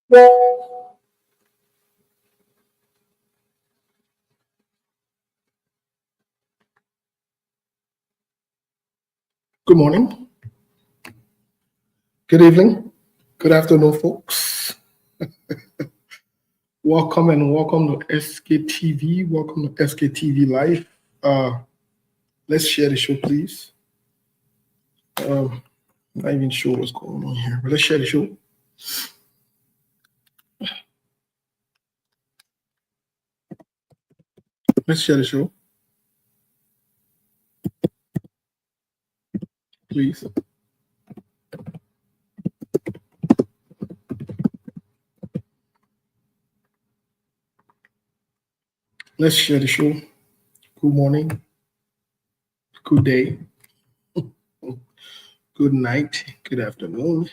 Good morning, good evening, good afternoon, folks. Welcome to SKTV. Welcome to SKTV Live. Let's share the show, please. Not even sure what's going on here, but let's share the show. Let's share the show, please. Let's share the show. Good morning, good day, good night, good afternoon,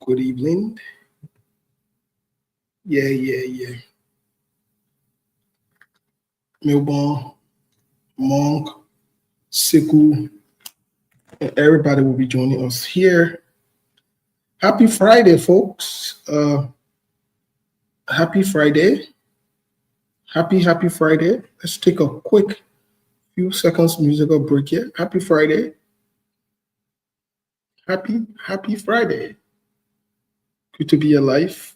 good evening. Yeah. Melbourne, Monk, Siku, and everybody will be joining us here. Happy Friday, folks. Happy Friday. Happy Friday. Let's take a quick few seconds musical break here. Happy Friday. Happy Friday. Good to be alive.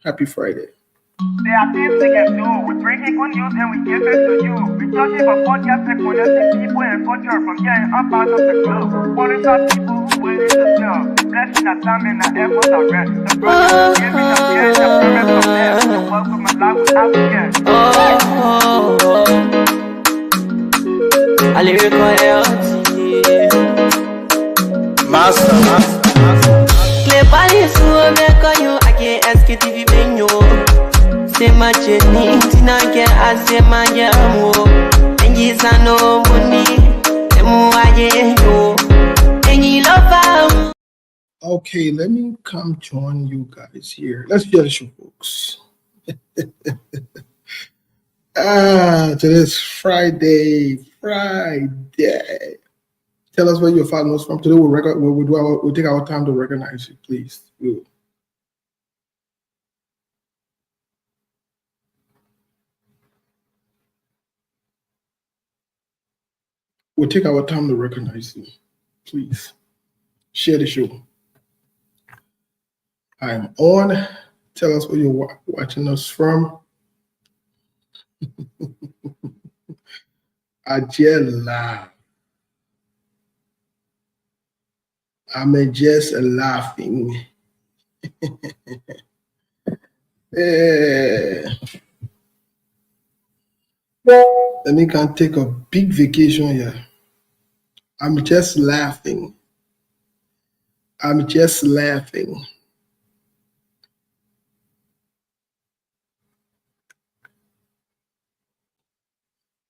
Happy Friday. There are things we can do. We bring in good news and we give it to you. We touch it for podcast and connecting people and culture from here and up out of the globe. Qualified people who willing to serve. Blessing our time and our efforts are rest. The brothers giving us the end of the rest of them. So welcome and live with African. A lyrical healthy Master Clay Paris who make you again SKTV venue. Say my journey, Tina get as a man, and yes, I know money, and you love. Okay, let me come join you guys here. Let's share the show, folks. Today's Friday. Tell us where you're following us from. Today we'll take our time to recognize you, please. We'll take our time to recognize you. Please share the show. I'm on. Tell us where you're watching us from. Ajela. I'm just laughing. Let me can take a big vacation here. I'm just laughing. I'm just laughing.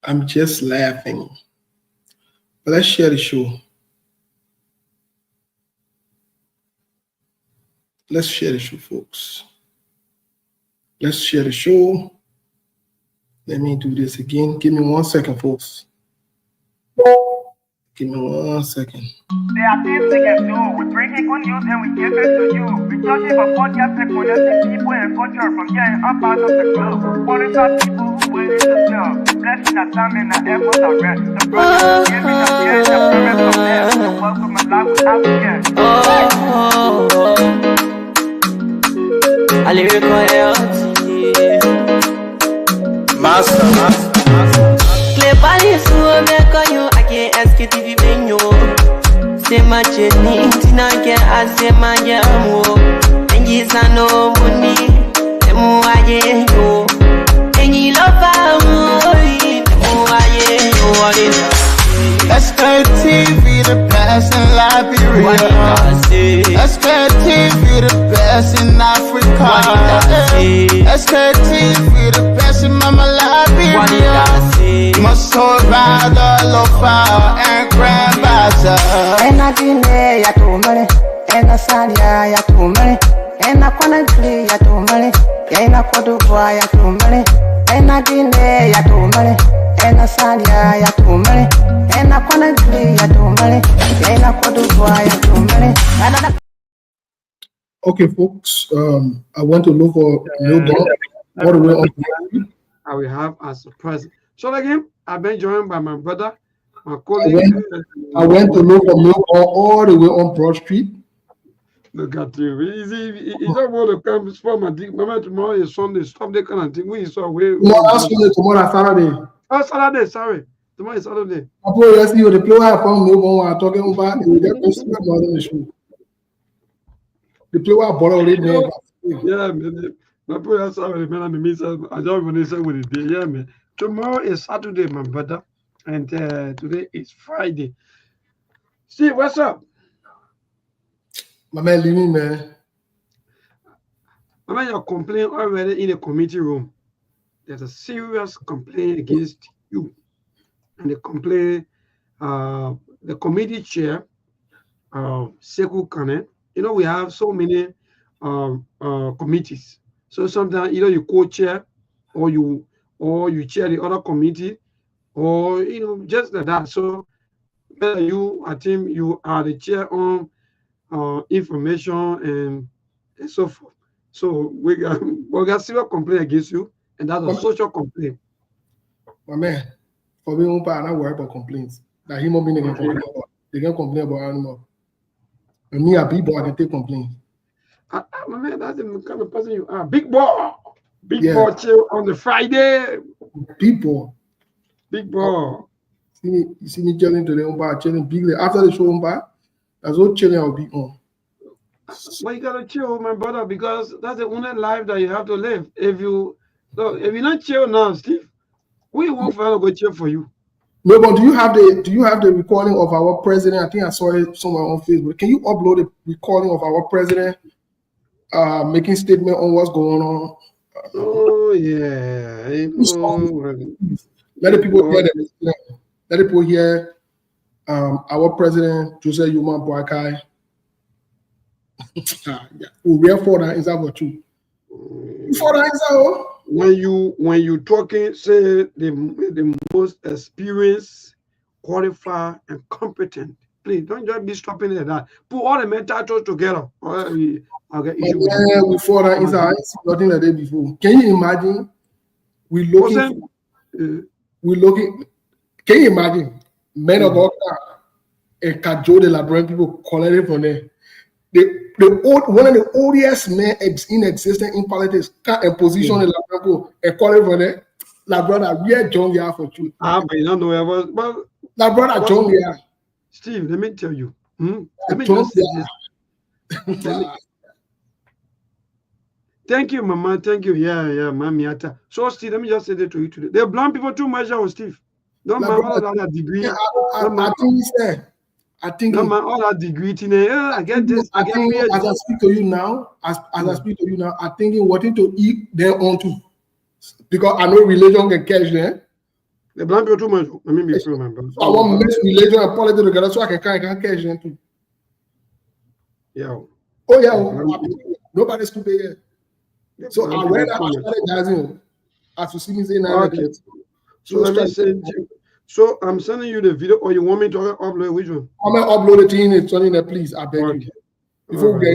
I'm just laughing. But let's share the show. Let's share the show, folks. Let's share the show. Let me do this again. Give me 1 second, folks. Give me 1 second. There are things we can do. We bring in good news and we give it to you. We touch it for podcast and connecting people and culture from here and up out of the globe. Qualified people who willing to serve. Blessing our time and our efforts are rest. The brothers giving us the end of the rest of them. So welcome and live with African. A lyrical healthy Master Clay Paris who make you again SKTV venue. Say my journey, Tina get as a man, and yes, I know money, and you love SKTV, the best in Liberia. SKTV, the best in Africa. SKTV, the best in Mama Liberia. Must hold by the Lofa and Grand Bazaar. And I didn't ya to money, and I said ya to money, and I couldn't play ya to money, and I could do ya to money, and I didn't ya to money, and I said ya to money, and I couldn't play ya to money, and I could do ya to money. Okay, folks. I went to look for Milburn all the way on. I will have as a present. So again, I've been joined by my brother, my I colleague. went to look for Milburn all the way on Broad Street. Look at you. He's not going to come for my dick. Remember, tomorrow is Sunday. Stop that kind of thing. We saw where. No, that's Sunday. Tomorrow Saturday. Oh, Saturday. Sorry. Tomorrow is Saturday. I put yesterday the player from Milburn when I'm talking about the show. The player bought already there. Yeah, man. My prayer sorry, man. I don't even say what it is. Yeah, man. Tomorrow is Saturday, my brother, and today is Friday. See, what's up? My man, leave me, man. My man, you're complaining already in the committee room. There's a serious complaint against you, and the complaint, the committee chair, Sekou Kane. You know, we have so many committees. So sometimes either you co-chair or you chair the other committee, or just like that. So you, I think you are the chair on information and so forth. So we got serious complaint against you, and that's a social complaint. My man, for me, I'm not worried about complaints. That human being they can complain about animal. And me, a big boy, I can take complaints. My man, that's the kind of person you are. Big boy. Big boy chill on the Friday. Big boy. Big boy. You see me chilling today, chilling bigly. After the show, that's all chilling I'll be on. Well, you gotta chill, my brother, because that's the only life that you have to live. If you're not chill now, Steve, we won't find go chill for you. No, but do you have the recording of our president? I think I saw it somewhere on Facebook. Can you upload the recording of our president making statement on what's going on? Oh yeah. Let the people hear that. Let the people hear our president Joseph Yuma Boakai. We're for that. Is that what you? For that is that. When you talking, say the most experienced, qualified, and competent. Please don't just be stopping at that. Put all the mental thoughts together. I'll get issue with you. Before that is nothing like that before. Can you imagine? We looking. Can you imagine? Men of God and Kajo de la Brand people collecting from there. One of the oldest men in existence in politics a position in La Branco and calling for that. La brother, we are John Yah for you. But you don't know about but La brother John Yah. Steve, let me tell you. Let me just say this. Thank you, Mama. Thank you. Yeah, Mamiata. So, Steve, let me just say that to you today. They blame people too much on Steve. Don't mind all that degree. I think no man, all that degree today. I get this. I think as I speak to you now, I think wanting to eat their own too. Because I know religion can catch them. They blame people too much. Let me be true, man. So I want to mix religion and politics together so I can catch them too. Yeah. Oh yeah. Nobody's stupid yet. So I read that I started dancing. As you see me saying that. Okay. So let me send you. So I'm sending you the video, or you want me to upload which one? I'm gonna upload it to you and turn it, please. I beg you. Before we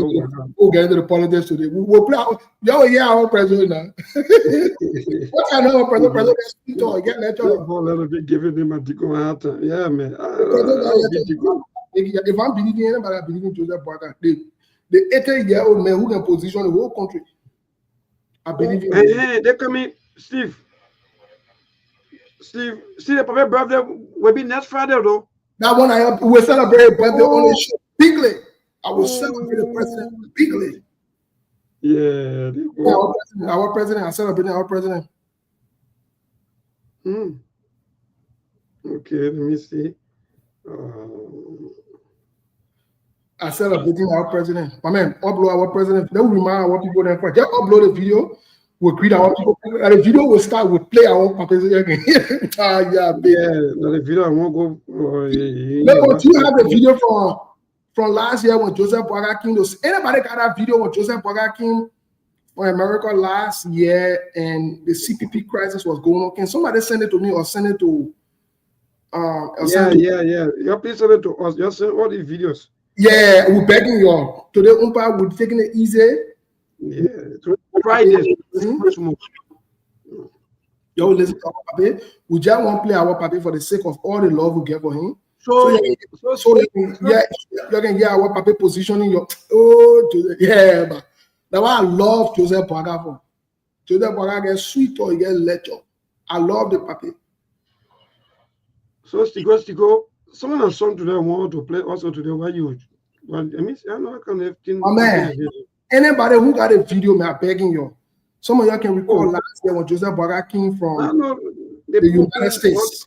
get into the politics today, we'll play. Y'all hear our president now. What kind of president speak to? Get lecture. Let me giving him a tickle out. Yeah, man. If I'm believing anybody, I believe in Joseph Boakai. The 80-year-old man who can position the whole country. I believe in. Hey, they come in, Steve. Steve, see the Papa birthday will be next Friday though. That one I will celebrate birthday on the show bigly. I will celebrate the president bigly. Yeah, our president. I celebrate our president. Okay, let me see. I celebrating our president. My man, upload our president. That will remind our people then. Just upload the video. We'll greet our people. And the video will start with play our own again. The video I won't go. No, but you have the video from last year when Joseph Boakai came. Anybody got that video when Joseph Boakai came for America last year and the CPP crisis was going on? Can somebody send it to me or send it to? Yeah. Please send it to us. Just send all these videos. Yeah, we're begging you. Today, Umpa, we're taking it easy. Yeah, Friday. Yo, listen to our papi. We just want to play our papi for the sake of all the love we get for him. So you can get our papi positioning your yeah, but that's why I love Joseph Boaga for. Joseph Boaga gets sweet or he gets lecture. I love the papi. So Stigo, someone has song today want to play also today. Why you? Well, I mean, I know I can have My man, anybody who got a video, man, I'm begging you. Some of y'all can recall last year when Joseph Boaga came from the United States.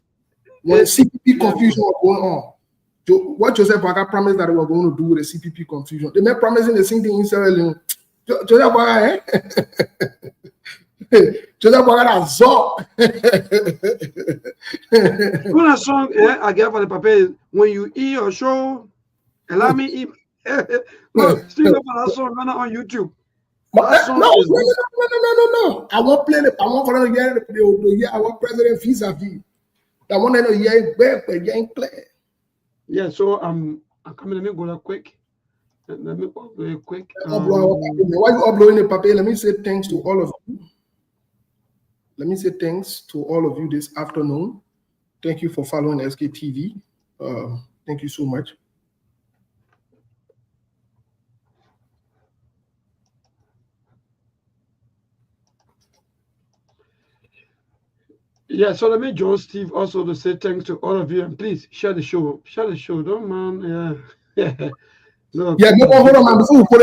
When the CPP confusion was going on, what Joseph Boaga promised that they were going to do with the CPP confusion, they made promising the same thing in Sierra Leone. Joseph Boaga, Joseph Boaga has zop. One a song I get for the paper when you eat your show, allow me eat. Look, still up on that song on YouTube. That song is No. I won't play it. I want for them to hear our president vis-a-vis. That one that hear back, but you ain't play. Yeah, so I'm coming. Let me go quick. Let me go very quick. Why you uploading the paper? Let me say thanks to all of you. Let me say thanks to all of you this afternoon. Thank you for following SKTV. Thank you so much. Yeah, so let me join Steve also to say thanks to all of you, and please share the show. Share the show, don't man. Yeah. No, yeah, hold on, man. Before we put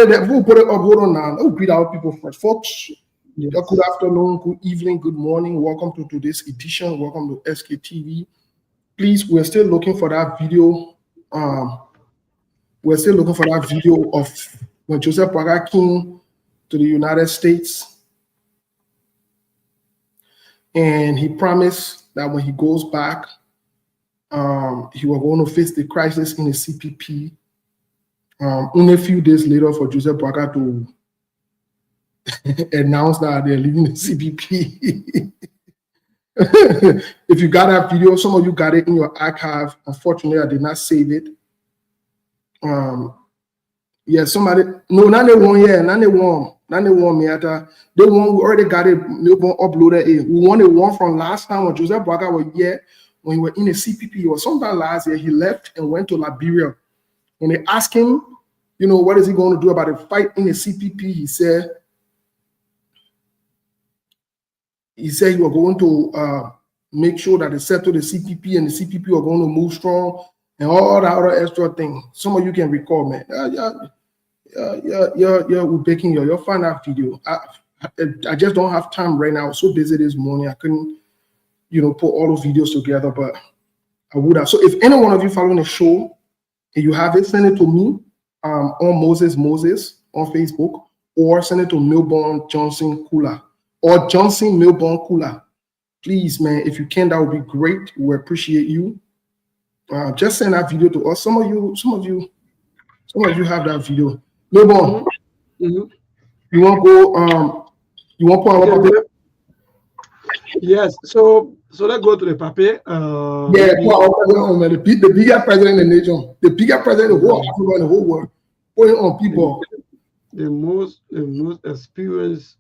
it up, hold on now. Let's greet our people first, folks. Yes. Good afternoon, good evening, good morning. Welcome to today's edition. Welcome to SKTV. Please, we're still looking for that video. We're still looking for that video of when Joseph Boaga came to the United States. And he promised that when he goes back, he was going to face the crisis in the CPP. Only a few days later for Joseph Boaga to announce that they're leaving the CPP. If you got that video, some of you got it in your archive. Unfortunately, I did not save it. Yeah, somebody, no, not the one, yeah, not the one, me at the one we already got it, uploaded it. We wanted one from last time when Joseph Boaga was here, when he was in the CPP, or sometime last year, he left and went to Liberia. When they asked him, you know, what is he going to do about the fight in the CPP, he said he was going to make sure that they settle the CPP and the CPP are going to move strong and all that other extra thing. Some of you can recall, man. We're baking you'll find that video. I just don't have time right now. I was so busy this morning. I couldn't, put all the videos together, but I would have. So if any one of you following the show, and you have it, send it to me on Moses on Facebook, or send it to Milburn Johnson Kula or Johnson Milburn Kula. Please, man, if you can, that would be great. We appreciate you. Just send that video to us. Some of you have that video. Milburn, you want to go? You want to put our paper? Yes. So let's go to the paper. The bigger president in the nation, the bigger president of the whole Africa and the whole world, putting on people. The most experienced.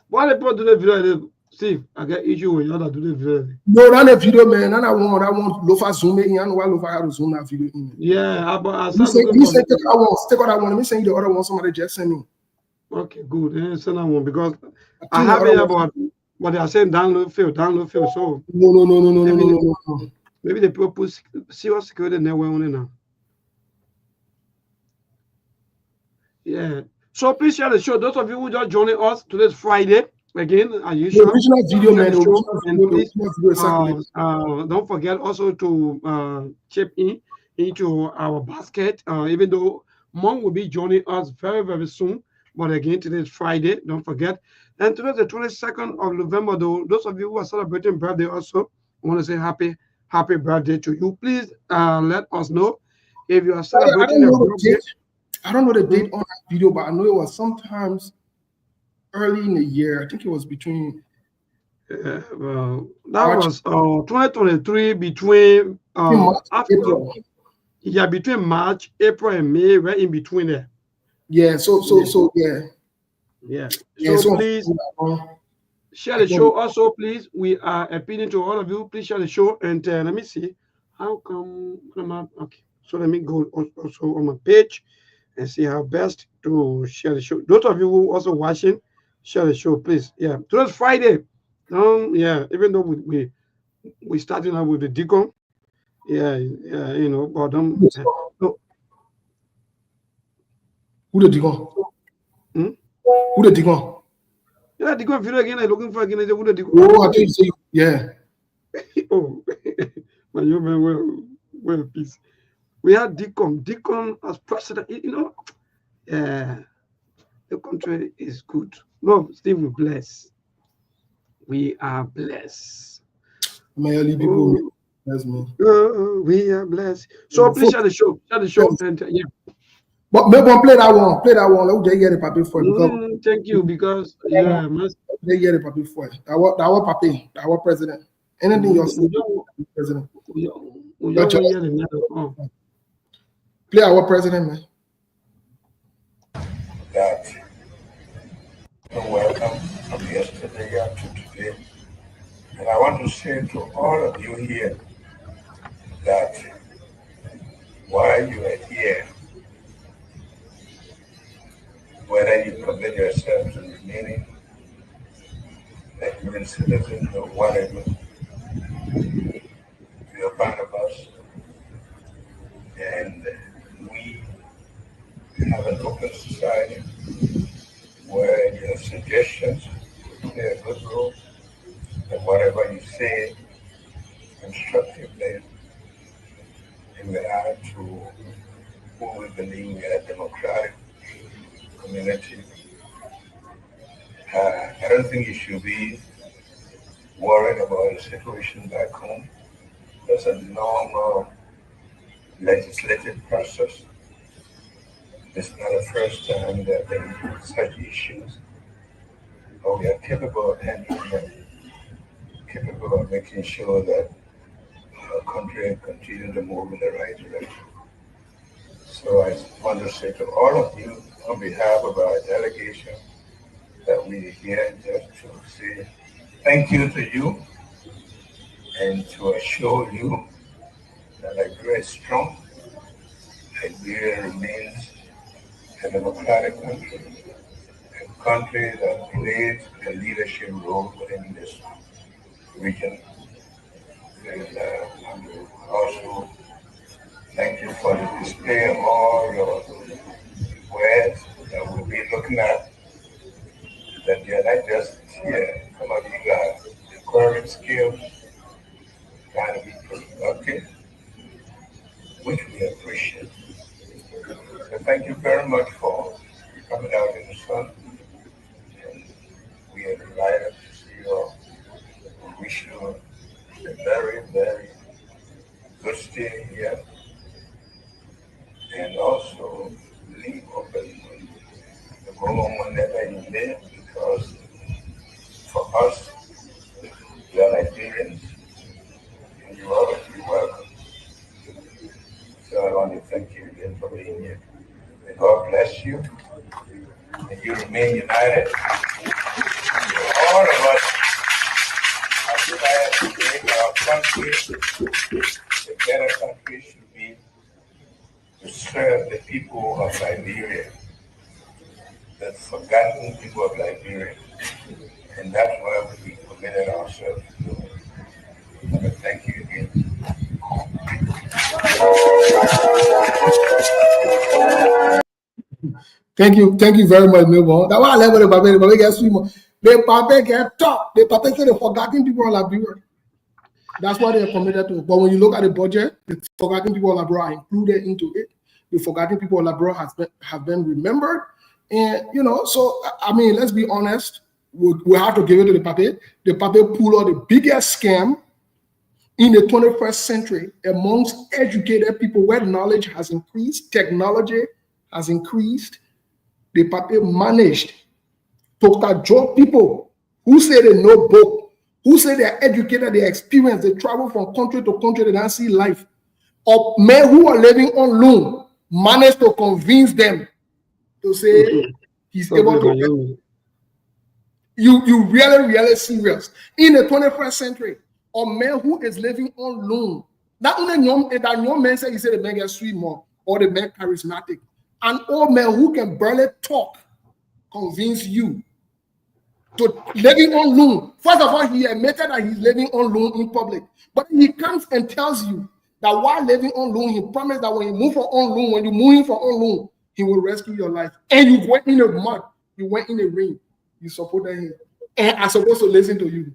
Why they put the video? Steve, I get issue with you that do the video. No, not the video, man. I want Lofa zoom in. I know why Lofa had to zoom that video in. Yeah, but I said take that one. Let me send you the other one. Somebody just send me. Okay, good. Send that one because I have it about what they are saying. Download field. So no. Maybe the people put serious security network on it now. Yeah. So please share the show. Those of you who just joining us, today's Friday. Again, as usual, the original video, man. Don't forget also to chip into our basket. Even though Mom will be joining us very, very soon. But again, today is Friday. Don't forget. And today is the 22nd of November. Though those of you who are celebrating birthday also, I want to say happy birthday to you. Please let us know if you are celebrating your birthday. I don't know the date on that video, but I know it was sometimes early in the year. I think it was between. That was 2023 between March, April. Yeah, between March, April, and May, right in between there. Yeah, so yeah. Yeah. Yeah, So please share the show. Also, please, we are appealing to all of you. Please share the show. And let me see. How come? Okay. So let me go also on my page and see how best to share the show. Those of you who also watching, share the show, please. Yeah. Today's Friday. Yeah. Even though we starting out with the deacon. Yeah. You know, but no. Who the deacon? Who the deacon? Yeah, deacon video again. I'm looking for again. Who the deacon? Oh, I think you say yeah. Oh, my young man, well, peace. We had Deacon as president. You know, the country is good. No, still we bless. We are blessed. Many people, that's me. We are blessed. So please share the show. Share the show. And yeah. But maybe play that one. Play that one. Let me get the paper for it. Thank you, because yeah, they get the paper for it. That was paper. That was president. Anything you're saying, president. Play our president, man. That welcome from yesterday up to today. And I want to say to all of you here that while you are here, whether you commit yourself to remaining a human citizen or whatever, you're part of us. And we have an open society where your suggestions play a good role, and whatever you say constructively in regard to who we believe we are a democratic community. I don't think you should be worried about the situation back home. There's a normal legislative process. It's not the first time that there are such issues, but we are capable of handling them, capable of making sure that our country continues to move in the right direction. So I want to say to all of you, on behalf of our delegation, that we are here just to say thank you to you and to assure you that Liberia is strong. Liberia remains a democratic country, a country that plays a leadership role within this region. And also thank you for the display of all your wares that we'll be looking at, that you're not just here. Some of you have decorative skills, trying to be productive, which we appreciate. So thank you very much for coming out in the sun. And we are delighted to see you all. We wish you a very, very good stay here. And also leave open the home whenever you live, because for us, we are Nigerians, and you are welcome. So I want to thank you again for being here. May God bless you, and you remain united. All of us are trying to make our country a better country should be to serve the people of Liberia, the forgotten people of Liberia. And that's why we committed ourselves to do. But thank you again. Thank you very much, Milbo. That's why I love the Papa get swim. The Papa get talk. The Papa say the forgotten people of Liberia. That's why they are committed to. But when you look at the budget, the forgotten people of Liberia are included into it. The forgotten people of Liberia have been remembered. And, you know, so, I mean, let's be honest. We have to give it to the Papa. The Papa pulled out the biggest scam in the 21st century amongst educated people where knowledge has increased, technology has increased. The Papa managed to cajole people who say they know book, who say they're educated, they're experienced, they travel from country to country, they don't see life. of men who are living on loan managed to convince them to say he's able to. You really serious in the 21st century? A man who is living on loan. Not only that young man say he said the man gets sweet more or the man charismatic. An old man who can barely talk convince you to living on loan. First of all, he admitted that he's living on loan in public, but he comes and tells you that while living on loan, he promised that when you move for on loan, when you move in for on loan, he will rescue your life. And you went in the mud, you went in the rain, you supported him, and I'm supposed to listen to you.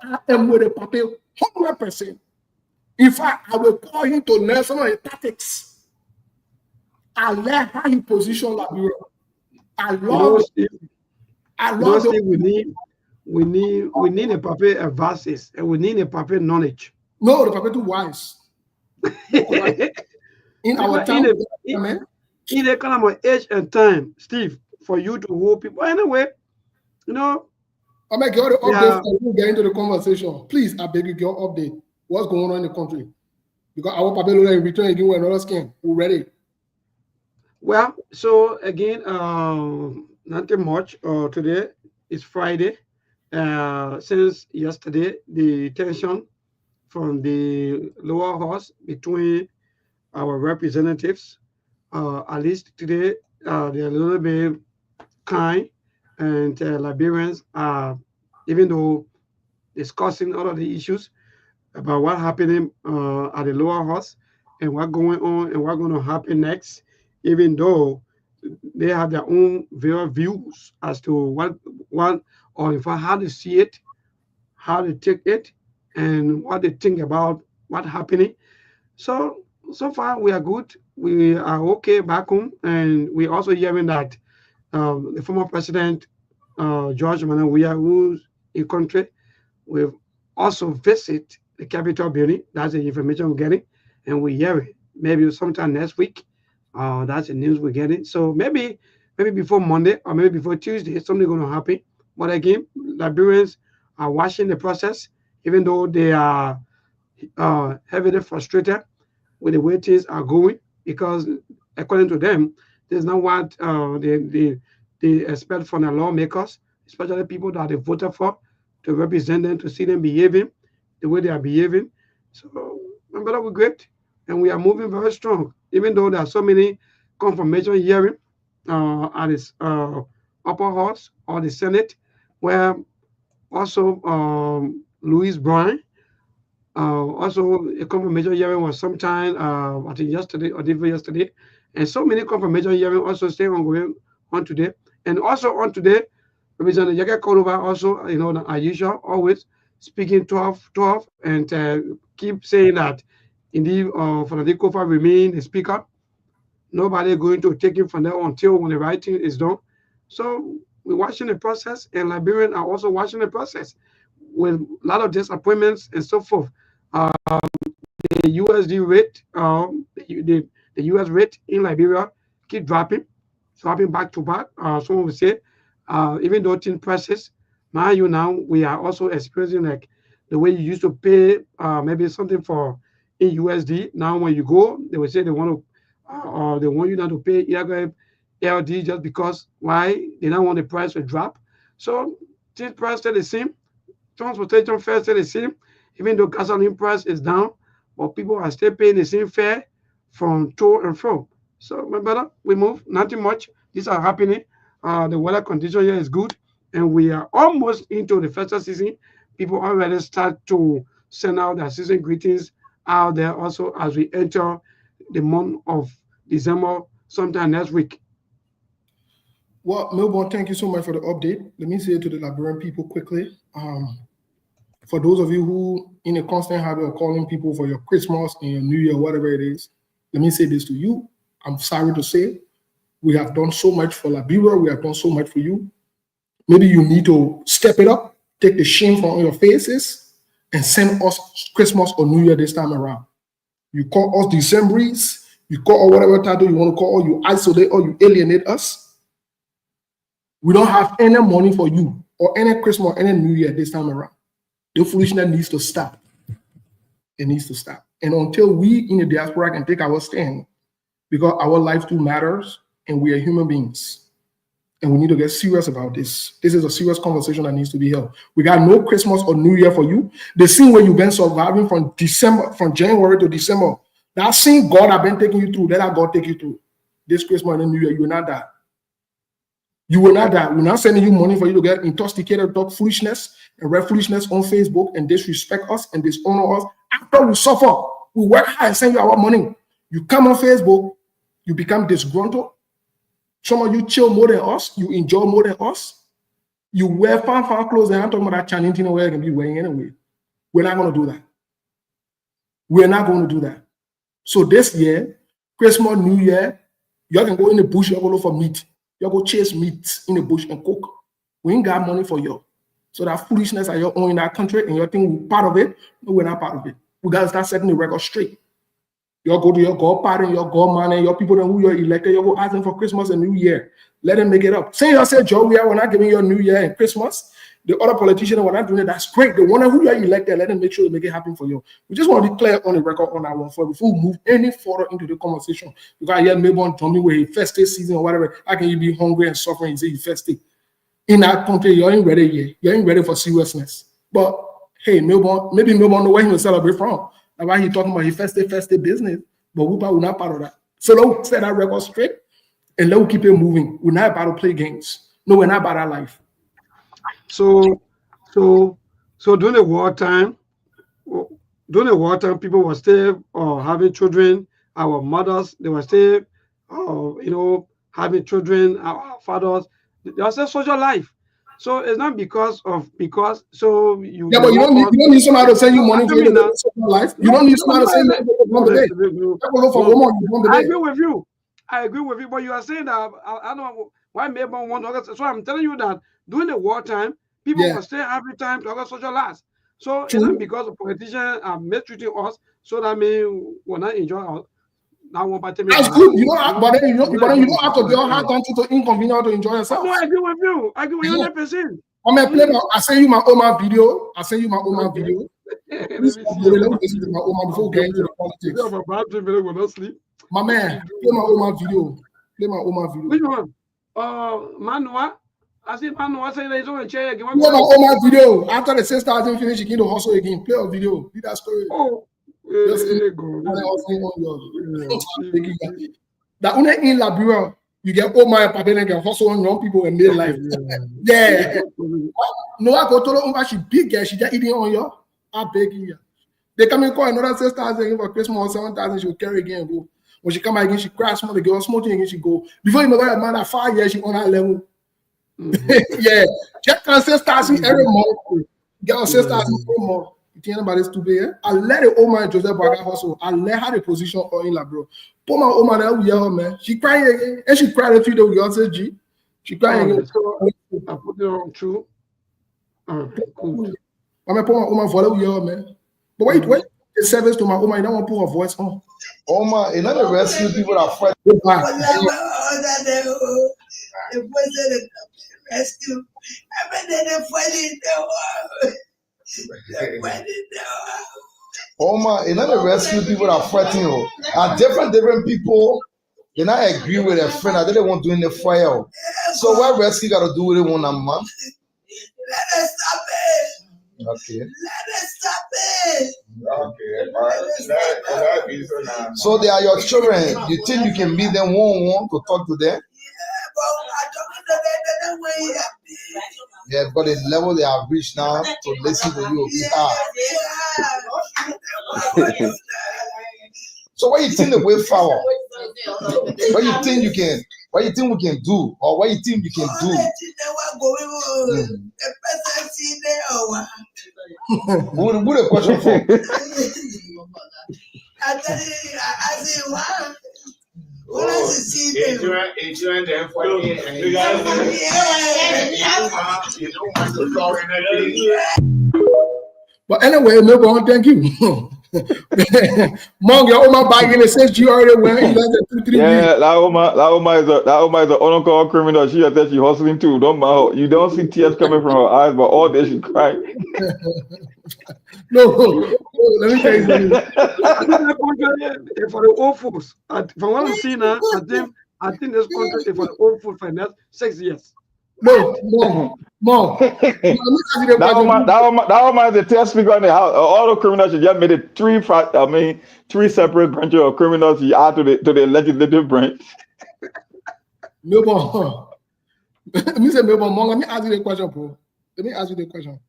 I am with a papel 100%. In fact, I will call him to learn some of the tactics. I learned how he positioned Liberia. I love it. We need a papel of verses, and we need a papel knowledge. No, the papel too wise. In our time, in a kind of age and time, Steve, for you to hold people. Anyway, you know. I may get the update before we get into the conversation. Please, I beg you, get update. What's going on in the country? Because our papel in return again with another scam. We're ready. Well, so again, nothing much. Today is Friday. Since yesterday, the tension from the lower house between our representatives, at least today, they're a little bit kind, and Liberians are, even though discussing all of the issues about what happening at the lower house and what's going on and what's going to happen next, even though they have their own views as to what or in fact how they see it, how they take it, and what they think about what's happening. So far we are good. We are okay back home, and we're also hearing that the former president George Manawiya, who's in country, will also visit the Capitol building. That's the information we're getting, and we're hearing maybe sometime next week. That's the news we're getting. So maybe before Monday or maybe before Tuesday, something's going to happen. But again, Liberians are watching the process, even though they are heavily frustrated with the way things are going, because according to them, there's not what they expect from the lawmakers, especially people that they voted for to represent them, to see them behaving the way they are behaving. So, but we're great, and we are moving very strong, even though there are so many confirmation hearings at this upper house or the Senate, where also Louis Bryan, also a confirmation hearing was sometime, I think yesterday or day before yesterday, and so many confirmation hearings also stay ongoing on today. And also on today, Representative Yaga Kodova also, as usual, always speaking 12, and keep saying that indeed Fanadi Kofa remain the speaker. Nobody going to take him from there until when the writing is done. So we're watching the process, and Liberians are also watching the process with a lot of disappointments and so forth. The USD rate, the US rate in Liberia keep dropping back to back. Someone would say, even though tin prices, mind you, now we are also experiencing like the way you used to pay maybe something for in USD. Now when you go, they will say they want to, they want you not to pay LD just because why they don't want the price to drop. So tin price stay the same, transportation fare stay the same, even though gasoline price is down, but people are still paying the same fare from to and from. So my brother, we move, nothing much. These are happening. The weather condition here is good, and we are almost into the festive season. People already start to send out their season greetings out there also as we enter the month of December sometime next week. Well, Melbourne, thank you so much for the update. Let me say it to the Liberian people quickly. For those of you who in a constant habit of calling people for your Christmas and your New Year, whatever it is, let me say this to you. I'm sorry to say, we have done so much for Liberia. We have done so much for you. Maybe you need to step it up, take the shame from your faces, and send us Christmas or New Year this time around. You call us Decembrists, you call us whatever title you want to call, or you isolate or you alienate us. We don't have any money for you or any Christmas or any New Year this time around. The foolishness needs to stop. It needs to stop. And until we in the diaspora can take our stand, because our life too matters, and we are human beings. And we need to get serious about this. This is a serious conversation that needs to be held. We got no Christmas or New Year for you. The same way you've been surviving from January to December. That same God I've been taking you through, let God take you through. This Christmas and New Year, you will not die. You will not die. We're not sending you money for you to get intoxicated, talk foolishness and read foolishness on Facebook and disrespect us and dishonor us. After we suffer, we work hard and send you our money. You come on Facebook, you become disgruntled. Some of you chill more than us. You enjoy more than us. You wear fine clothes, and I'm talking about that Chinese thing where you can be wearing anyway. We're not going to do that. We're not going to do that. So this year, Christmas, New Year, y'all can go in the bush, y'all go look for meat. Y'all go chase meat in the bush and cook. We ain't got money for you. So that foolishness that you're own in that country and you think we're part of it, no, we're not part of it. We got to start setting the record straight. Y'all go to your God party, your God man, and your people who you're elected, y'all go ask them for Christmas and New Year. Let them make it up. Say y'all say, Joe, we're not giving you a New Year and Christmas. The other politicians were not doing it. That's great. The one who you're elected, let them make sure they make it happen for you. We just want to declare on the record on that one before we move any further into the conversation. Because yeah, maybe on Tommy where he festive season or whatever, how can you be hungry and suffering and say you festive? In that country, you ain't ready yet. You ain't ready for seriousness. But hey, maybe Melbourne know where he will celebrate from. That's why he's talking about his festive business. But we're not part of that. So let's set that record straight and let's keep it moving. We're not about to play games. No, we're not about our life. So during the wartime, people were still having children. Our mothers, they were still, having children. Our fathers, they are still social life. So it's not because so you. Yeah, but you don't need somebody to send you money for your social life. You don't need somebody to send you money. I agree with you. But you are saying that I don't know why maybe want to. So I'm telling you that during the wartime, people were still having time to have social lives. So it's not because the politicians are mistreating us, so that means we're not enjoying us. That's good. You don't have to be all hard country to inconvenient to enjoy yourself. No, I agree with you. I agree with you 100%. I send you my Oma video. Video. Please let me listen to my Oma before getting into the politics. My man, play my Oma video. Which one? Manua. I see Manua saying that he's on a chair again. Play my Oma video. After the 6,000 finish, you can do hustle again. Play a video. Read that story. Oh. That only in Liberia, you get all my papa and get hustle on young people in their life. Yeah. No, I go to the she big girl, she just eating on you. I beg you. They come and call another 6,000 for Christmas or 7,000, she will carry again. Go. When she come again, she crash small, the girl smoking again, she go. Before you know that man at 5 years, she on that level. Yeah. Check on 6,000 every month. Get on 6,000 every month. Anybody's too big. I let the old man Joseph Baga hustle. I let her the position in la bro. Put my old man that we her man. She cried again, and she cried a few days. We all said G. She cried again. I put it on true. I'm gonna put my old man for we her man. But wait. The service to my old man. You don't want to put her voice on. Oma, you know the rescue people are fighting. The rescue. I mean, they're fighting the Oma, you know the rescue people are fighting. And different people, they not agree with their friend. They don't want to do in the fire. So what rescue got to do with it one a month? Let us stop it. Okay. Let us stop it. Okay. So they are your children. You think you can meet them one to talk to them? Yeah, but the level they have reached now to listen to you will be hard. So what you think the way forward? What you think you can? What you think we can do? Or what you think you can do? Who the question for? But anyway, no, thank you. Mong, your Oma bagging it says you already went in less than 2-3 weeks. Yeah, that Oma is an uncalled criminal. She said she hustling too. Don't mind her. You don't see tears coming from her eyes, but all day she crying. No, let me tell you something. I think that contract is for the old folks. From what I'm seeing now, I think this contract is for the old folks for the next 6 years. No. That Oma is a test speaker in the house. All the criminals, she just made it three separate branches of criminals she add to the legislative branch. Melbourne. Let me say Melbourne, Mong, let me ask you the question, bro. Let me ask you the question.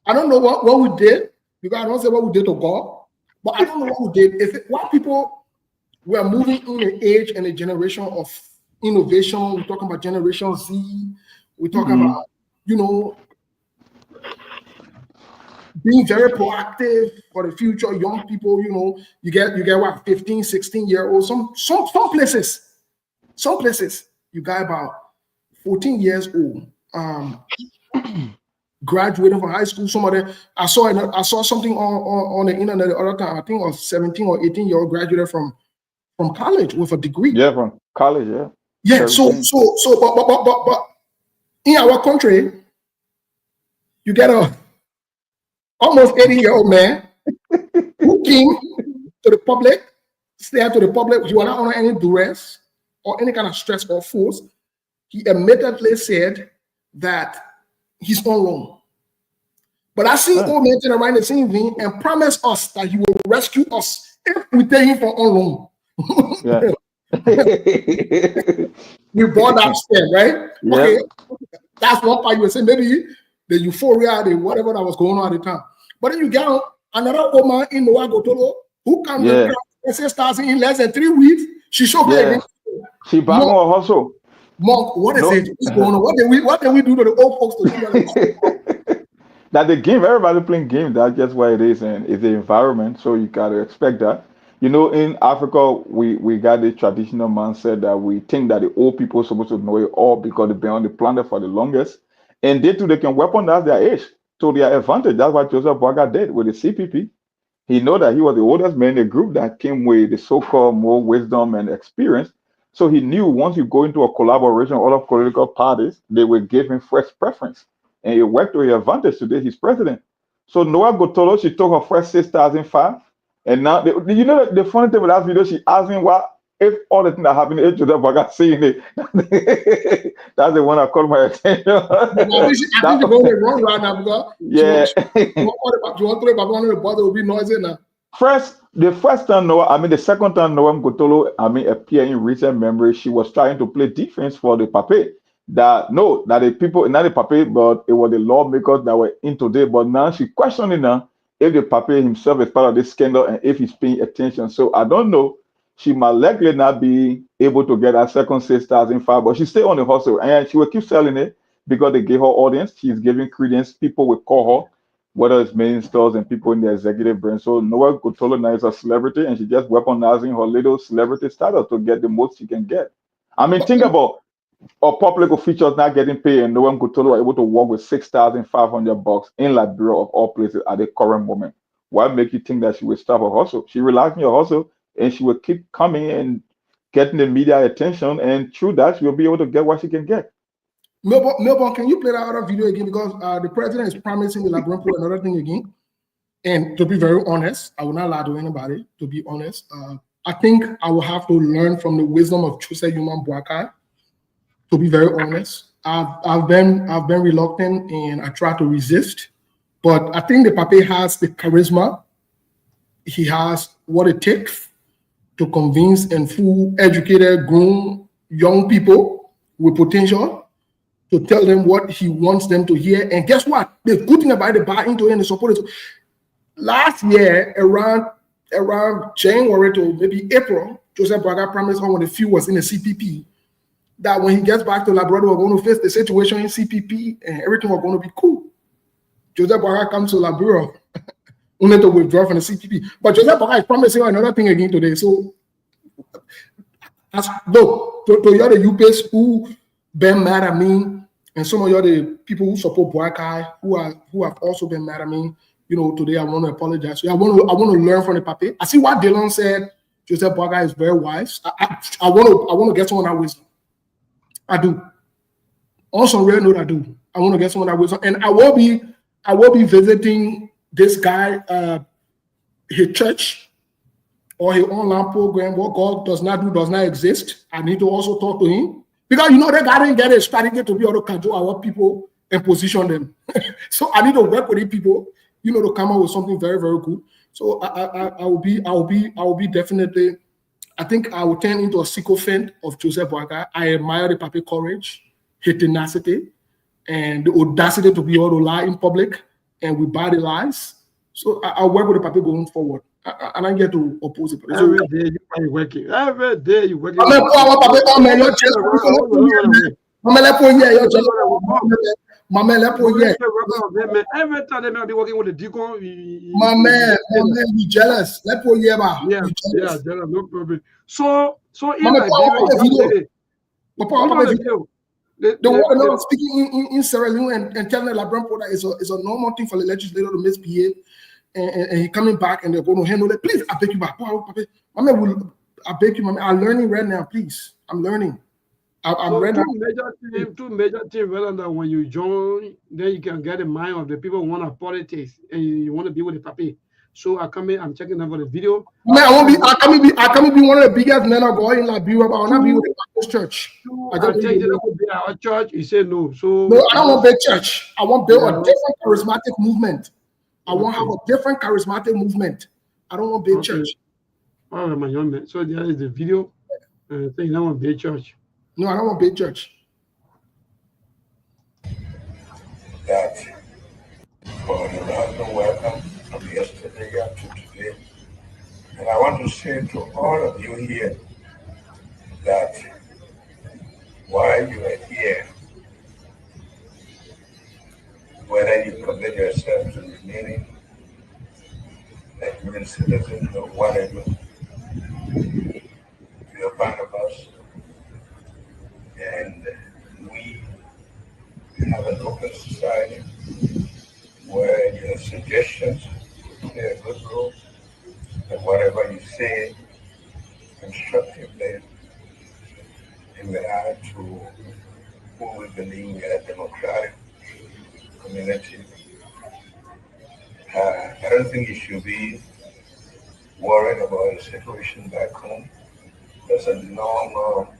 I don't know what we did, because I don't say what we did to God, but I don't know what we did. If white people were moving in an age and a generation of innovation, we're talking about Generation Z, we're talking about, being very proactive for the future, young people, you get what, 15, 16-year-olds, some places, you got about 14 years old, graduating from high school. Some of them, I saw something on the internet the other time. I think it was 17 or 18-year-old graduated from college with a degree. Yeah, from college, yeah. Yeah, so but in our country, you get a almost 80-year-old man who came to the public, said to the public, he was not under any duress or any kind of stress or force. He admittedly said that he's on loan. But I see old men turn around the same thing and promise us that he will rescue us if we take him for on loan. Yeah. We bought that step, right? Yep. Okay, that's one part you were saying. Maybe the euphoria, the whatever that was going on at the time. But then you get another woman in Noagotolo who comes and starts in less than 3 weeks. She showed me. She back on her hustle. Monk, what is it? What's going on? What did we do to the old folks to do that? That the game, everybody playing game. That's just what it is, and it's the environment. So you gotta expect that. In Africa, we got the traditional mindset that we think that the old people are supposed to know it all because they've been on the planet for the longest. And they too, they can weaponize their age to their advantage. That's what Joseph Boaga did with the CPP. He know that he was the oldest man in the group that came with the so-called more wisdom and experience. So he knew once you go into a collaboration with other political parties, they will give him first preference. And he worked to his advantage today. He's president. So Noah Gotolo, she took her first 6,005. And now, the funny thing with that video, she asked me if all the things that happened to Joseph Boaga seeing it. That's the one that caught my attention. I think you're going wrong right now because yeah. You want to about one of the bother will be noisy now. The second time Noah Gotolo, appeared in recent memory, she was trying to play defense for the Pape. That the people, not the Pape, but it was the lawmakers that were in today. But now she's questioning now if the Pape himself is part of this scandal and if he's paying attention. So I don't know. She might likely not be able to get her second 6,005, but she stay on the hustle and she will keep selling it because they gave her audience. She's giving credence. People will call her, whether it's main stores and people in the executive branch. So Noah Gotolo now is a celebrity and she's just weaponizing her little celebrity status to get the most she can get. Think about public officials not getting paid and Noah Gotolo are able to work with $6,500 in Liberia of all places at the current moment. What make you think that she will stop her hustle? She relies on her hustle and she will keep coming and getting the media attention, and through that she will be able to get what she can get. Melbourne, can you play that other video again? Because the president is promising the Liberian people another thing again. And to be very honest, I will not lie to anybody, to be honest. I think I will have to learn from the wisdom of Joseph Human Boakai. To be very honest, I've been reluctant and I try to resist, but I think the Pape has the charisma. He has what it takes to convince and fool educated, grown young people with potential to tell them what he wants them to hear. And guess what? The good thing about it, buy into it and support it. Last year, around January to maybe April, Joseph Boakai promised when the fuel was in the CPP that when he gets back to Labrador, we're going to face the situation in CPP and everything was going to be cool. Joseph Boakai comes to Labrador only to withdraw from the CPP. But Joseph Boakai is promising another thing again today. So, to you the UPS who been mad at me, and some of you the people who support Boakai who have also been mad at me, today I want to apologize. I want to learn from the papi. I see what Dylan said. Joseph Boakai is very wise. I want to get someone that wisdom. I do. On some real note, I do. I want to get someone that wisdom, and I will be visiting this guy, his church or his online program. What God does not exist. I need to also talk to him because that guy didn't get a strategy to be able to control our people and position them. So I need to work with these people, to come up with something very, very good. So I will be definitely. I think I will turn into a sycophant of Joseph Boakai. I admire the papi courage, his tenacity, and the audacity to be able to lie in public and with body lies. So I'll work with the papi going forward. I don't get to oppose it. Every day you working. Every day you working. Every time they may be working with the deacon. My man, you jealous. Yeah, jealous, no problem. So in Liberia, the one speaking in Sierra Leone and telling the Labrador that it's a normal thing for the legislator to misbehave, and he coming back and they're going to handle it. Please, I beg you back. I beg you, I'm learning right now. Please, I'm learning. Two major things rather than when you join, then you can get the mind of the people who want to politics and you want to be with the papi. So I'm checking them for the video. Man, I can't be one of the biggest men of God in Liberia, but I want to be with the Baptist church. I just think that could be our church. You say no. So no, I don't want big church. I want build a different charismatic movement. I want to have a different charismatic movement. I don't want big church. All right, my young man. So there is the video. So you don't want big church. No, I don't want big church. That for the random welcome from yesterday up to today. And I want to say to all of you here that while you are here, whether you commit yourself to remaining a human citizen or whatever, you're part of us. And we have an open society where your suggestions play a good role, and whatever you say constructively in regard to who we believe we are a democratic community. I don't think you should be worried about the situation back home. There's a normal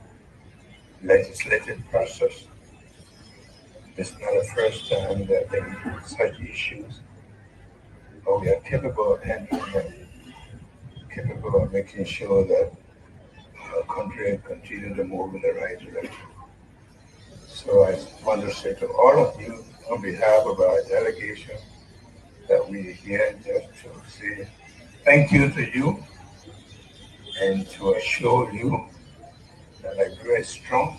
legislative process. It's not the first time that there are such issues, but we are capable of handling them, capable of making sure that our country continues to move in the right direction. So I want to say to all of you, on behalf of our delegation, that we are here just to say thank you to you and to assure you that Liberia is strong.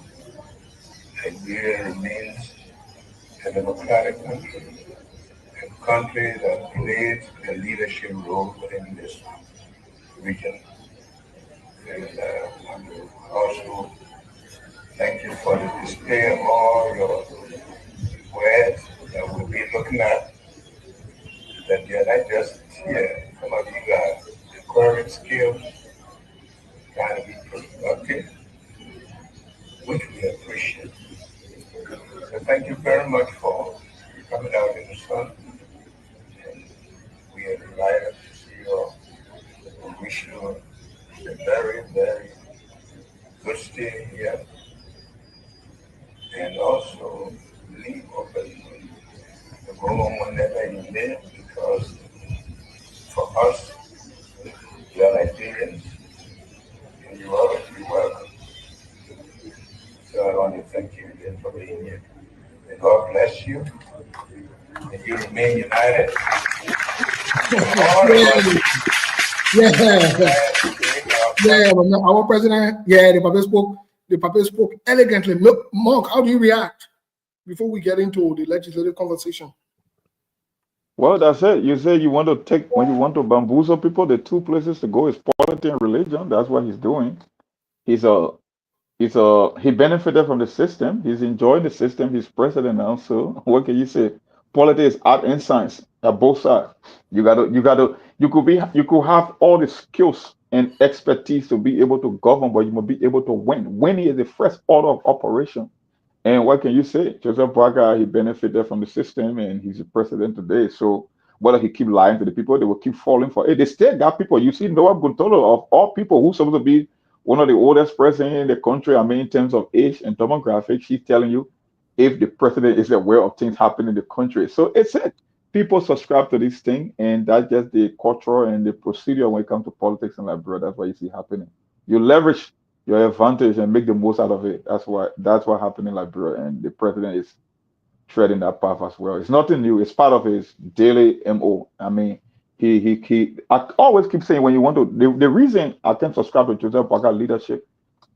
Liberia remains a democratic country, a country that plays a leadership role within this region. And also thank you for the display of all your wares that we'll be looking at, that you're not just here. Some of you got acquiring skills, trying to be productive, which we appreciate. So thank you very much for coming out in the sun. And we are delighted to see you all. We wish you a very, very good stay here. And also leave open to go on whenever you live, because for us, we are Nigerians, and you are always be welcome. So I want to thank you again for being here. And God bless you. And you remain united. Our president, the Papa spoke elegantly. Mark, how do you react before we get into the legislative conversation? Well, that's it. You say you want to take, when you want to bamboozle people, the two places to go is politics and religion. That's what he's doing. He benefited from the system. He's enjoying the system. He's president now. So what can you say? Politics, art, and science at both sides. You could have all the skills and expertise to be able to govern, but you must be able to win. Winning is the first order of operation. And what can you say? Joseph Braga, he benefited from the system and he's the president today. So whether he keep lying to the people, they will keep falling for it. They still got people. You see Noah Guntolo, of all people, who's supposed to be one of the oldest presidents in the country, I mean, in terms of age and demographics, he's telling you if the president is aware of things happening in the country. So it's it. People subscribe to this thing, and that's just the culture and the procedure when it comes to politics in Liberia. That's what you see happening. You leverage your advantage and make the most out of it. That's what happened in Liberia, and the president is treading that path as well. It's nothing new. It's part of his daily MO. I mean, he I always keep saying when you want to the reason I can subscribe to Joseph Parker leadership,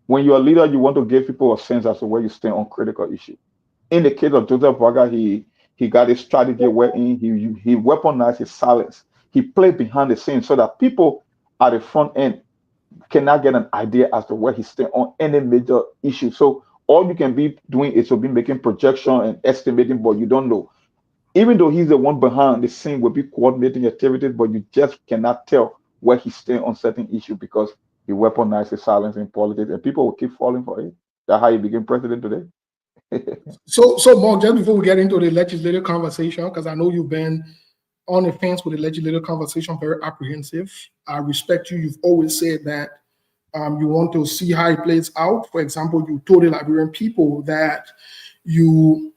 when you're a leader, you want to give people a sense as to where you stand on critical issues. In the case of Joseph Parker, he got a strategy wherein he weaponized his silence. He played behind the scenes so that people at the front end cannot get an idea as to where he stands on any major issue. So all you can be doing is to be making projection and estimating, but you don't know. Even though he's the one behind the scene, will be coordinating activities, but you just cannot tell where he stands on certain issues because he weaponized his silence in politics, and people will keep falling for it. That's how he became president today. So Mark, just before we get into the legislative conversation, because I know you've been on the fence with the legislative conversation, very apprehensive. I respect you. You've always said that you want to see how it plays out. For example, you told the Liberian people that you,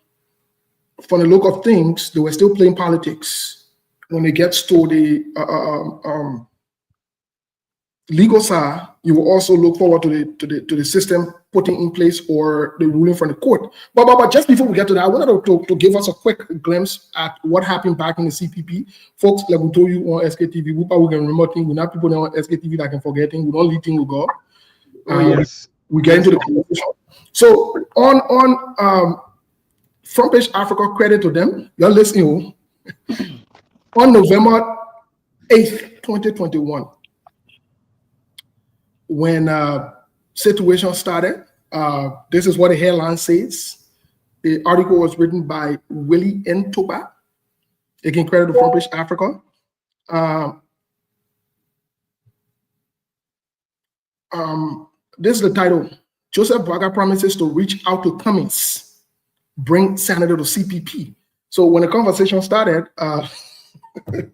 from the look of things, they were still playing politics when it gets to the legal side. You will also look forward to the system putting in place or the ruling from the court. But just before we get to that, I wanted to give us a quick glimpse at what happened back in the CPP. Folks, like we told you on SKTV, we probably can remember things. We have people on SKTV that can forget things. We don't lead things, we go. Yes. We get into the conversation. So on Front Page Africa, credit to them. You're listening. On November 8th, 2021, when situation started, this is what the headline says. The article was written by Willie N. Toba. Again, credit to Front Page Africa. This is the title. Joseph Braga promises to reach out to Cummings, bring Senator to CPP. So when the conversation started, this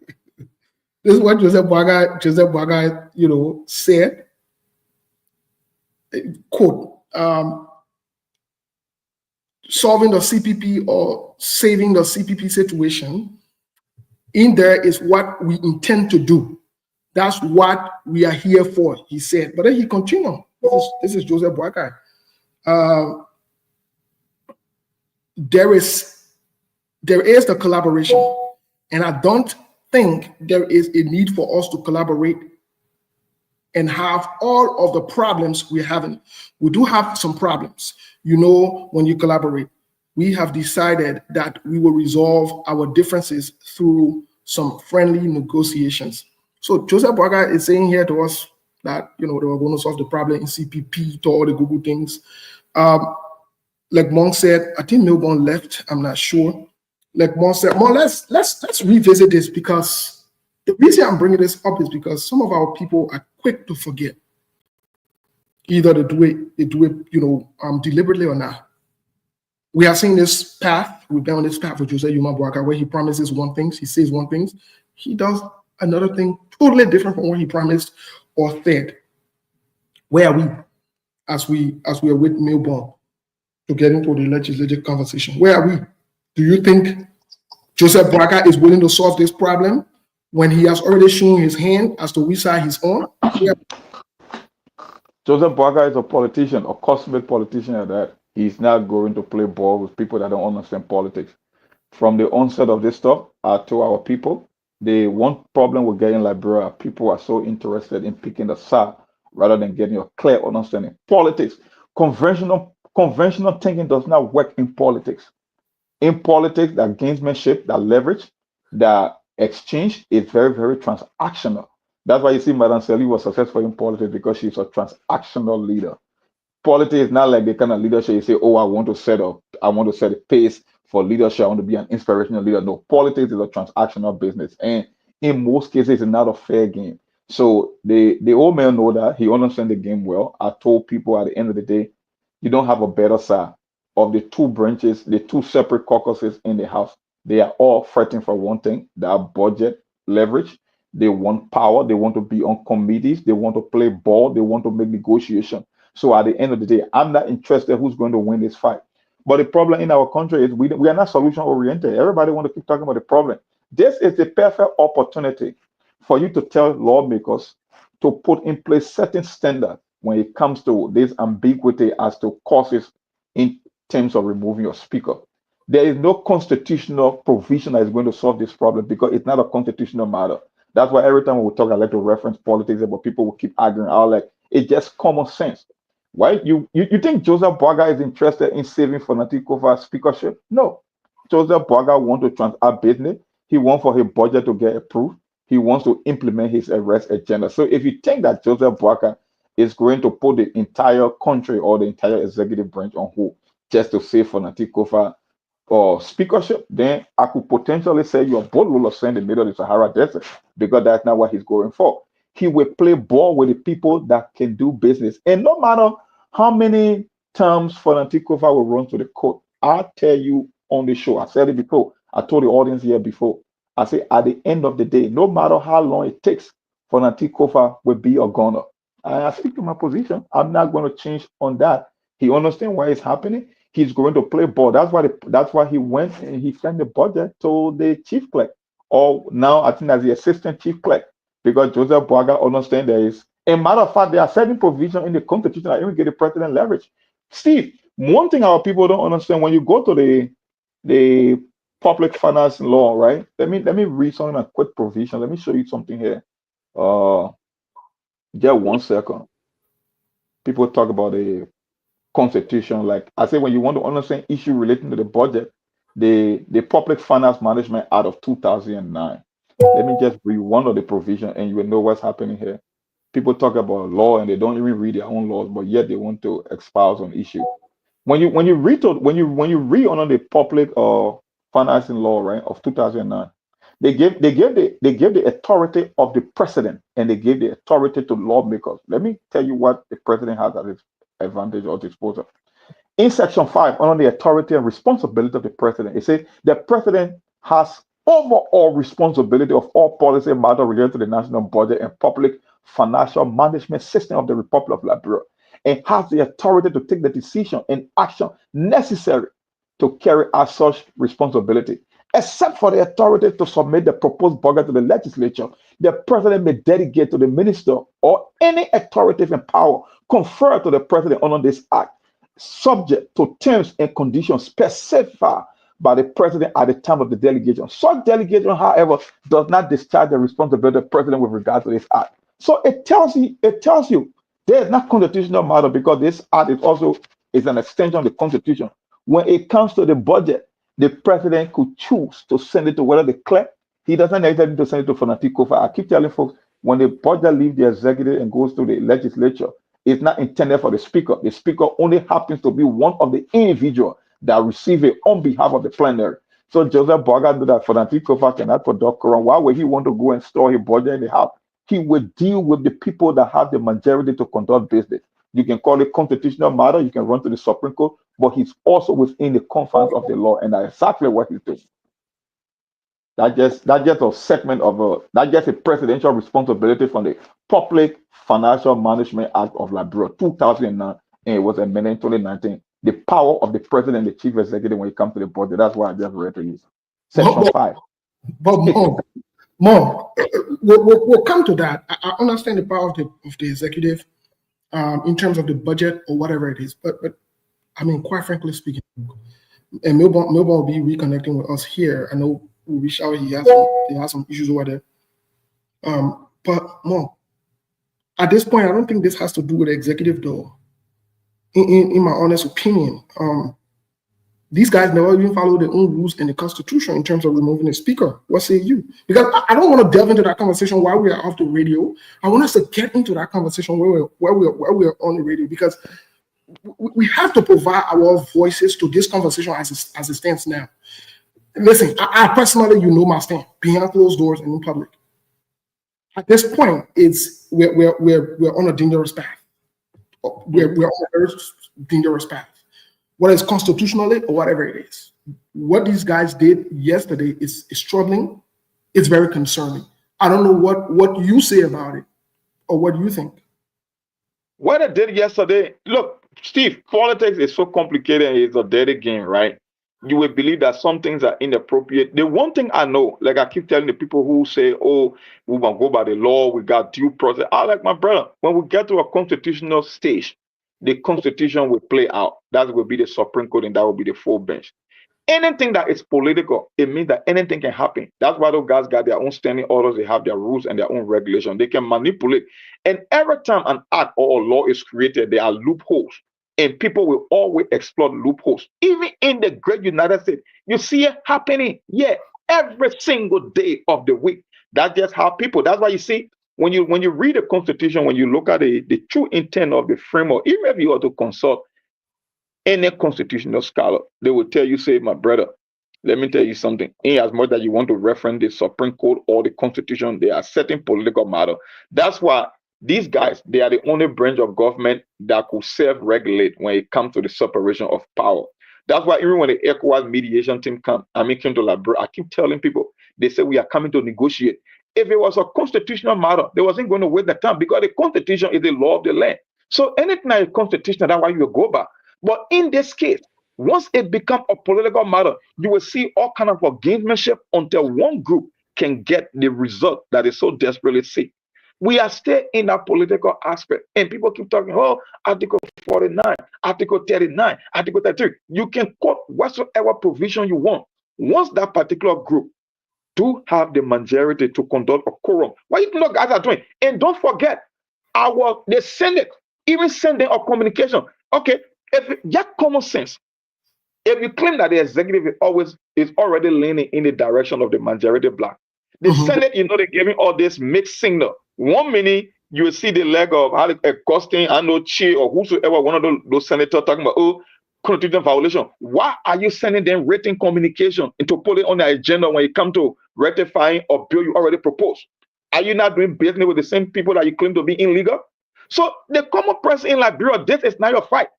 is what Joseph Braga, said. Quote, solving the CPP or saving the CPP situation, in there is what we intend to do. That's what we are here for, he said. But then he continued. This is Joseph Braga. There is the collaboration, and I don't think there is a need for us to collaborate and have all of the problems we're having. We do have some problems. You know, when you collaborate, we have decided that we will resolve our differences through some friendly negotiations. So Joseph Braga is saying here to us that, they were going to solve the problem in CPP to all the Google things. Like Monk said, I think Milburn left, I'm not sure. Like Monk said, let's revisit this, because the reason I'm bringing this up is because some of our people are quick to forget. Either they do it, deliberately or not. We have seen this path. We've been on this path with Jose Yuma Braga, where he promises one thing, he says one thing, he does another thing totally different from what he promised or said. Where are we as we are with Milburn to get into the legislative conversation? Where are we? Do you think Joseph Braga is willing to solve this problem when he has already shown his hand as to which side he's on? Joseph Braga is a politician, a cosmic politician at that. He's not going to play ball with people that don't understand politics. From the onset of this stuff, to our people, the one problem we're getting in Liberia, people are so interested in picking the side rather than getting a clear understanding. Politics, conventional thinking does not work in politics. In politics, that gamesmanship, that leverage, that exchange is very, very transactional. That's why you see Madame Sely was successful in politics, because she's a transactional leader. Politics is not like the kind of leadership you say, oh, I want to set a pace for leadership. I want to be an inspirational leader. No, politics is a transactional business, and in most cases, it's not a fair game. So the old man know that. He understands the game well. I told people at the end of the day, you don't have a better side of the two branches, the two separate caucuses in the House. They are all fighting for one thing: that budget leverage. They want power. They want to be on committees. They want to play ball. They want to make negotiation. So at the end of the day, I'm not interested who's going to win this fight. But the problem in our country is we are not solution oriented. Everybody want to keep talking about the problem. This is the perfect opportunity for you to tell lawmakers to put in place certain standards when it comes to this ambiguity as to causes in terms of removing your speaker. There is no constitutional provision that is going to solve this problem because it's not a constitutional matter. That's why every time we talk, I like to reference politics, but people will keep arguing. I like it's just common sense. Right? You think Joseph Boaga is interested in saving Fonatikova's speakership? No. Joseph Boaga wants to transact business. He wants for his budget to get approved. He wants to implement his arrest agenda. So if you think that Joseph Boaga is going to put the entire country or the entire executive branch on hold just to save Fonatikova or speakership, then I could potentially say you're both in the middle of the Sahara Desert because that's not what he's going for. He will play ball with the people that can do business. And no matter how many times Fonatikova will run to the court, I'll tell you on the show, I said it before, I told the audience here before, I say at the end of the day, no matter how long it takes, Fonatikova will be a gunner. I stick to my position. I'm not going to change on that. He understands why it's happening. He's going to play ball. That's why he went and he sent the budget to the chief clerk. Or now I think as the assistant chief clerk. Because Joseph Boaga understands there is a matter of fact, there are certain provisions in the Constitution that even give the president leverage. Steve, one thing our people don't understand when you go to the public finance law, right? Let me read something, a quick provision. Let me show you something here. Just 1 second. People talk about the Constitution. Like I say, when you want to understand issue relating to the budget, the Public Finance Management Act of 2009. Let me just read one of the provisions and you will know what's happening here. People talk about law and they don't even read their own laws, but yet they want to espouse on issue. When you read under the public financing law, right, of 2009, they give the authority of the president and they give the authority to lawmakers. Let me tell you what the president has at his advantage or disposal. In section 5, under the authority and responsibility of the president, it says the president has overall responsibility of all policy matters related to the national budget and public financial management system of the Republic of Liberia, and has the authority to take the decision and action necessary to carry out such responsibility. Except for the authority to submit the proposed budget to the legislature, the president may delegate to the minister or any authoritative and power conferred to the president under this act, subject to terms and conditions specified by the president at the time of the delegation. Such delegation, however, does not discharge the responsibility of the president with regard to this act. So it tells you there is not constitutional matter because this act is an extension of the Constitution. When it comes to the budget, the president could choose to send it to whether the clerk. He doesn't necessarily to send it to Fonatikova. I keep telling folks, when the budget leaves the executive and goes to the legislature, it's not intended for the speaker. The speaker only happens to be one of the individuals that receive it on behalf of the plenary. So Joseph Boaga knew that Fonatikova cannot conduct Quran. Why would he want to go and store his budget in the house? He would deal with the people that have the majority to conduct business. You can call it constitutional matter. You can run to the Supreme Court, but he's also within the confines of the law, and that's exactly what he's doing. That's just a segment of that's just a presidential responsibility from the Public Financial Management Act of Liberia, 2009, and it was amended in 2019. The power of the president and the chief executive when it comes to the budget. That's why I just read to you. Section 5. But more, we'll come to that. I understand the power of the executive in terms of the budget or whatever it is. But I mean, quite frankly speaking, and Milburn will be reconnecting with us here. I know we'll reach out. He has some issues over there. But more, at this point, I don't think this has to do with the executive, though. In my honest opinion, these guys never even follow their own rules in the Constitution in terms of removing a speaker. What say you? Because I don't want to delve into that conversation while we are off the radio. I want us to get into that conversation where we're on the radio, because we have to provide our voices to this conversation as it stands now. Listen, I personally, my stand behind closed doors and in public. At this point, we're on a dangerous path. We're on a very dangerous path, whether it's constitutionally or whatever it is. What these guys did yesterday is troubling. It's very concerning. I don't know what you say about it or what you think. What I did yesterday, look, Steve, politics is so complicated and it's a dirty game, right? You will believe that some things are inappropriate. The one thing I know, like I keep telling the people who say, oh, we want to go by the law, we got due process. I like my brother, when we get to a constitutional stage, the constitution will play out. That will be the Supreme Court and that will be the full bench. Anything that is political, it means that anything can happen. That's why those guys got their own standing orders. They have their rules and their own regulation. They can manipulate. And every time an act or a law is created, there are loopholes. And people will always exploit loopholes. Even in the great United States, you see it happening, every single day of the week. That's just how people, that's why you see, when you read the Constitution, when you look at the true intent of the framework, even if you are to consult any constitutional scholar, they will tell you, say, my brother, let me tell you something. In as much that you want to reference the Supreme Court or the Constitution, they are certain political matter. That's why these guys, they are the only branch of government that could self-regulate when it comes to the separation of power. That's why even when the ECOWAS mediation team came to Liberia, I keep telling people, they say we are coming to negotiate. If it was a constitutional matter, they wasn't going to waste the time because the Constitution is the law of the land. So anything that is constitutional, that's why you go back. But in this case, once it becomes a political matter, you will see all kind of gamesmanship until one group can get the result that is so desperately seek. We are still in that political aspect, and people keep talking, oh, Article 49, Article 39, Article 33. You can quote whatsoever provision you want. Once that particular group do have the majority to conduct a quorum, what you know guys are doing? And don't forget, the Senate even sending a communication. Okay, if just common sense, if you claim that the executive is already leaning in the direction of the majority bloc, the Senate, they're giving all this mixed signal. 1 minute, you will see the leg of Augustine, Chi, or whosoever, one of those senators talking about, oh, constitutional violation. Why are you sending them written communication and to put it on the agenda when it comes to rectifying a bill you already proposed? Are you not doing business with the same people that you claim to be illegal? So the common person in Liberia, this is not your fight.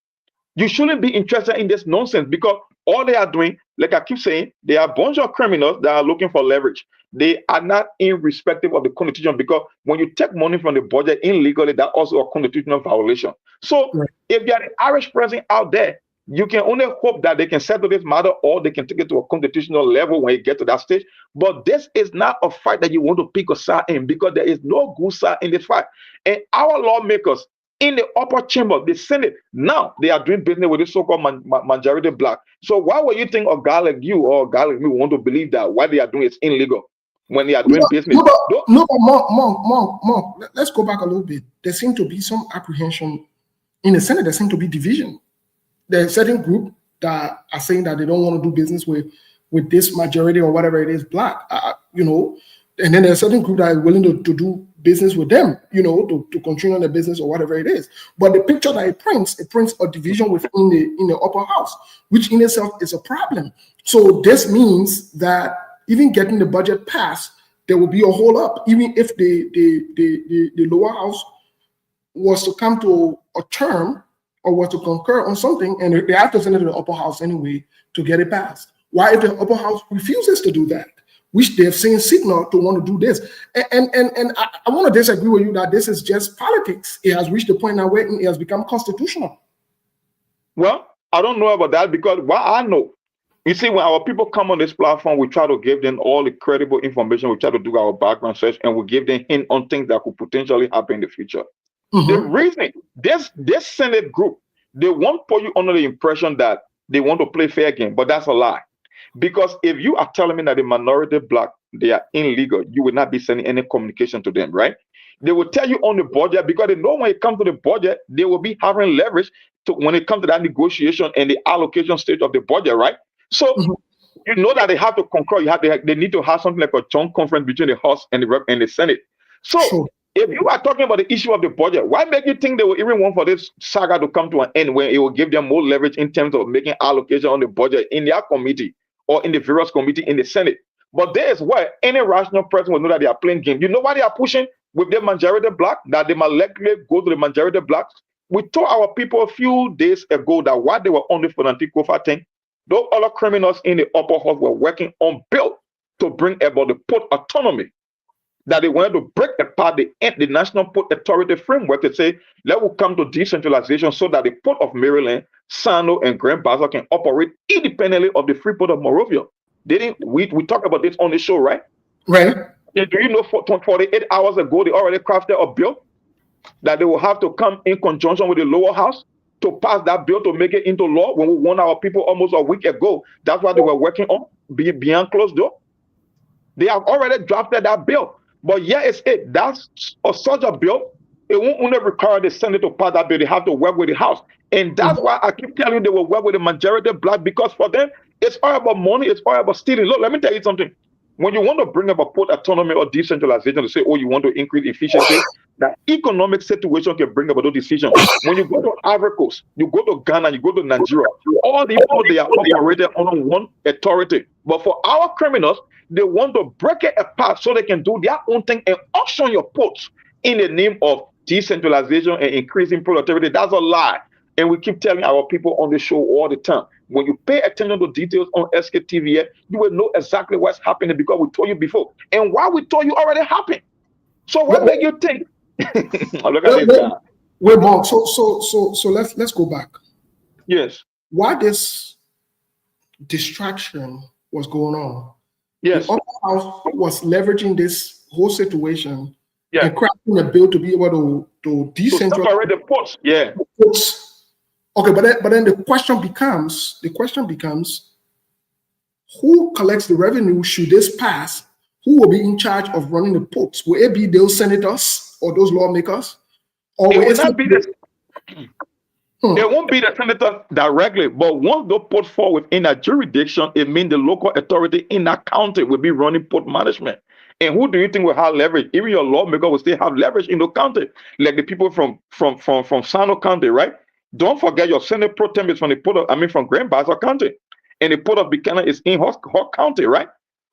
You shouldn't be interested in this nonsense because all they are doing, like I keep saying, they are a bunch of criminals that are looking for leverage. They are not irrespective of the Constitution because when you take money from the budget illegally, that's also a constitutional violation. So if you are an Irish president out there, you can only hope that they can settle this matter or they can take it to a constitutional level when you get to that stage. But this is not a fight that you want to pick a side in because there is no good side in this fight. And our lawmakers in the upper chamber, the Senate, now they are doing business with the so-called majority bloc. So why would you think a guy like you or a guy like me want to believe that what they are doing is illegal when they are doing business? Monk, let's go back a little bit. There seems to be some apprehension in the Senate. There seems to be division. There's a certain group that are saying that they don't want to do business with this majority or whatever it is, black, and then there's a certain group that is willing to do business with them, to continue the business or whatever it is. But the picture that it prints a division within the upper house, which in itself is a problem. So this means that even getting the budget passed, there will be a hold up, even if the lower house was to come to a term or was to concur on something, and they have to send it to the upper house anyway to get it passed. Why, if the upper house refuses to do that, which they've seen signal to want to do this? And I want to disagree with you that this is just politics. It has reached the point now where it has become constitutional. Well, I don't know about that because what I know, you see, when our people come on this platform, we try to give them all the credible information. We try to do our background search and we give them hint on things that could potentially happen in the future. The reason this Senate group, they won't put you under the impression that they want to play fair game, but that's a lie. Because if you are telling me that the minority bloc, they are illegal, you will not be sending any communication to them, right? They will tell you on the budget because they know when it comes to the budget, they will be having leverage when it comes to that negotiation and the allocation stage of the budget, right? So you know that they have to concur. They need to have something like a joint conference between the House and the Senate. So If you are talking about the issue of the budget, why make you think they will even want for this saga to come to an end when it will give them more leverage in terms of making allocation on the budget in their committee or in the various committee in the Senate? But there is where any rational person will know that they are playing games. You know why they are pushing with the majority black, that they might likely go to the majority blacks? We told our people a few days ago that while they were on the Fonanti Kofa thing, those other criminals in the upper house were working on bill to bring about the port autonomy, that they wanted to break apart the National Port Authority framework to say, let us come to decentralization so that the Port of Maryland, Sano, and Grand Bassa can operate independently of the free port of Monrovia. We talked about this on the show, right? Right. And do you know 48 hours ago, they already crafted a bill that they will have to come in conjunction with the lower house to pass that bill to make it into law when we won our people almost a week ago. That's what they were working on behind closed door. They have already drafted that bill. But yeah, that's such a bill. It won't only require the Senate to pass that bill. They have to work with the House. And that's why I keep telling you they will work with the majority black, because for them, it's all about money. It's all about stealing. Look, let me tell you something. When you want to bring about port autonomy or decentralization to say, oh, you want to increase efficiency, that economic situation can bring about those decisions. When you go to Ivory Coast, you go to Ghana, you go to Nigeria, all these people, they are operated under one authority. But for our criminals, they want to break it apart so they can do their own thing and auction your ports in the name of decentralization and increasing productivity. That's a lie. And we keep telling our people on the show all the time, when you pay attention to details on SKTV, you will know exactly what's happening because we told you before. And why we told you already happened. So what make you think? Look at this guy. Wait, Mark. So let's go back. Yes. Why this distraction was going on? Yes. The upper house was leveraging this whole situation and crafting a bill to be able to decentralize separate the ports. Yeah. Okay, but then the question becomes, who collects the revenue should this pass? Who will be in charge of running the ports? Will it be those senators or those lawmakers? Or it will not be the It won't be the senator directly, but once the port fall within that jurisdiction, it means the local authority in that county will be running port management. And who do you think will have leverage? Even your lawmaker will still have leverage in the county, like the people from Sano County, right? Don't forget your Senate pro tem is from the port of, from Grand Bassa County, and the port of Buchanan is in Hawk County, right?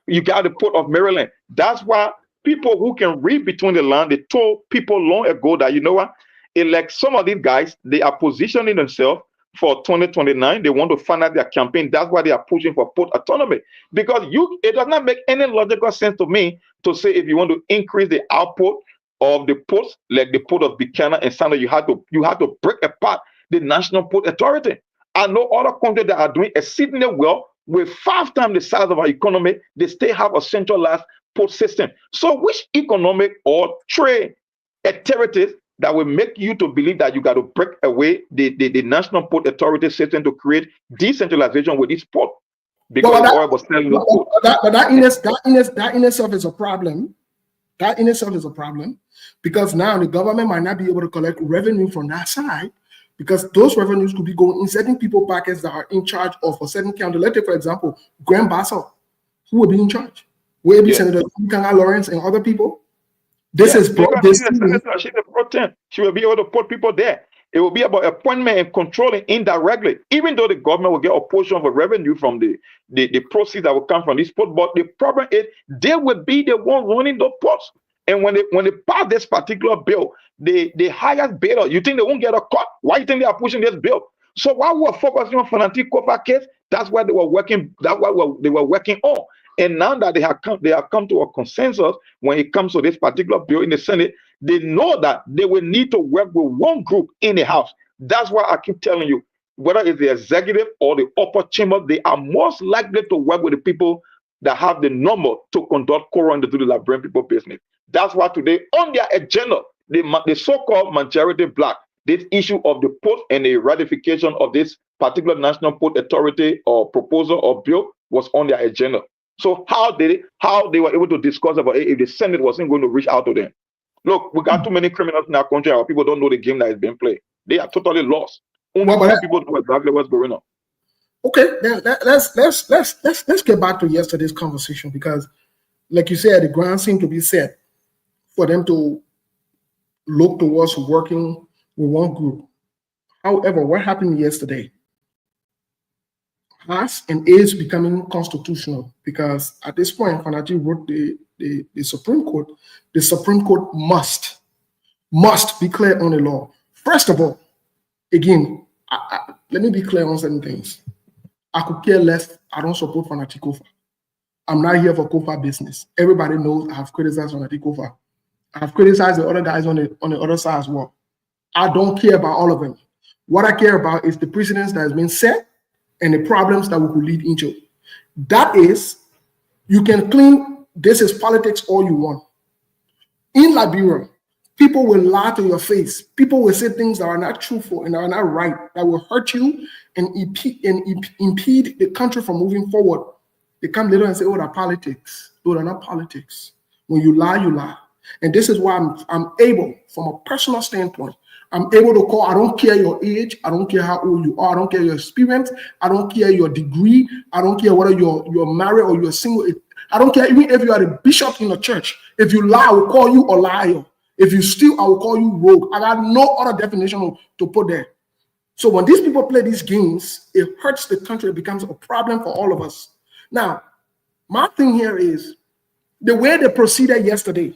You got the port of Maryland. That's why people who can read between the lines, they told people long ago that, you know what? Like some of these guys, they are positioning themselves for 2029. They want to fund out their campaign. That's why they are pushing for port autonomy. Because it does not make any logical sense to me to say if you want to increase the output of the ports, like the port of Buchanan and Sandra, you have to break apart the National Port Authority. I know other countries that are doing exceedingly well with 5 times the size of our economy. They still have a centralized port system. So which economic or trade activities that will make you to believe that you got to break away the National Port Authority system to create decentralization with this port? Because that in itself is a problem. That in itself is a problem because now the government might not be able to collect revenue from that side because those revenues could be going in certain people pockets that are in charge of a certain county. Let's take, for example, Grand Bassa. Who will be in charge? Will it be Senator Lawrence and other people? She's a pro tem. She will be able to put people there. It will be about appointment and controlling indirectly, even though the government will get a portion of the revenue from the proceeds that will come from this port. But the problem is they will be the one running the ports. And when they pass this particular bill, the highest bidder, you think they won't get a cut? Why do you think they are pushing this bill? So while we are focusing on Fonanti Kofa case, that's why they were working. That's what they were working on. And now that they have come to a consensus when it comes to this particular bill in the Senate, they know that they will need to work with one group in the House. That's why I keep telling you, whether it's the executive or the upper chamber, they are most likely to work with the people that have the number to conduct quorum to do the Liberian people business. That's why today on their agenda, the so-called majority black, this issue of the port and the ratification of this particular National Port Authority or proposal or bill was on their agenda. So how they were able to discuss about it if the Senate wasn't going to reach out to them? Look, we got too many criminals in our country. Our people don't know the game that is being played. They are totally lost. Only people know exactly what's going on. Okay, then let's get back to yesterday's conversation because, like you said, the ground seemed to be set for them to look towards working with one group. However, what happened yesterday has and is becoming constitutional, because at this point, Fanaji wrote the Supreme Court. The Supreme Court must be clear on the law. First of all, again, let me be clear on certain things. I could care less. I don't support Fanatic Kofa. I'm not here for Kofa business. Everybody knows I have criticized Fanatic Kofa. I have criticized the other guys on the other side as well. I don't care about all of them. What I care about is the precedents that has been set and the problems that we could lead into. That is, you can claim this is politics all you want. In Liberia, people will lie to your face. People will say things that are not truthful and are not right, that will hurt you and impede the country from moving forward. They come later and say, oh, they're politics. No, they're not politics. When you lie, you lie. And this is why I'm able, from a personal standpoint, I'm able to call. I don't care your age. I don't care how old you are. I don't care your experience. I don't care your degree. I don't care whether you're married or you're single. I don't care even if you are a bishop in a church. If you lie, I will call you a liar. If you steal, I will call you rogue. I got no other definition to put there. So when these people play these games, it hurts the country. It becomes a problem for all of us. Now, my thing here is the way they proceeded yesterday.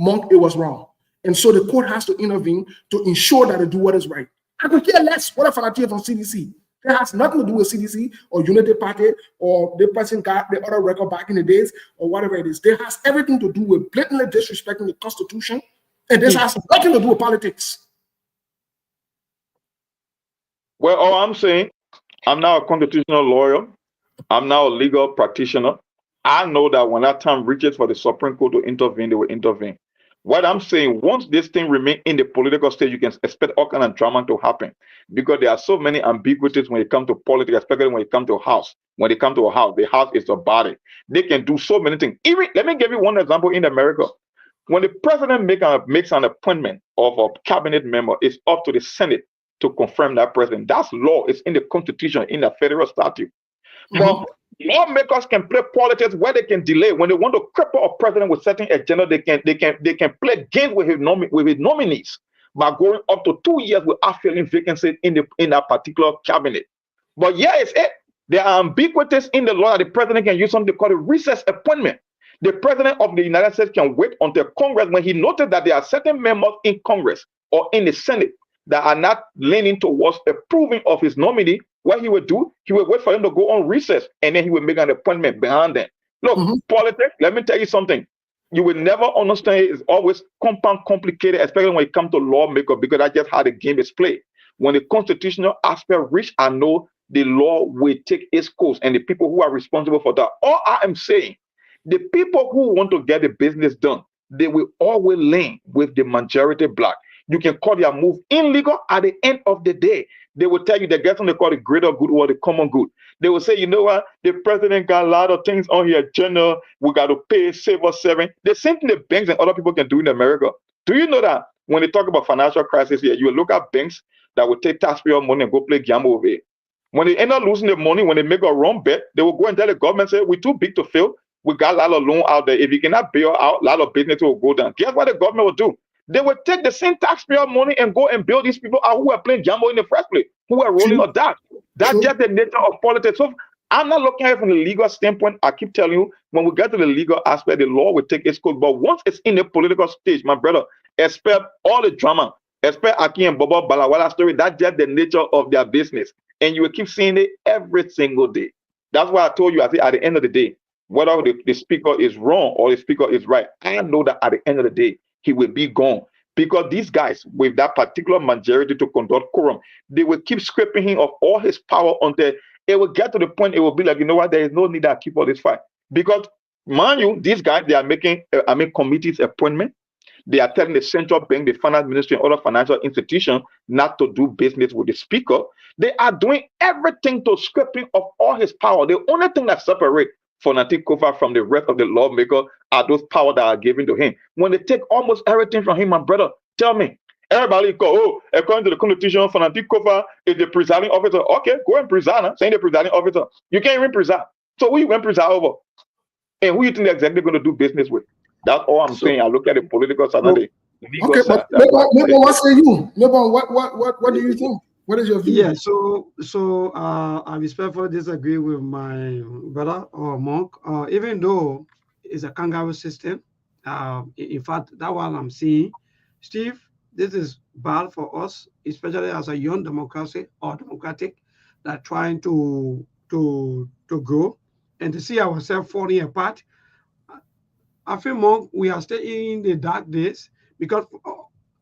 Monk, it was wrong. And so the court has to intervene to ensure that they do what is right. I could care less what if I hear from CDC. That has nothing to do with CDC or Unity Party or the person got the other record back in the days or whatever it is. It has everything to do with blatantly disrespecting the Constitution. And this has nothing to do with politics. Well, all I'm saying, I'm now a constitutional lawyer. I'm now a legal practitioner. I know that when that time reaches for the Supreme Court to intervene, they will intervene. What I'm saying, once this thing remains in the political stage, you can expect all kind of drama to happen, because there are so many ambiguities when it comes to politics, especially when it comes to a house. When it comes to a house, the house is the body. They can do so many things. Even, let me give you one example in America. When the president makes an appointment of a cabinet member, it's up to the Senate to confirm that president. That's law. It's in the Constitution, in the federal statute. But lawmakers can play politics where they can delay. When they want to cripple a president with certain agenda, they can play games with his nominees by going up to 2 years without filling vacancies in that particular cabinet. But yeah, it's it. There are ambiguities in the law that the president can use something called a recess appointment. The president of the United States can wait until Congress, when he noted that there are certain members in Congress or in the Senate that are not leaning towards approving of his nominee. What he would do, he would wait for them to go on recess, and then he would make an appointment behind them. Look, politics, let me tell you something. You will never understand it. It's always complicated, especially when it comes to lawmakers, because that's just how the game is played. When the constitutional aspect reach, I know the law will take its course, and the people who are responsible for that. All I am saying, the people who want to get the business done, they will always lean with the majority black. You can call their move illegal. At the end of the day, they will tell you they get something called the greater good or the common good. They will say, you know what, the president got a lot of things on his agenda. We got to pay, save us seven. The same thing the banks and other people can do in America. Do you know that when they talk about financial crisis here, you will look at banks that will take taxpayer money and go play gamble over it. When they end up losing the money, when they make a wrong bet, they will go and tell the government, say, we're too big to fail. We got a lot of loan out there. If you cannot bail out, a lot of business will go down. Guess what the government will do? They will take the same taxpayer money and go and bail these people out who are playing gamble in the first place, who are rolling a dice. That's just the nature of politics. So I'm not looking at it from the legal standpoint. I keep telling you, when we get to the legal aspect, the law will take its course. But once it's in the political stage, my brother, expect all the drama, expect Aki and Bobo Balawala story. That's just the nature of their business. And you will keep seeing it every single day. That's why I told you, I think at the end of the day, whether the speaker is wrong or the speaker is right, I know that at the end of the day, he will be gone. Because these guys, with that particular majority to conduct quorum, they will keep scraping him of all his power until it will get to the point it will be like, you know what, there is no need to keep all this fight. Because, mind you, these guys, they are making, committees appointment. They are telling the central bank, the finance ministry, and other financial institutions not to do business with the speaker. They are doing everything to scraping of all his power. The only thing that separates Fanatic Kofa from the rest of the lawmaker are those powers that are given to him. When they take almost everything from him, my brother, tell me, everybody go, oh, according to the Constitution, Fanatic Kofa is the presiding officer. Okay, go and preside, saying the presiding officer. You can't even preside. So who you going to preside over? And who you think they're exactly going to do business with? That's all I'm saying. I look at the political side, not the legal Okay, side. but what say you? What do you think? What is your view? Yeah, so I respectfully disagree with my brother or Monk. Even though it's a kangaroo system, in fact, that one I'm seeing, Steve, this is bad for us, especially as a young democracy or democratic that trying to grow and to see ourselves falling apart. I feel Monk, we are still in the dark days because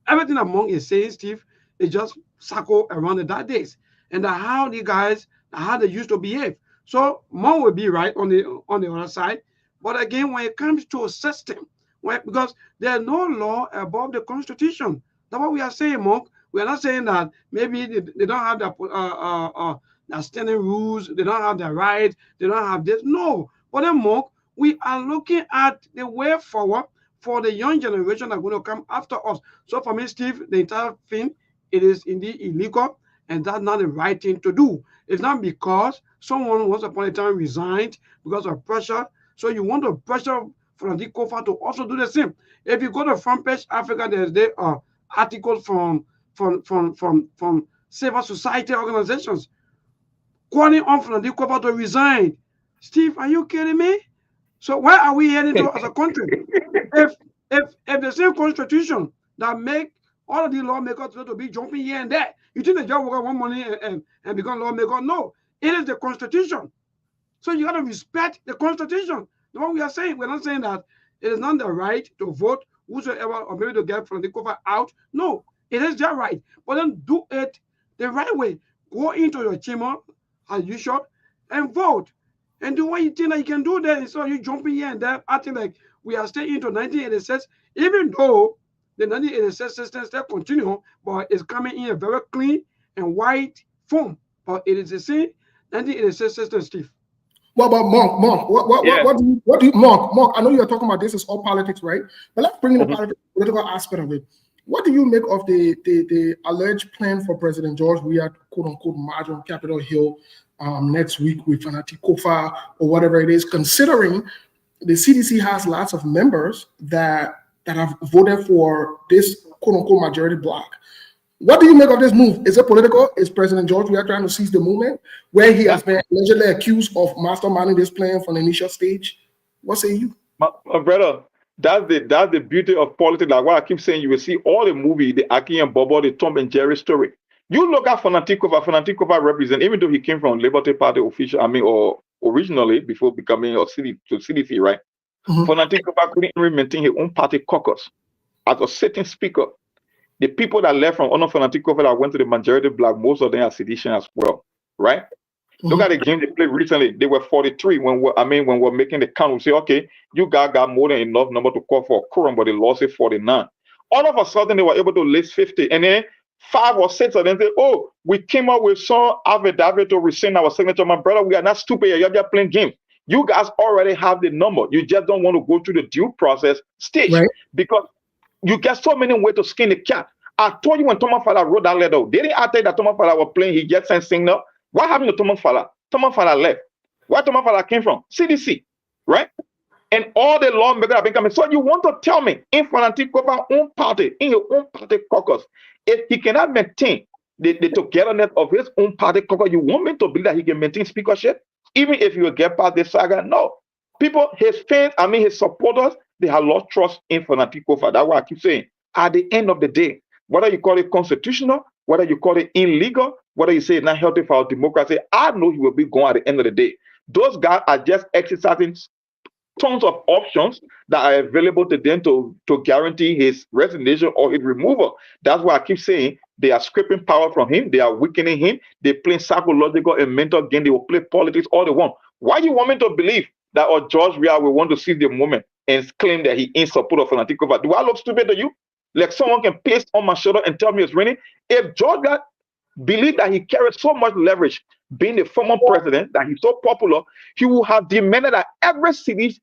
everything that Monk is saying, Steve, is just circle around the dark days and how the guys, how they used to behave. So Monk will be right on the other side. But again, when it comes to a system, because there's no law above the Constitution. That's what we are saying, Monk. We are not saying that maybe they don't have the standing rules, they don't have the right, they don't have this. No. But then, Monk, we are looking at the way forward for the young generation that are going to come after us. So for me, Steve, the entire thing, it is indeed illegal, and that's not the right thing to do. It's not because someone once upon a time resigned because of pressure. So you want to pressure Francis Kofa to also do the same. If you go to Front Page Africa, there's articles from civil society organizations calling on Francis Kofa to resign. Steve, are you kidding me? So where are we heading to as a country? If the same constitution that make all of the lawmakers to be jumping here and there, you think the job will want money and become lawmaker? No, it is the constitution. So you got to respect the constitution. The one we are saying, we're not saying that it is not the right to vote whosoever or maybe to get from the cover out. No, it is their right. But then do it the right way. Go into your chamber as usual and vote. And do what you think that you can do there instead of you jumping here and there, acting like we are still into 1986, even though the 1986 system still continue, but it's coming in a very clean and white form. But it is the same 1986 system, Steve. Well, but Mark, what do you, Mark? I know you're talking about this is all politics, right? But let's bring in the political aspect of it. What do you make of the alleged plan for President George Weah, quote unquote, march on Capitol Hill next week with Francis Kofa or whatever it is, considering the CDC has lots of members that have voted for this quote unquote majority bloc? What do you make of this move? Is it political? Is President George Weah trying to seize the movement where he has been allegedly accused of masterminding this plan from the initial stage? What say you? My brother, that's the beauty of politics. Like what I keep saying, you will see all the movie, the Aki and Bobo, the Tom and Jerry story. You look at Francis Kofa represent, even though he came from Liberty Party official, or originally before becoming a CDC, right? Francis Kofa couldn't even maintain his own party caucus as a sitting speaker. The people that left from under Francis Kofa that went to the majority bloc, most of them are sedition as well, right? Look at the game they played recently. They were 43 when we're making the count. We say, okay, you guys got more than enough number to call for a quorum, but they lost it 49. All of a sudden, they were able to list 50, and then 5 or 6 of them say, "Oh, we came up with some affidavit to rescind our signature." My brother, we are not stupid. You're just playing games. You guys already have the number. You just don't want to go through the due process stage, right? Because you get so many ways to skin the cat. I told you when Thomas Fala wrote that letter, didn't I tell you that Thomas Fala was playing? He just sent signal. What happened to Thomas Fala? Thomas Fala left. Where Thomas Fala came from? CDC, right? And all the lawmakers have been coming. So you want to tell me, in Francis Kofa's own party, in your own party caucus, if he cannot maintain the togetherness of his own party caucus, you want me to believe that he can maintain speakership? Even if he will get past this saga? No. People, his fans, his supporters, they have lost trust in Francis Kofa. That's what I keep saying. At the end of the day, whether you call it constitutional, whether you call it illegal, whether you say it's not healthy for our democracy, I know he will be gone at the end of the day. Those guys are just exercising tons of options that are available to them to guarantee his resignation or his removal. That's why I keep saying they are scraping power from him, they are weakening him, they play psychological and mental game, they will play politics all they want. Why do you want me to believe that George Weah will want to seize the moment and claim that he in support of Francis Kofa? Do I look stupid to you? Like someone can paste on my shoulder and tell me it's raining? If George believed that he carried so much leverage being the former president, that he's so popular, he would have demanded that every CDC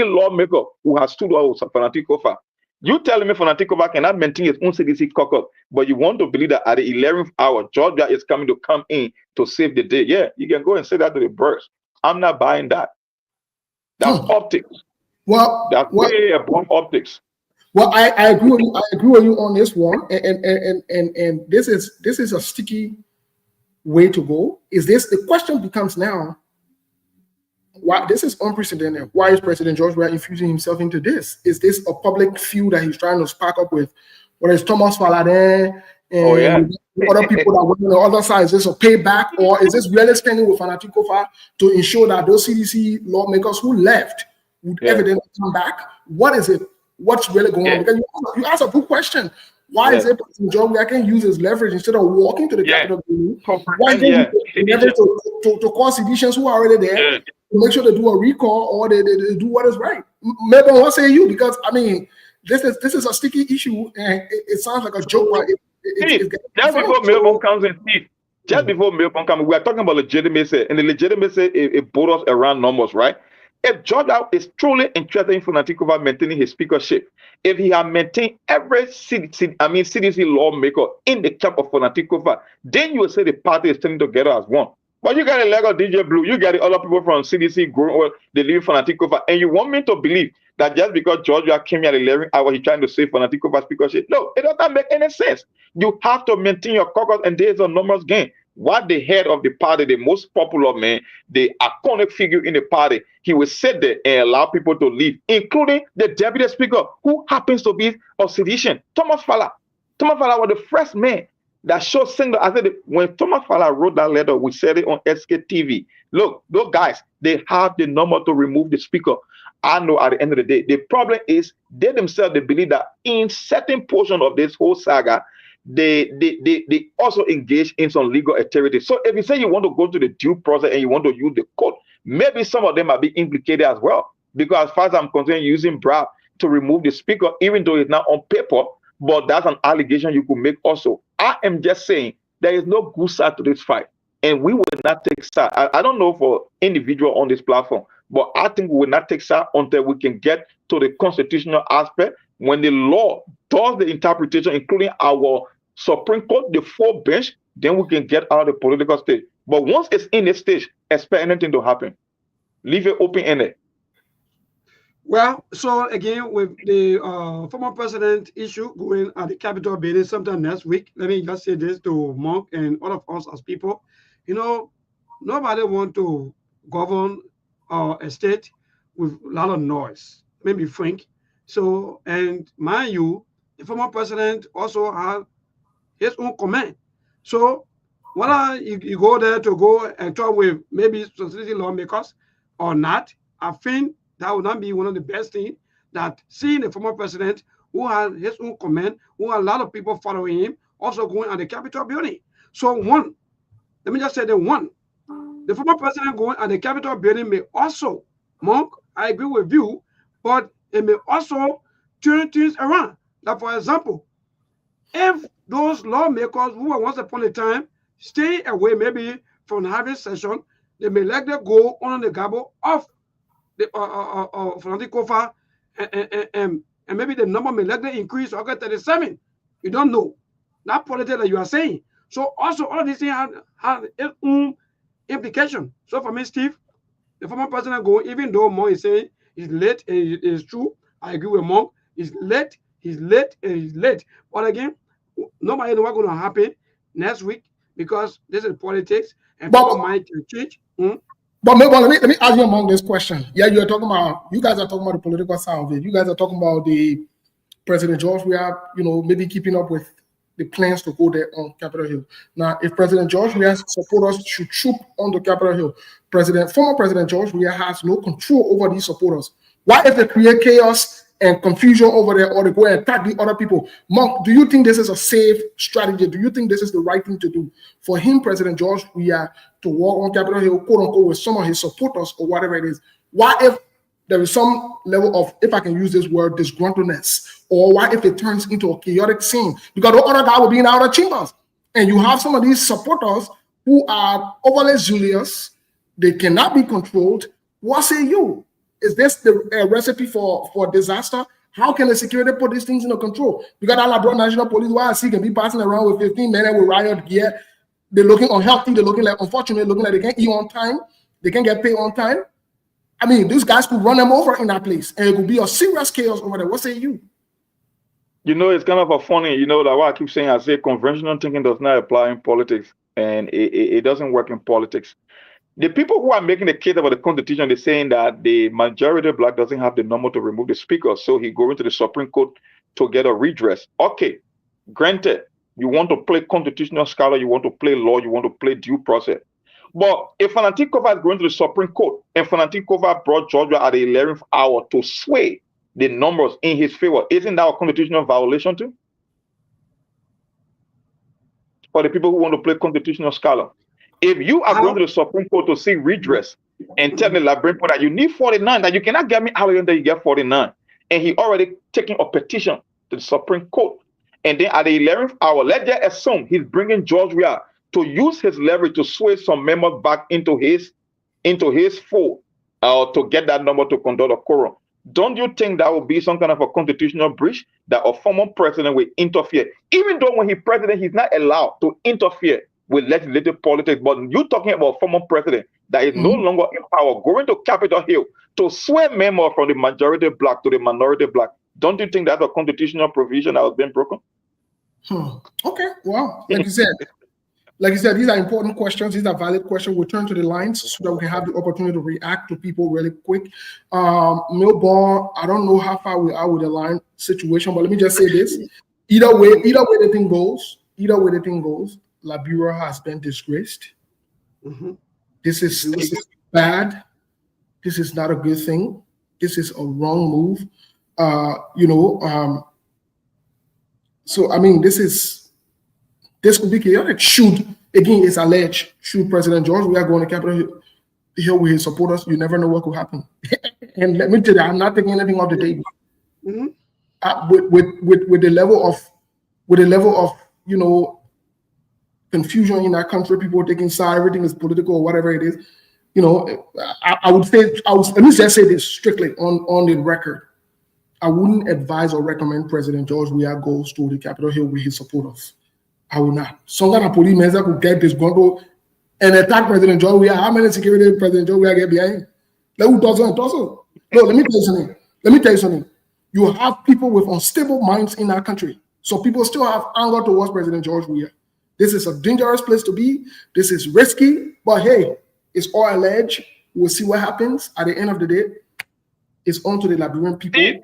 lawmaker who has stood out with Francis Kofa. You telling me Francis Kofa cannot maintain his own CDC caucus, but you want to believe that at the 11th hour, Georgia is coming to come in to save the day. Yeah, you can go and say that to the birds. I'm not buying that. That's optics. Well, That's way above optics. Well, I agree with you. I agree with you on this one, and this is a sticky way to go. The question becomes now? Why this is unprecedented? Why is President George Weah infusing himself into this? Is this a public feud that he's trying to spark up with? Whether it's Thomas Faladin and other people that were on the other side, is this a payback, or is this really standing with Fanatic Kofa to ensure that those CDC lawmakers who left would evidently come back? What is it? What's really going on? Because you asked a good question. Why is it President George Weah can use his leverage instead of walking to the Capitol building? Why can't he leverage to call civilians who are already there to make sure they do a recall or they do what is right? Maybe what say you? Because I mean, this is a sticky issue and it sounds like a joke. But just before Melbourne comes in, Steve, just before Melbourne comes, we are talking about legitimacy, and the legitimacy it borders around numbers, right? If George is truly interested in Fanatic Kofa maintaining his speakership, if he had maintained every CDC lawmaker in the camp of Fanatic Kofa, then you will say the party is standing together as one. But you got a leg of DJ Blue, you got the other people from CDC growing, they leave Fanatic Kofa, and you want me to believe that just because George came here at 11 hours, he's trying to save Fanatic Kofa speakership? No, it doesn't make any sense. You have to maintain your caucus, and there's a numbers game. What the head of the party, the most popular man, the iconic figure in the party, he will sit there and allow people to leave, including the deputy speaker, who happens to be of sedition, Thomas Fala. Thomas Fala was the first man that showed signal. I said, when Thomas Fala wrote that letter, we said it on SKTV. Look, those guys, they have the number to remove the speaker. I know at the end of the day, the problem is they themselves, they believe that in certain portion of this whole saga, they also engage in some legal activity. So if you say you want to go to the due process and you want to use the court, maybe some of them might be implicated as well. Because as far as I'm concerned, using bribe to remove the speaker, even though it's not on paper, but that's an allegation you could make also. I am just saying there is no good side to this fight. And we will not take side. I don't know for individual on this platform, but I think we will not take side until we can get to the constitutional aspect. When the law does the interpretation, including our Supreme Court, the full bench, then we can get out of the political stage. But once it's in this stage, expect anything to happen. Leave it open-ended. Well, so again, with the former president issue going at the Capitol building sometime next week, let me just say this to Monk and all of us as people. You know, nobody want to govern a state with a lot of noise, maybe frank. So, and mind you, the former president also had his own command. So whether you go there to go and talk with maybe society lawmakers or not, I think that would not be one of the best things, that seeing the former president who has his own command, who has a lot of people following him, also going at the Capitol building. So one, let me just say the former president going at the Capitol building may also, Monk, I agree with you, but it may also turn things around. Like for example, if those lawmakers who were once upon a time stay away maybe from having session, they may let them go on the gabble of the Fanatic Kofa, and maybe the number may let them increase or get 37. You don't know. That politics that you are saying. So also all of these things have its own implication. So for me, Steve, the former president going, even though Mo is saying he's late, and it is true, I agree with Mo, he's late, and he's late. But again, nobody knows what's going to happen next week, because this is politics and people might change. But let me ask you among this question. Yeah, you guys are talking about the political side of it. You guys are talking about the President George Weah, maybe keeping up with the plans to go there on Capitol Hill. Now, if President George Weah's supporters should troop on the Capitol Hill, former President George Weah has no control over these supporters. What if they create chaos and confusion over there, or they go and attack the other people? Monk, do you think this is a safe strategy? Do you think this is the right thing to do for him, President George Weah, to walk on Capitol Hill, quote unquote, with some of his supporters or whatever it is? What if there is some level of, if I can use this word, disgruntledness? Or what if it turns into a chaotic scene? Because the other guy will be in outer chambers. And you have some of these supporters who are overly zealous. They cannot be controlled. What say you? Is this the recipe for disaster? How can the security put these things under control? You got Alabama National Police, why I see can be passing around with 15 men with riot gear. They're looking unhealthy. They're looking like, unfortunately, looking like they can't eat on time. They can't get paid on time. I mean, these guys could run them over in that place, and it could be a serious chaos over there. What say you? You know, it's kind of a funny, you know, like what I keep saying, I say conventional thinking does not apply in politics, and it doesn't work in politics. The people who are making the case about the Constitution, they're saying that the majority black doesn't have the number to remove the speaker, so he go into the Supreme Court to get a redress. Okay, granted, you want to play constitutional scholar, you want to play law, you want to play due process. But if Fanatikova is going to the Supreme Court, and Fanatikova brought Georgia at the 11th hour to sway the numbers in his favor, isn't that a constitutional violation too? For the people who want to play constitutional scholar. If you are going to the Supreme Court to see redress and tell the Librarian that you need 49, that you cannot get me out of here until you get 49, and he already taking a petition to the Supreme Court, and then at the 11th hour, let's just assume he's bringing George Weah to use his leverage to sway some members back into his fold to get that number to conduct a quorum. Don't you think that would be some kind of a constitutional breach that a former president will interfere? Even though when he's president, he's not allowed to interfere with legislative politics. But you're talking about a former president that is no longer in power, going to Capitol Hill to sway members from the majority black to the minority black. Don't you think that's a constitutional provision that has been broken? Okay, well, like you said, these are important questions. These are valid questions. We'll turn to the lines so that we can have the opportunity to react to people really quick. Milborn, I don't know how far we are with the line situation, but let me just say this. Either way the thing goes, Liberia has been disgraced. This is bad. This is not a good thing. This is a wrong move. So I mean, this could be chaotic. It's alleged, should President George Weah go on the Capitol Hill with his supporters, you never know what could happen. And let me tell you, I'm not taking anything off the table. With the level of confusion in our country, people taking side, everything is political or whatever it is. Let me just say this strictly on the record. I wouldn't advise or recommend President George Weah goes to the Capitol Hill with his supporters. I will not. Some kind of police measure could get this gun and attack President George Weah. How many security did President George Weah get behind? Let me tell you something. You have people with unstable minds in our country. So people still have anger towards President George Weah. This is a dangerous place to be. This is risky. But hey, it's all alleged. We'll see what happens. At the end of the day, it's on to the Liberian people.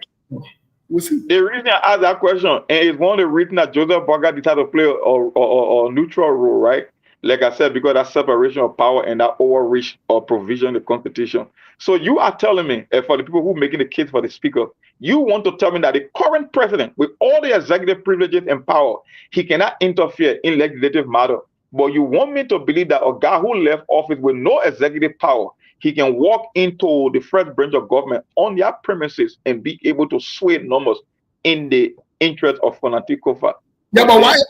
We'll see. The reason I asked that question, and it's one of the reasons that Joseph Boga decided to play a neutral role, right? Like I said, because that separation of power and that overreach or provision in the Constitution. So you are telling me, for the people who are making the case for the speaker, you want to tell me that the current president, with all the executive privileges and power, he cannot interfere in legislative matter. But you want me to believe that a guy who left office with no executive power, he can walk into the first branch of government on their premises and be able to sway numbers in the interest of Fanatikova. Yeah, but why if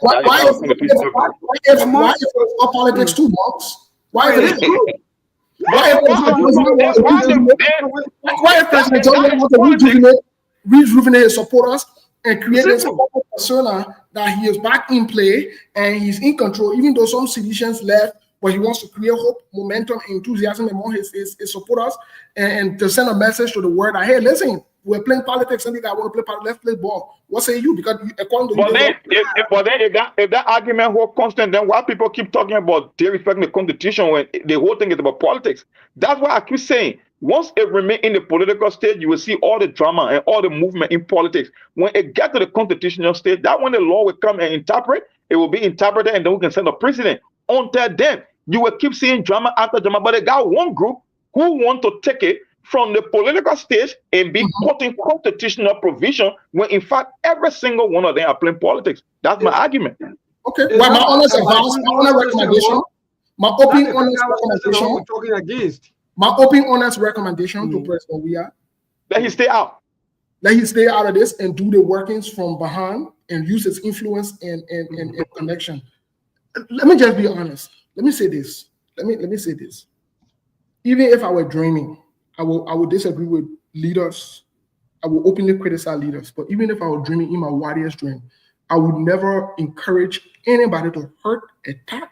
all politics too much? Why if President George wants to rejuvenate his supporters and create this persona that he is back in play and he's in control, even though some seditions left, but he wants to create hope, momentum, enthusiasm among his supporters and to send a message to the world that, hey, listen, we're playing politics and I want to play politics, let's play ball. What say you? Because according to if that argument holds constant, then why people keep talking about they respecting the Constitution when the whole thing is about politics? That's why I keep saying, once it remains in the political stage, you will see all the drama and all the movement in politics. When it gets to the constitutional stage, that when the law will come and interpret, it will be interpreted and then we can send a precedent. Until then, you will keep seeing drama after drama. But they got one group who want to take it from the political stage and be quoting constitutional provision when in fact every single one of them are playing politics. That's my argument. Okay. Well, my honest advice, my honest recommendation, my open honest recommendation. Talking against. My open honest recommendation to President Weah. Let him stay out. Let him stay out of this and do the workings from behind and use his influence and connection. Let me just be honest. Let me say this. Let me say this. Even if I were dreaming, I would disagree with leaders. I will openly criticize leaders. But even if I were dreaming in my wildest dream, I would never encourage anybody to hurt, attack,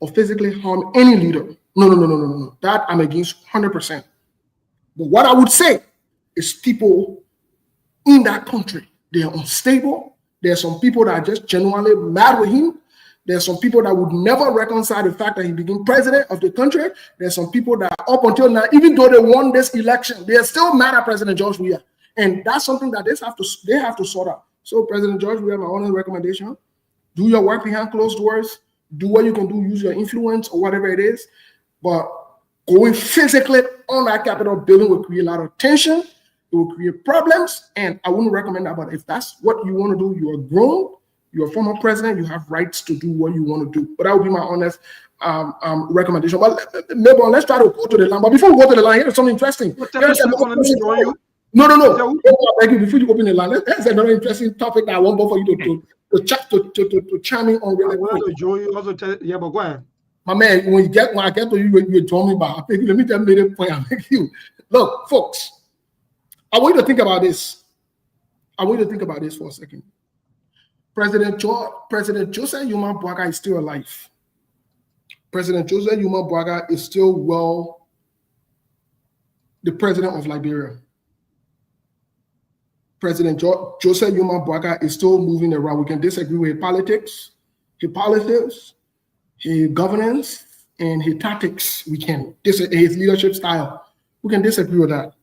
or physically harm any leader. No. That I'm against 100%. But what I would say is people in that country, they are unstable. There are some people that are just genuinely mad with him. There are some people that would never reconcile the fact that he became president of the country. There are some people that up until now, even though they won this election, they are still mad at President George Weah. And that's something that they have to sort out. So President George Weah, my honest recommendation, do your work behind closed doors. Do what you can do, use your influence or whatever it is. But going physically on that Capitol building will create a lot of tension. It will create problems. And I wouldn't recommend that. But if that's what you want to do, you are grown. You're a former president. You have rights to do what you want to do. But that would be my honest recommendation. But maybe let's try to go to the line. But before we go to the line, here's something interesting. No. Thank you. Before you open the line, that's another interesting topic that I want both of you to chime in on. Really But go ahead. My man, when I get to you, you join me back. Let me just make a point. I make you. Look, folks, I want you to think about this. I want you to think about this for a second. President Joseph Yuma Bwaga is still alive. President Joseph Yuma Bwaga is still the president of Liberia. President Joseph Yuma Bwaga is still moving around. We can disagree with his politics, his governance, and his tactics. We can disagree his leadership style. We can disagree with that.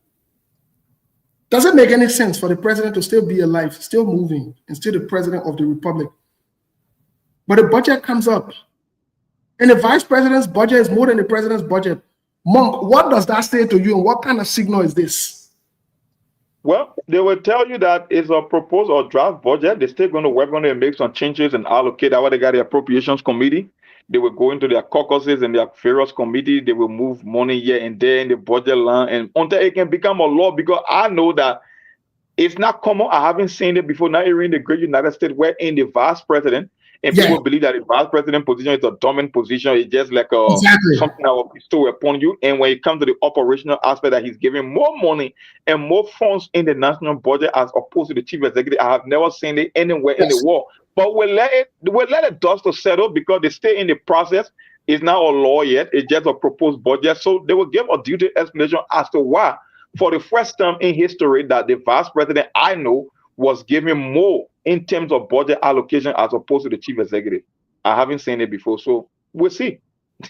Does it make any sense for the president to still be alive, still moving, and still the president of the republic? But the budget comes up, and the vice president's budget is more than the president's budget. Monk, what does that say to you, and what kind of signal is this? Well, they will tell you that it's a proposed or draft budget. They're still going to work on it and make some changes and allocate that. What they got the appropriations committee. They will go into their caucuses and their various committee. They will move money here and there in the budget line, and until it can become a law, because I know that it's not common. I haven't seen it before. Not even in the great United States, where in the vice president, and people believe that the vice president position is a dominant position. It's just like something that will bestow upon you. And when it comes to the operational aspect, that he's giving more money and more funds in the national budget as opposed to the chief executive, I have never seen it anywhere in the world. But we'll let it dust to settle, because they stay in the process. It's not a law yet. It's just a proposed budget. So they will give a detailed explanation as to why, for the first time in history, that the vice president I know was given more in terms of budget allocation as opposed to the chief executive. I haven't seen it before, so we'll see.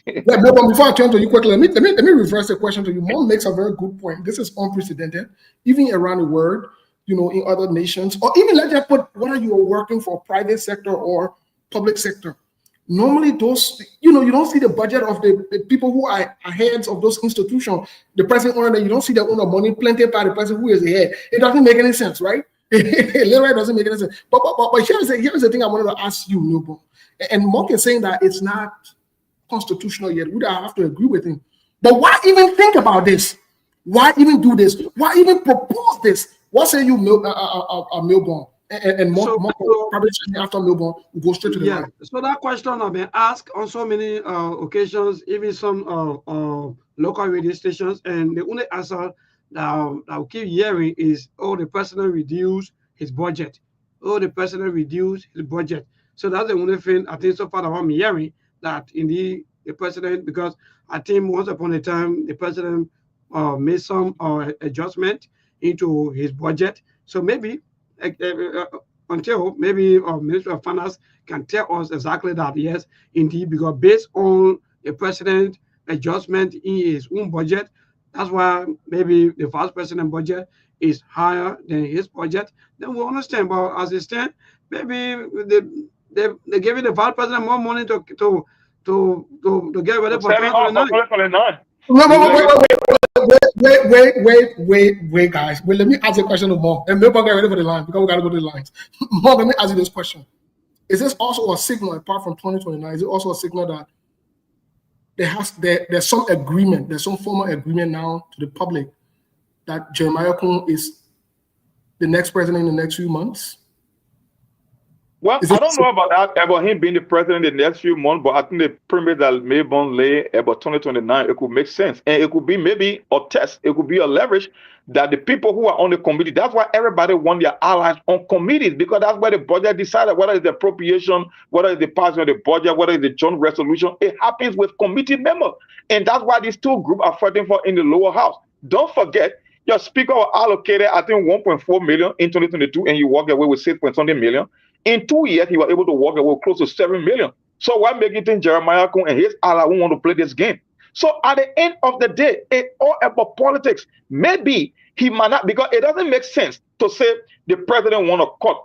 But before I turn to you quickly, let me reverse the question to you. Mom makes a very good point. This is unprecedented, even around the world. In other nations, or even let's just put whether you are working for private sector or public sector. Normally, those, you don't see the budget of the people who are heads of those institutions. The president owner, you don't see the owner money plenty by the person who is the head. It doesn't make any sense, right? It literally doesn't make any sense. But here's the thing I wanted to ask you, Milbo. And Mark is saying that it's not constitutional yet. We don't have to agree with him. But why even think about this? Why even do this? Why even propose this? What say you, Milborn? And more probably after Milborn, we'll go straight to the line. So that question has been asked on so many occasions, even some local radio stations, and the only answer that I keep hearing is, "Oh, the president reduced his budget. Oh, the president reduced his budget." So that's the only thing I think so far that I'm hearing, that indeed the president, because I think once upon a time the president made some adjustment into his budget. So maybe until maybe Minister of Finance can tell us exactly that, yes, indeed, because based on the president adjustment in his own budget, that's why maybe the vice president budget is higher than his budget. Then we understand. But as it stands, maybe they giving the vice president more money to get ready for 2029. Wait, guys. Wait, let me ask a question to Mom. And maybe I'll get ready for the line, because we got to go to the lines. Mom, let me ask you this question. Is this also a signal, apart from 2029, is it also a signal that there's some agreement, there's some formal agreement now to the public that Jeremiah Kun is the next president in the next few months? Well, I don't know about him being the president in the next few months, but I think the premise that Milborn lay about 2029, it could make sense. And it could be maybe a test, it could be a leverage that the people who are on the committee, that's why everybody want their allies on committees, because that's where the budget decided, whether it's the appropriation, whether it's the passing of the budget, whether it's the joint resolution, it happens with committee members. And that's why these two groups are fighting for in the lower house. Don't forget, your speaker allocated, I think, 1.4 million in 2022, and he walked away with 6.something million. In 2 years, he was able to walk away with close to 7 million. So why make it think Jeremiah Kun and his ally who want to play this game? So at the end of the day, it's all about politics. Maybe he might not, because it doesn't make sense to say the president want to cut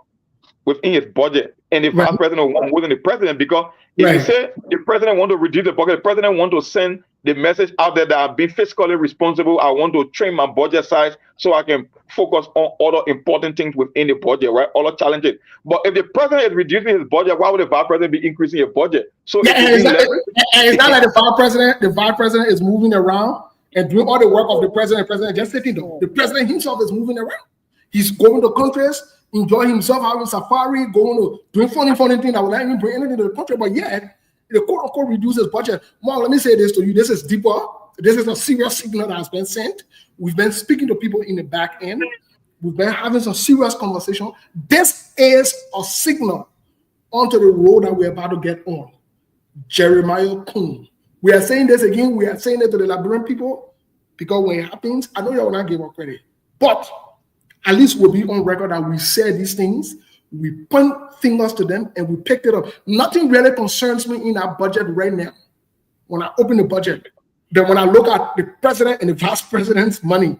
within his budget and the vice president within the president, because if you say the president want to reduce the budget, the president want to send the message out there that I'm being fiscally responsible, I want to train my budget size so I can focus on other important things within the budget, right? Other challenges. But if the president is reducing his budget, why would the vice president be increasing his budget? So it's not like the vice president is moving around and doing all the work of the president. The president just sitting there. The president himself is moving around. He's going to countries, enjoying himself, having safari, going to doing funny things that will not even bring anything to the country. But yet, the quote unquote reduces budget. Well, let me say this to you. This is deeper. This is a serious signal that has been sent. We've been speaking to people in the back end. We've been having some serious conversation. This is a signal onto the road that we're about to get on. Jeremiah Kun. We are saying this again. We are saying it to the Liberian people because when it happens, I know you will not give up credit, but at least we'll be on record that we said these things. We point fingers to them and we picked it up. Nothing really concerns me in our budget right now. When I open the budget, then when I look at the president and the vice president's money,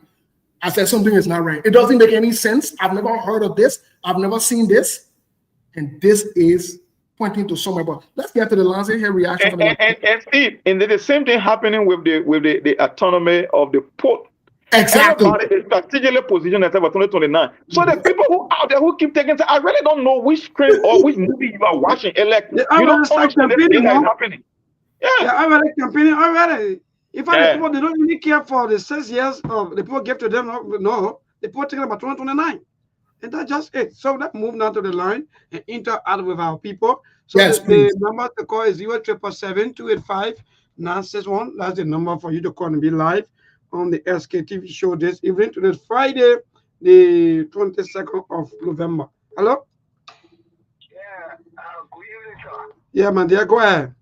I said something is not right. It doesn't make any sense. I've never heard of this. I've never seen this. And this is pointing to somewhere. But let's get to the Lancet here reaction. And Steve, and the same thing happening with the autonomy of the port. Exactly. Everybody is strategically positioned until 2029. So the people who out there who keep taking, I really don't know which screen or which movie you are watching. Like, you don't understand this thing that is happening. Yeah, I'm already campaigning already. In fact, the people, they don't really care for the 6 years of the people give to them. No, the people taking about 2029. And that's just it. So let's move now to the line and interact with our people. So yes, the number to call is 077-285-961. That's the number for you to call and be live on the SKTV show this evening to this Friday, the 22nd of November. Hello? Yeah, good evening, sir. Yeah, man, dear, go ahead.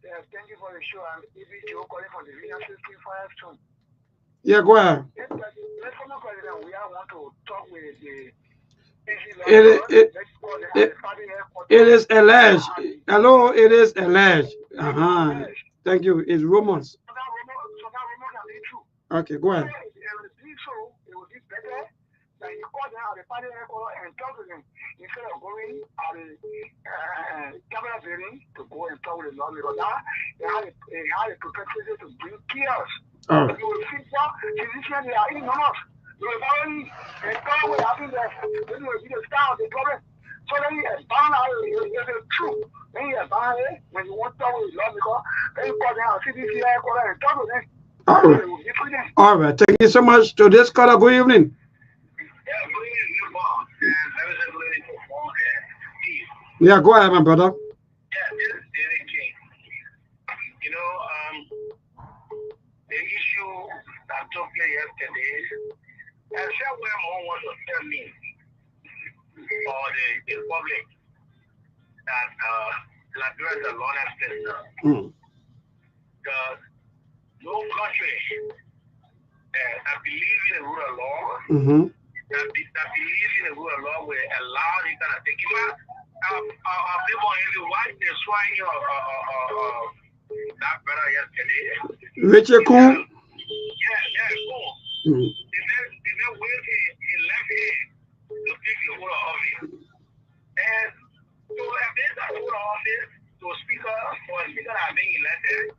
Yeah, thank you for the show. I'm EBTO calling for the grievances 352. Yeah, go ahead. Let's president, we all want to talk with the it is alleged. Hello, it is alleged. Thank you. It's rumors. Okay, go ahead. It would be better that you call them at the party headquarters and talk to them instead of going at the cabinet building to go and talk with the law, because now they had a propensity to bring chaos. You will see that physicians are ignorant. You will already empower having the style of the problem. So then you empower the truth. Then you empower it when you want to talk with the law, because then you call them at CDC headquarters and talk with them. All right, thank you so much to this caller. Good evening. Yeah, go ahead, my brother. Yeah, this is David King. You know, the issue that took place yesterday, I said where Mo wants to tell me or the public that Liberia is a lawless state now. Because no country that believes in the rule of law, that believes in the rule of law will allow this kind of thing. Our people really watch the swine that brother yesterday. Richard Coon? Yeah, cool. They may wait in left hand to take the whole office. And so if there's a whole office to a speaker or a speaker that being elected,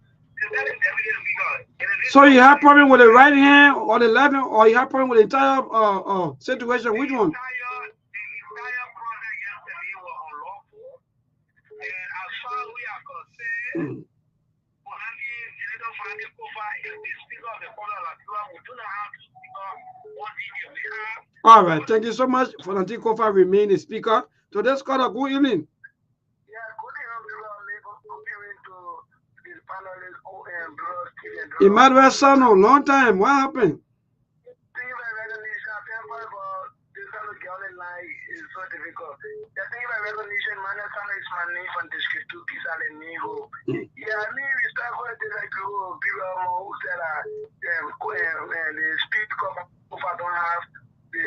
so you have problem with the right hand or the left hand, or you have problem with the entire situation? Which one? The entire project yesterday was unlawful, and as far as we are concerned, all right, thank you so much for Nanti Kofa remain the speaker. So let's call a good evening. Emmanuel Sano, long time. What happened? I think my recognition, man, I can't is my name from the script to peace and nego. Yeah, I mean, we start going to like people who said they speak up if I don't have the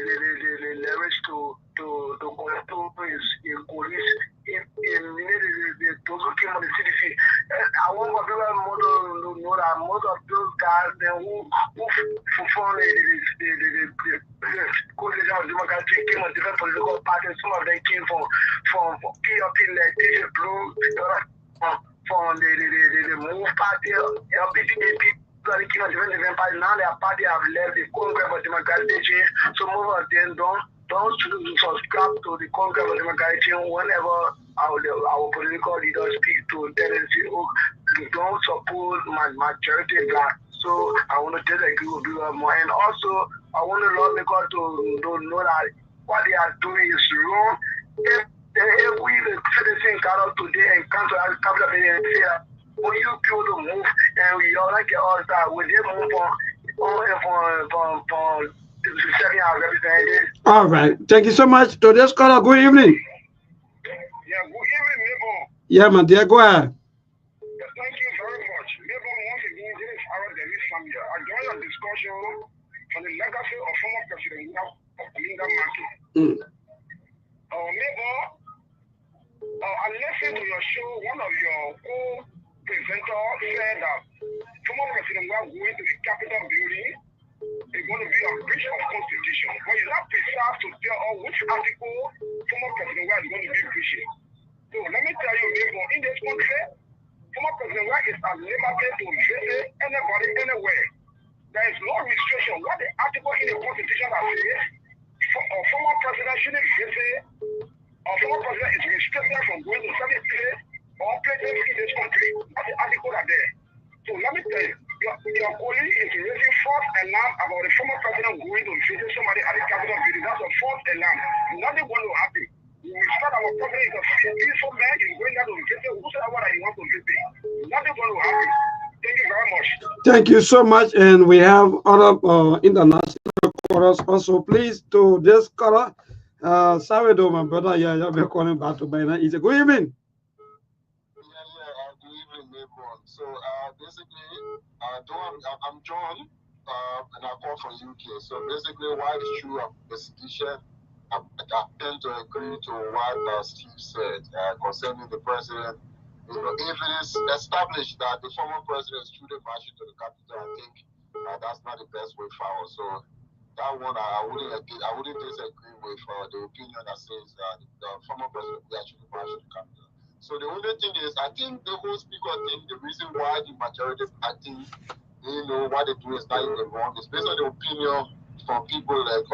leverage to control is in police in the those who came on the CDC. I want to people to know that most of those guys who perform the coalition of democracy came on different political parties. Some of them came from PLP like DJ Blue, from the Move Party, LPDP. Came on different parties. Now their party have left the Congress of Democratic Change. So most of them don't subscribe to the Congress of Democratic Change whenever our political leaders speak to tendency. Don't support majority black. So I want to disagree with you more. And also, I want the lawmakers to know that what they are doing is wrong. If we the citizen got up today and come to our capital and say, when you people to move and we all like all that, when they move from serving our representatives. All right. Thank you so much. Today's caller, good evening. Yeah, good evening, neighbor. Yeah, man, dear, go ahead. Thank you very much. Neighbor, once again, this is Aaron Davis from here. I join your discussion on the legacy of former President of Linda Market. Neighbor, I listened to your show. One of your co-presenters said that former President was going to the Capitol building. It's going to be a breach of constitution. But you're not precise to tell us which article former President was going to be breaching. So let me tell you, neighbor, in this country, former President White is at liberty to visit anybody, anywhere. There is no restriction. What the article in the Constitution that says, a former president shouldn't visit, a former president is restricted from going to certain place or places in this country. That's the article that there. So let me tell you, your colleague is raising false alarm about the former president going to visit somebody at the Capitol building. That's a false alarm. Nothing going to happen. We start our president is a peaceful man. He's going down to visit whosoever that he wants to visit. Nothing going to happen. Thank you very much. Thank you so much. And we have other international callers also. Please to this caller. Sorry, though, my brother. Yeah, you'll be calling back to me. It's a good evening. Good evening, neighbor. So basically, I'm John, and I call from UK. So basically, why the issue of investigation, I tend to agree to what Steve said concerning the president. You know, if it is established that the former president is truly marching to the capital, I think that's not the best way forward. So that one, I wouldn't disagree with the opinion that says that the former president will actually march to the capital. So the only thing is, I think the whole speaker thing, the reason why the majority party, what they do is not even wrong. It's based on the opinion from people like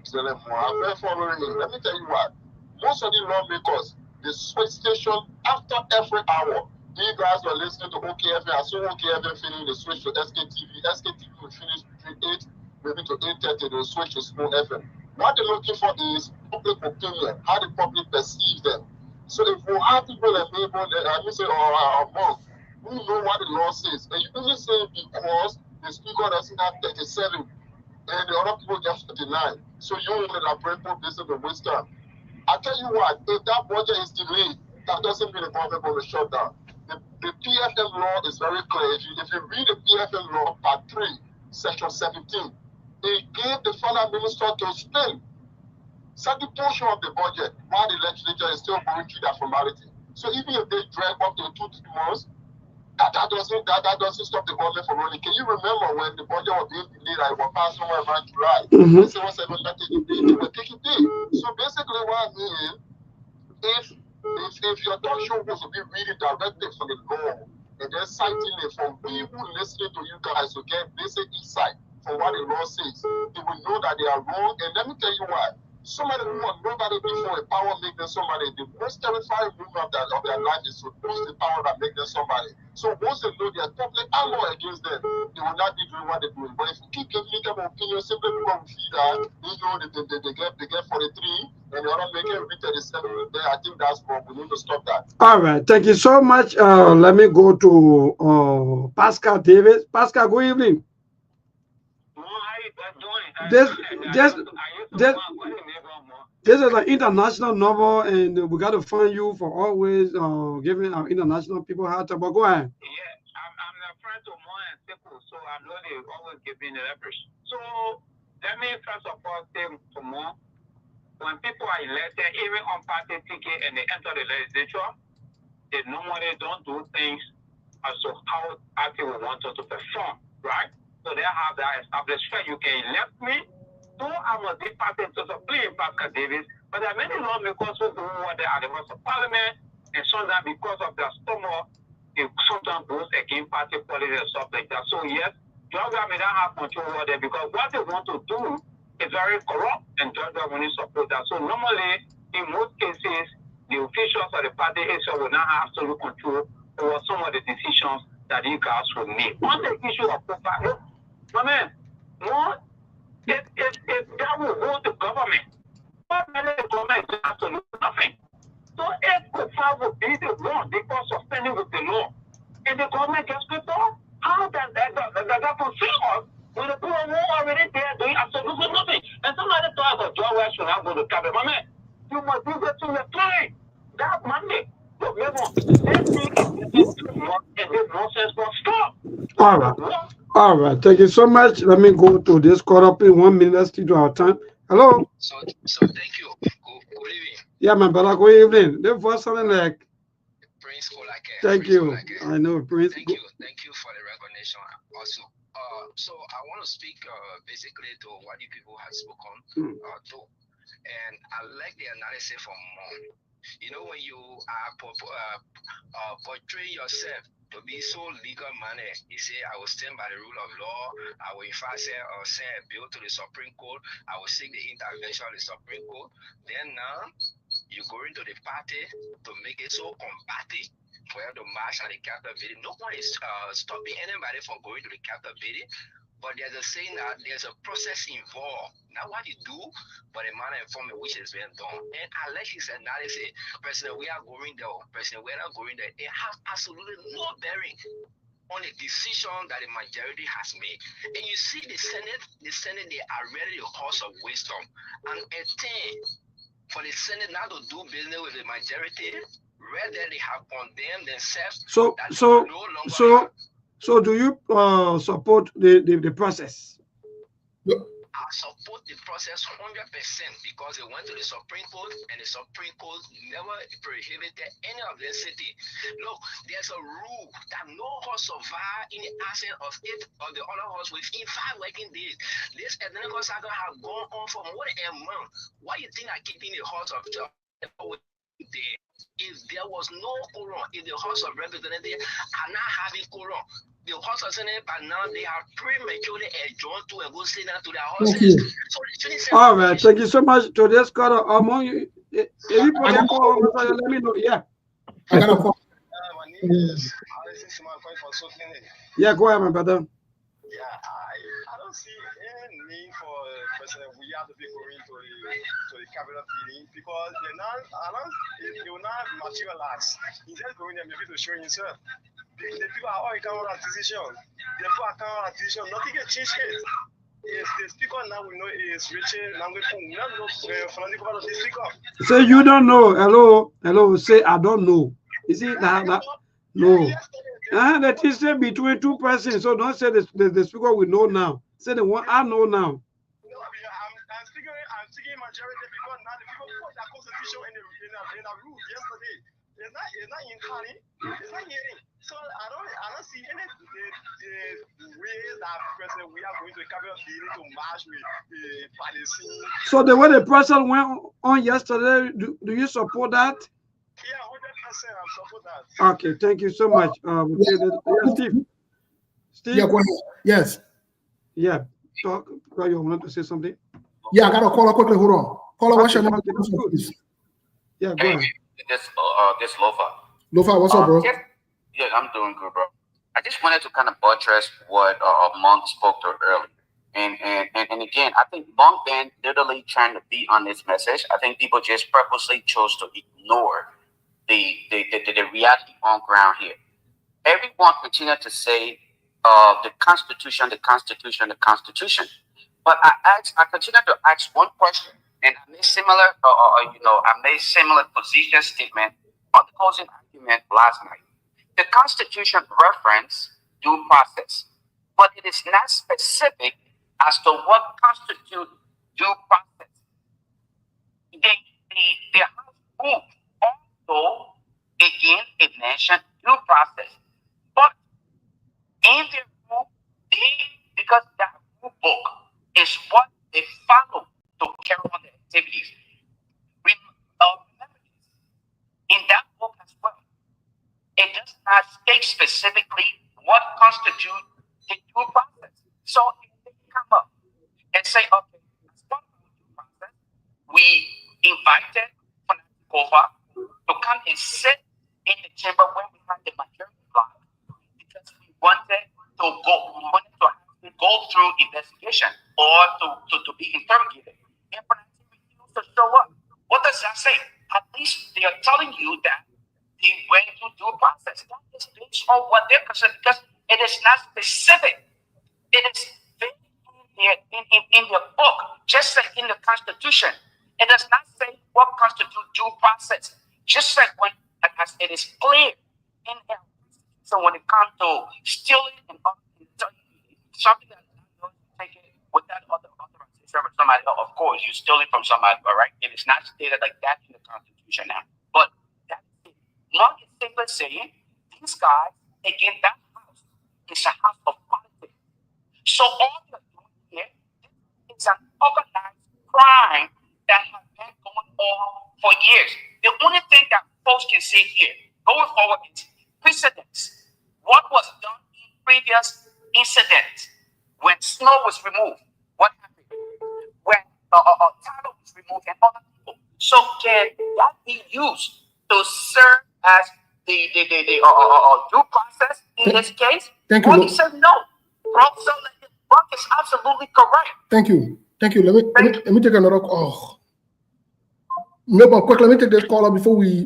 Zelemon. I'm very following it. Let me tell you what, most of the lawmakers, they switch station after every hour. You guys were listening to OKFM. I saw OKFM finish, they switch to SKTV. SKTV will finish between 8 maybe to 8:30. They'll switch to Small FM. What they're looking for is public opinion, how the public perceives them. So if you have people like me, or Monk, who know what the law says, and you only say because the speaker doesn't have 37 and the other people get 39, so you only elaborate for this in the wisdom. I tell you what, if that budget is delayed, that doesn't mean the government will shut down. The PFM law is very clear. If you read the PFM law, part 3, section 17, it gave the finance minister to spend certain portion of the budget while the legislature is still going through that formality. So even if they drag up to 2-3 months, that doesn't stop the government from running. Can you remember when the budget was being delayed, I was passed somewhere around July? They were taking day. So basically what I mean is, if your talk show was to be reading directly from the law and then citing it from people listening to you guys to get basic insight from what the law says, they will know that they are wrong. And let me tell you why. Somebody who has nobody before a power make them somebody, the most terrifying move of their life is to lose the power that make them somebody. So once they know their public and law against them, they will not be doing what they're doing. But if you keep giving them opinion, simply because we feel that they get 43 and the other make every 37, then I think that's wrong. We need to stop that. All right, thank you so much. Let me go to Pascal Davis. Pascal, good evening. This is an international novel, and we got to find you for always giving our international people hard time. But go ahead. Yeah, I'm a friend of mine and people, so I know they always give me the leverage. So let me first of all say to more, when people are elected, even on party ticket and they enter the legislature, they normally don't do things as to how party will want us to perform, right? So they have that established fact. You can elect me, though I'm a party to support Pascal Davis, but there are many lawmakers who do what they are the House of Parliament, and sometimes because of their stomach, they sometimes goes against party policy and stuff like that. So yes, Georgia may not have control over them because what they want to do is very corrupt, and Georgia will not support that. So normally, in most cases, the officials of the party itself will not have absolute control over some of the decisions that you guys will make. On the issue of profile, my man, more if that will hold the government, what the government is absolutely nothing. So if profile will be the one because of spending with the law, and the government gets people, how does that fulfill us when the people who are already there doing absolutely nothing? And somebody thought that John West should not go to cabinet. My man, you must do that to your client. That money, remember, this thing is too much, and this nonsense must stop. All right. All right. Thank you so much. Let me go to this call up in 1 minute. Let's keep to our time. Hello. So thank you. Good evening. Yeah, my brother. Good evening. The first something like Prince Kolake. Thank you. I know Prince. Thank you for the recognition also. So I want to speak basically to what you people have spoken to, and I like the analysis from Mom. You know, when you portray yourself to be so legal minded, you say, I will stand by the rule of law. I will, in fact, send a bill to the Supreme Court. I will seek the intervention of the Supreme Court. Then now, you go into the party to make it so combative for you to march at the Capitol building. No one is stopping anybody from going to the Capitol building. But there's a saying that there's a process involved. Not what you do, but the manner and form in which it's being done. And I like his analysis. President, we are going there. President, we're not going there. It has absolutely no bearing on the decision that the majority has made. And you see the Senate, they are really the horse of wisdom. And a thing for the Senate not to do business with the majority, rather they have condemned themselves. So do you support the process? I support the process 100% because it went to the Supreme Court, and the Supreme Court never prohibited any of the city. Look, there's a rule that no horse survive in the absence of it or the other horse within 5 working days. This ethnical saga has gone on for more than a month. Why you think I keeping the horse of there? If there was no quorum, if the House of Representatives are not having quorum, the House of Senate by now they are prematurely adjourned to a good Senate to their houses. So all right, thank you so much. To this caller, among you, if you put a call, let me know. Yeah. My name is yeah, go ahead, my brother. Yeah, I don't see any need for President William to be going to the cabinet meeting because they will not materialize. He's just going there maybe to show himself. The people are all account on decision. The people are account on decision. Nothing can change it. If the speaker now we know is Richard, now we don't know from the speaker. Say you don't know. Hello. Say I don't know. You see that? No. That is say between two persons. So don't say the speaker we know now. Say the one I know now. No, I'm speaking majority because now the people put that constitution in a rule yesterday. It's not in Kali. It's not hearing. So I don't see any the ways that President we are going to cabinet meeting to march with the policy. So the way the president went on yesterday, do you support that? Yeah, 100% I support that. Okay, thank you so much. Steve. Yeah, go ahead. Yes. Yeah. Talk. You wanted to say something? Yeah, I got to call up quickly. Hold on. Call up. What's your name? Yeah, go ahead. This Lofa. Lofa, what's up, bro? Yeah, I'm doing good, bro. I just wanted to kind of buttress what Monk spoke to earlier. And again, I think Monk been literally trying to be on this message. I think people just purposely chose to ignore the reality on ground here. Everyone continued to say the Constitution. But I continue to ask one question, And I made similar, I made similar position statement on the closing argument last night. The Constitution references due process, but it is not specific as to what constitutes due process. The House rule also, again, it mentioned due process, but in the rule, because that rule book is what they follow to carry on the activities. Remember this, in that book as well, it does not state specifically what constitutes the due process. So if they come up and say, okay, as part of the due process, we invited Kofa to come and sit in the chamber where we had the majority block because we wanted to go through investigation or to be interrogated. And when I refused to show up, what does that say? At least they are telling you that they went through due process. That is based on what they're concerned because it is not specific. It is in the book, just like in the Constitution. It does not say what constitutes due process. Just like as it is clear in the Constitution when it comes to stealing and something that you take it without other authorization from somebody else. Of course, you steal it from somebody, all right? It is not stated like that in the Constitution now. But that is it. Mark is simply saying these guys, again, that house is a house of politics. So all they're doing here is an organized crime that has been going on for years. The only thing that folks can say here going forward is precedents. What was done in previous incidents when snow was removed? What happened? When title was removed and other people. So can that be used to serve as the due process in this case? Thank you. He said no. Brock is absolutely correct. Thank you. Let me take another call. No, but quick, let me take this caller before we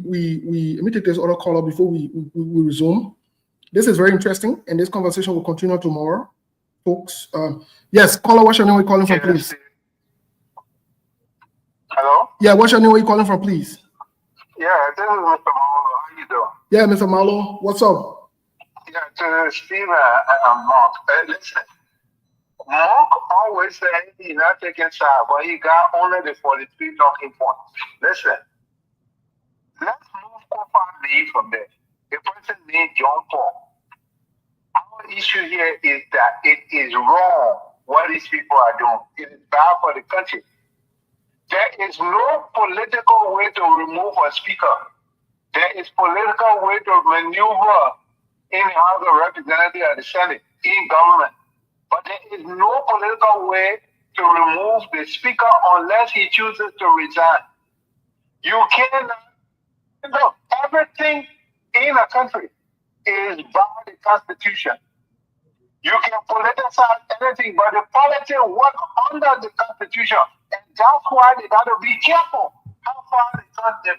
let me take this other caller before we resume. This is very interesting, and this conversation will continue tomorrow, folks. Yes, caller, what's your name? Where you calling from, please? Hello? Yeah, what's your name? Where you calling from, please? Yeah, this is Mr. Marlo. How you doing? Yeah, Mr. Marlo, what's up? Yeah, to Steve and Mark. Listen, Mark always said he's not taking side, but he got only the 43 talking points. Listen, let's move Kofa Lee from there. The person named John Paul. Our issue here is that it is wrong what these people are doing. It is bad for the country. There is no political way to remove a speaker. There is political way to maneuver in the House of Representatives and the Senate, in government. But there is no political way to remove the speaker unless he chooses to resign. You cannot, everything in a country is by the Constitution. You can politicize anything, but the politics work under the Constitution. And that's why they got to be careful how far the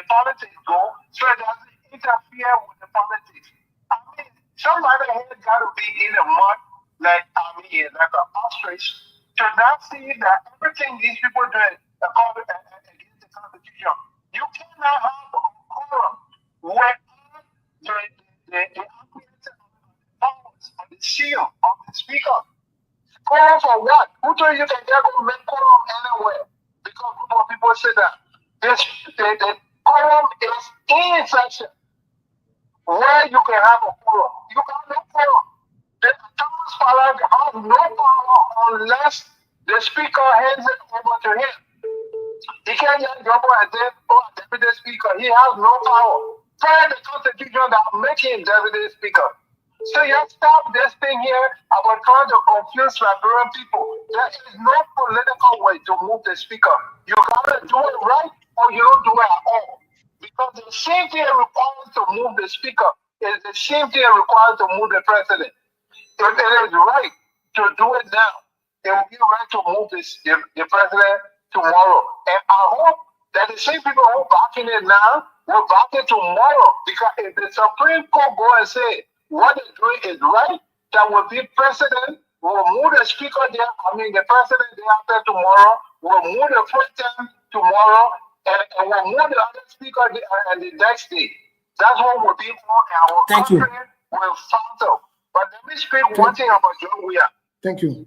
politics go so it doesn't interfere with the politics. I mean, somebody here got to be in the mud like an ostrich to not see that everything these people do against the Constitution. You cannot have a quorum where the powers of the seal of the speaker. Quorum for what? Who told you that they're going to make quorum anywhere? Because people say that the quorum is in session where you can have a quorum. You got no quorum. The Thomas Fallon has no power unless the speaker hands it over to him. He can't just jump and say, oh, deputy speaker. He has no power. Per the Constitution that make him deputy speaker. So you stop this thing here about trying to confuse Liberian people. There is no political way to move the speaker. You gotta do it right or you don't do it at all. Because the same thing required to move the speaker is the same thing required to move the president. If it is right to do it now, it will be right to move the president tomorrow. And I hope that the same people who are backing it now will back it tomorrow. Because if the Supreme Court go and say what they're doing is right, that will be precedent. We'll move the speaker there. The president there after tomorrow we'll move the first time tomorrow, and we'll move the other speaker the next day. That's what we'll be for, and our Thank you. country will falter. But let me speak one thing about John Weir. Thank you.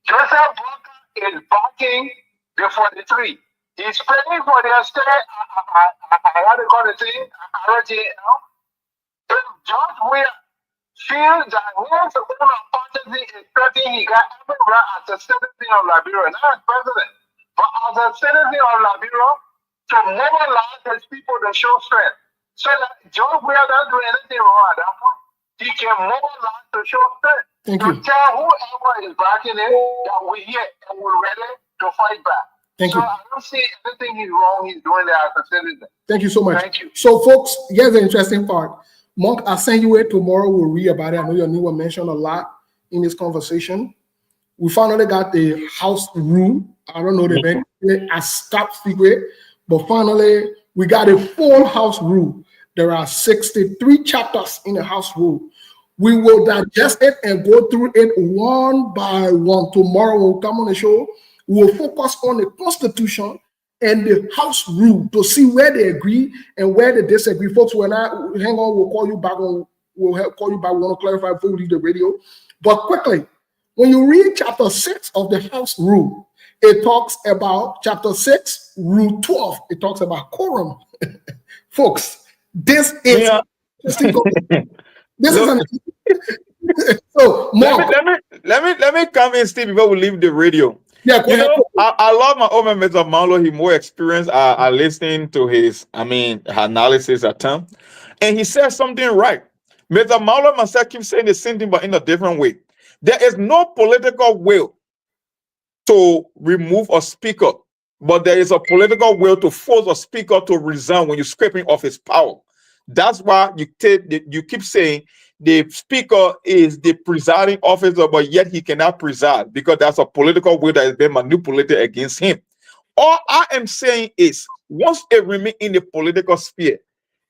Joseph Walker is backing the 43. He's praying for their stay. How they call the thing? RJL. If George Weir feels that his own authority is threatening, he got every right as a citizen of Liberia, not as president, but as a citizen of Liberia, to mobilize his people to show strength. So that George Weir doesn't do anything wrong at that point. He can mobilize to show strength. Thank to you. tell whoever is backing him that we're here and we're ready to fight back. Thank so you. I don't see anything he's wrong. He's doing that as a citizen. Thank you so much. Thank you. So, folks, here's the interesting part. Monk, I'll send you it tomorrow. We'll read about it. I know your name was mentioned a lot in this conversation. We finally got the house rule. I don't know the event as top secret, but finally we got a full house rule. There are 63 chapters in the house rule. We will digest it and go through it one by one. Tomorrow we'll come on the show. We'll focus on the Constitution and the House rule to see where they agree and where they disagree. Folks, when I hang on, we'll call you back. We'll call you back. We want to clarify before we leave the radio. But quickly, when you read chapter 6 of the House rule, it talks about chapter 6, rule 12. It talks about quorum. Folks, this is this is an so let me come in, Steve, before we leave the radio. Yeah, you know, I love my own man, Mr. Marlo. He's more experienced. I listening to his, analysis at time, and he says something right. Mr. Marlo myself keeps saying the same thing, but in a different way. There is no political will to remove a speaker, but there is a political will to force a speaker to resign when you're scraping off his power. That's why you keep saying the speaker is the presiding officer, but yet he cannot preside because that's a political will that has been manipulated against him. All I am saying is, once it remains in the political sphere,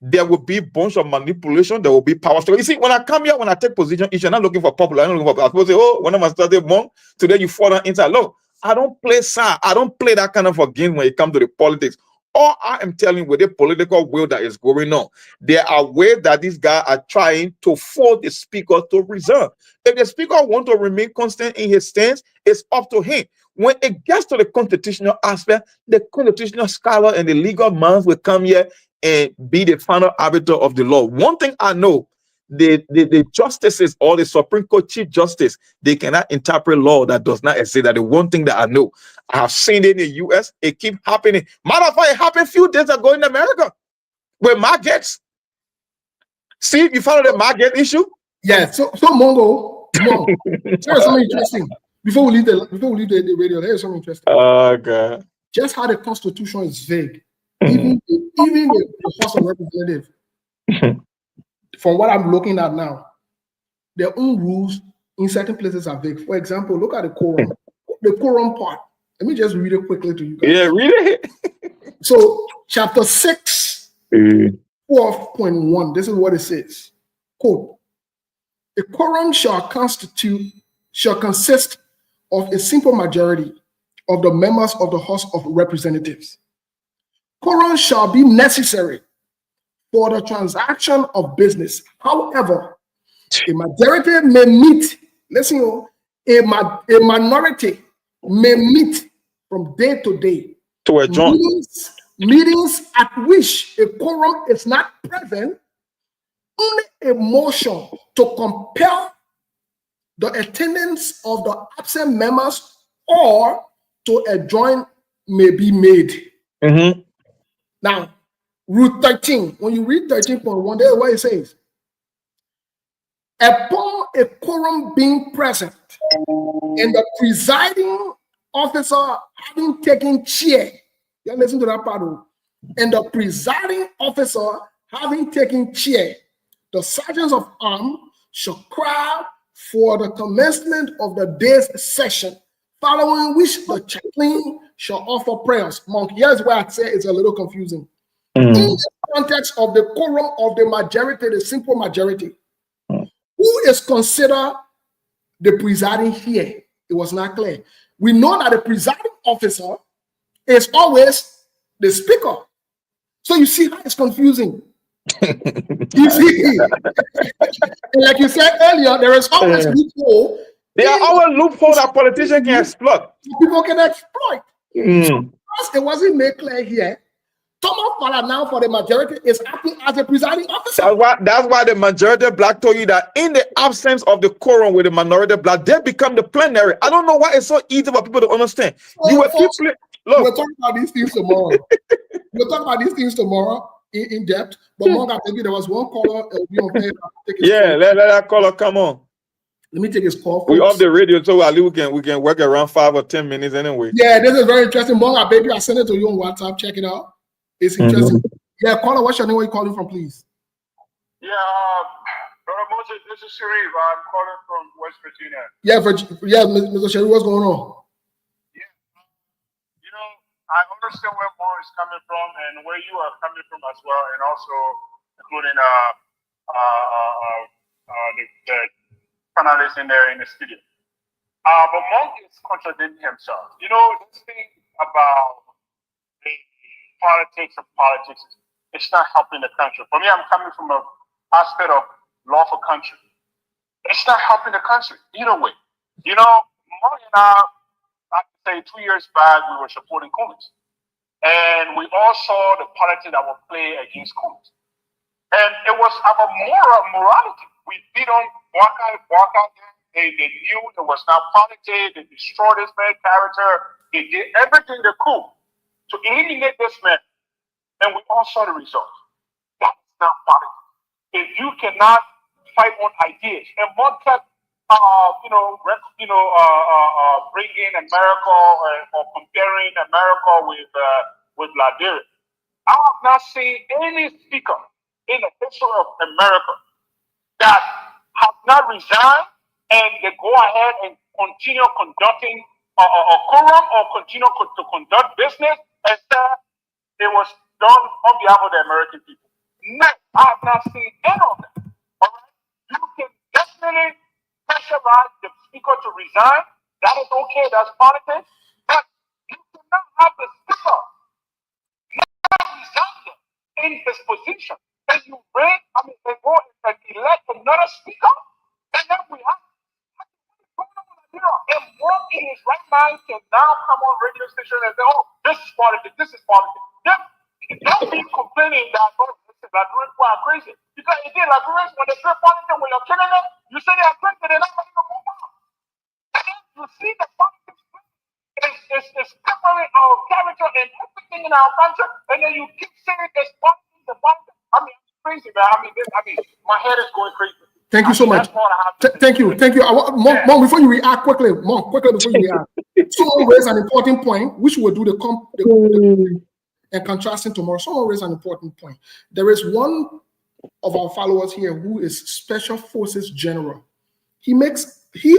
there will be a bunch of manipulation, there will be power struggle. You see, when I come here, when I take position, you're not looking for popular, I'm not looking for, I suppose say, oh, when I started monk, today you fall down inside. Look, I don't play side. I don't play that kind of a game when it comes to the politics. All I am telling you, with the political will that is going on, there are ways that these guys are trying to force the speaker to resign. If the speaker wants to remain constant in his stance, it's up to him. When it gets to the constitutional aspect, the constitutional scholar and the legal minds will come here and be the final arbiter of the law. One thing I know, the justices or the Supreme Court Chief Justice, they cannot interpret law that does not exist. That the one thing that I know, I have seen it in the US, it keeps happening. Matter of fact, it happened a few days ago in America with Margets. See, you follow the Marget issue? Yeah. So Mongo, there's something interesting. Before we leave the radio, there's something interesting. Oh God. Just how the Constitution is vague. Even the House of Representatives. From what I'm looking at now, their own rules in certain places are vague. For example, look at the quorum. The quorum part. Let me just read it quickly to you guys. Yeah, read it. So, chapter 6, 12.1, this is what it says. Quote, a quorum shall consist of a simple majority of the members of the House of Representatives. Quorum shall be necessary for the transaction of business. However, a majority may meet, listen, a minority may meet from day to day to adjourn meetings at which a quorum is not present. Only a motion to compel the attendance of the absent members or to adjourn may be made. Now, Rule 13, when you read 13.1, there's what it says. Upon a quorum being present and the presiding officer having taken chair, you listen to that part, and the presiding officer having taken chair, the sergeants of arms shall cry for the commencement of the day's session, following which the chaplain shall offer prayers. Monk, here's where I say it's a little confusing. In the context of the quorum of the majority, the simple majority, who is considered the presiding here? It was not clear. We know that the presiding officer is always the speaker. So you see how it's confusing. You see, like you said earlier, there is always loophole. There are always loopholes that politicians can exploit. People can exploit. So it wasn't made clear here. Thomas Fala now for the majority is acting as a presiding officer. That's why the majority black told you that in the absence of the quorum with the minority black, they become the plenary. I don't know why it's so easy for people to understand. So we're talking about these things tomorrow. We'll talk about these things tomorrow in depth. But Monga, maybe there was one caller. Let that caller come on. Let me take his call. Folks. We off the radio, so at least we can work around 5 or 10 minutes anyway. Yeah, this is very interesting. Monga, baby, I sent it to you on WhatsApp. Check it out. It's interesting. Yeah, caller, what's your name? Where you calling from, please? Yeah, Brother Moses, this is Sharif. I'm calling from West Virginia. Yeah, Mr. Sharif, what's going on? Yeah, I understand where Mo is coming from and where you are coming from as well, and also including the panelists in there in the studio. But Monk is contradicting himself. This thing about the politics of politics, it's not helping the country. For me, I'm coming from an aspect of lawful country. It's not helping the country either way. Monk and I have to say 2 years back, we were supporting Cummins. And we all saw the politics that were played against Cummins. And it was about morality. We beat on walk out. They knew it was not politics. They destroyed this man's character. They did everything they could to eliminate this man. And we all saw the results. That's not politics. If you cannot fight on ideas, and one kept bringing America or comparing America with Liberia. I have not seen any speaker in the history of America that have not resigned and they go ahead and continue conducting a quorum or continue to conduct business and said it was done on behalf of the American people. No, I have not seen any of them. All right? You can definitely pressurize the speaker to resign. That is okay, that's politics. But you cannot have the speaker not resign in his position. And you bring, they go and elect another speaker, and then we have and one in his right mind can now come on radio station and say, oh, this is politics. Don't be complaining that, Liberians are crazy. Because again, Liberians, when they play politics, when you're killing them, you say they are crazy, they're not going to move on. And then you see the politics is covering our character and everything in our country, and then you keep saying there's politics, the politics. It's crazy, man. My head is going crazy. Thank you so much. Thank you. Mom, before you react quickly before you react. Someone raised an important point, which we'll do the and contrasting tomorrow. Someone raised an important point. There is one of our followers here who is Special Forces General. He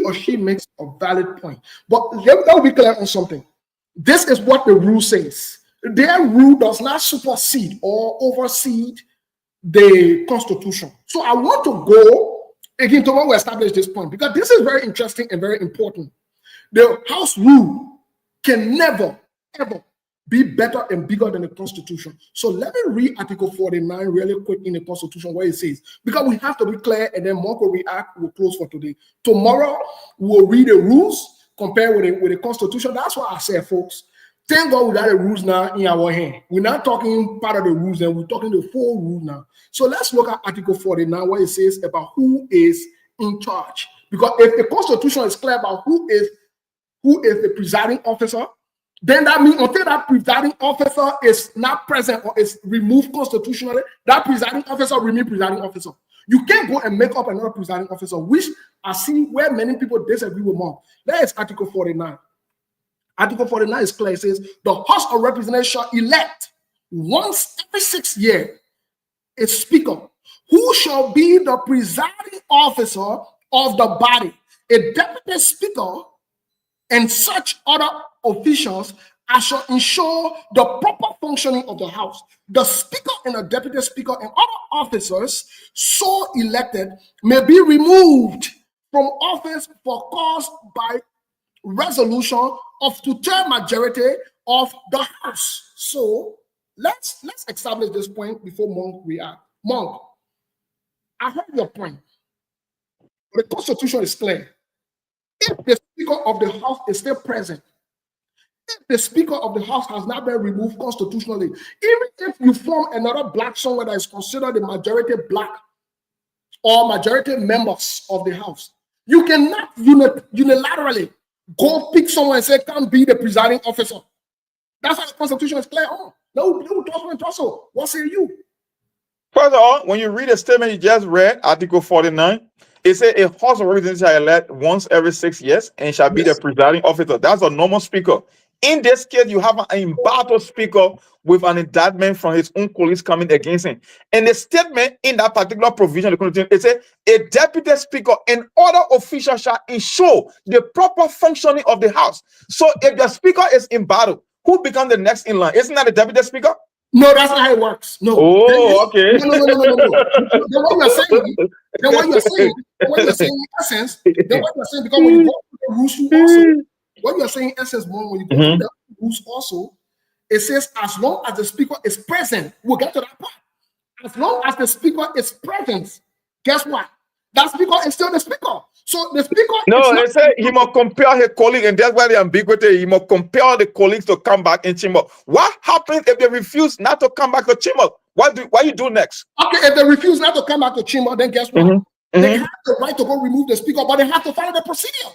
or she makes a valid point. But let me be clear on something. This is what the rule says. Their rule does not supersede or oversee the Constitution. So I want to go again tomorrow we establish this point because this is very interesting and very important. The House rule can never, ever be better and bigger than the Constitution. So let me read Article 49 really quick in the Constitution where it says, because we have to be clear and then Mark will react, we'll close for today. Tomorrow, we'll read the rules, compare with the Constitution. That's what I said, folks. Thank God we got the rules now in our hand. We're not talking part of the rules and we're talking the full rule now. So let's look at Article 49 where it says about who is in charge. Because if the Constitution is clear about who is the presiding officer, then that means until that presiding officer is not present or is removed constitutionally, that presiding officer remains presiding officer. You can't go and make up another presiding officer, which I see where many people disagree with Mark. That is Article 49. Article 49 is clear. It says the House of Representatives shall elect once every 6 years a speaker who shall be the presiding officer of the body, a deputy speaker, and such other officials as shall ensure the proper functioning of the House. The Speaker and the Deputy Speaker and other officers so elected may be removed from office for cause by resolution of two-third majority of the House. So let's establish this point before Monk react. Monk, I heard your point. The Constitution is clear. If the Speaker of the House is still present, if the Speaker of the House has not been removed constitutionally, even if you form another block somewhere that is considered the majority block or majority members of the House, you cannot unilaterally go pick someone and say, come be the presiding officer. That's what the Constitution is clear on. No, what say you? First of all, when you read the statement you just read, Article 49, it says a House of Representatives shall elect once every 6 years and shall be the presiding officer. That's a normal speaker. In this case, you have an embattled speaker with an indictment from his own colleagues coming against him. And the statement in that particular provision, it says a deputy speaker and other officials shall ensure the proper functioning of the House. So if the speaker is embattled, who becomes the next in line? Isn't that the deputy speaker? No, that's not how it works. No. Oh, okay. No. Then what you're saying in essence, because when you go to the rules also, what you're saying in essence, more when you go to the rules also, it says as long as the speaker is present, we'll get to that part. As long as the speaker is present, guess what? That speaker is still the speaker. So the speaker. No, they say he must compel his colleague, and that's why the ambiguity. He must compel the colleagues to come back in chamber. What happens if they refuse not to come back to chamber? What you do next? Okay, if they refuse not to come back to chamber, then guess what? They have the right to go remove the speaker, but they have to follow the procedure.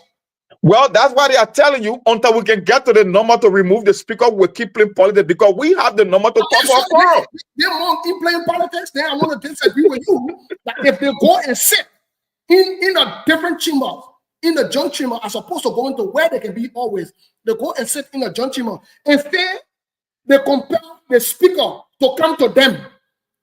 Well, that's why they are telling you until we can get to the number to remove the speaker, we'll keep playing politics because we have the number to talk about quarrel. They won't keep playing politics. Then I want to disagree with you that if they go and sit in a different chamber, in the joint chamber, as opposed to going to where they can be always, they go and sit in a joint chamber. Instead, they compel the speaker to come to them,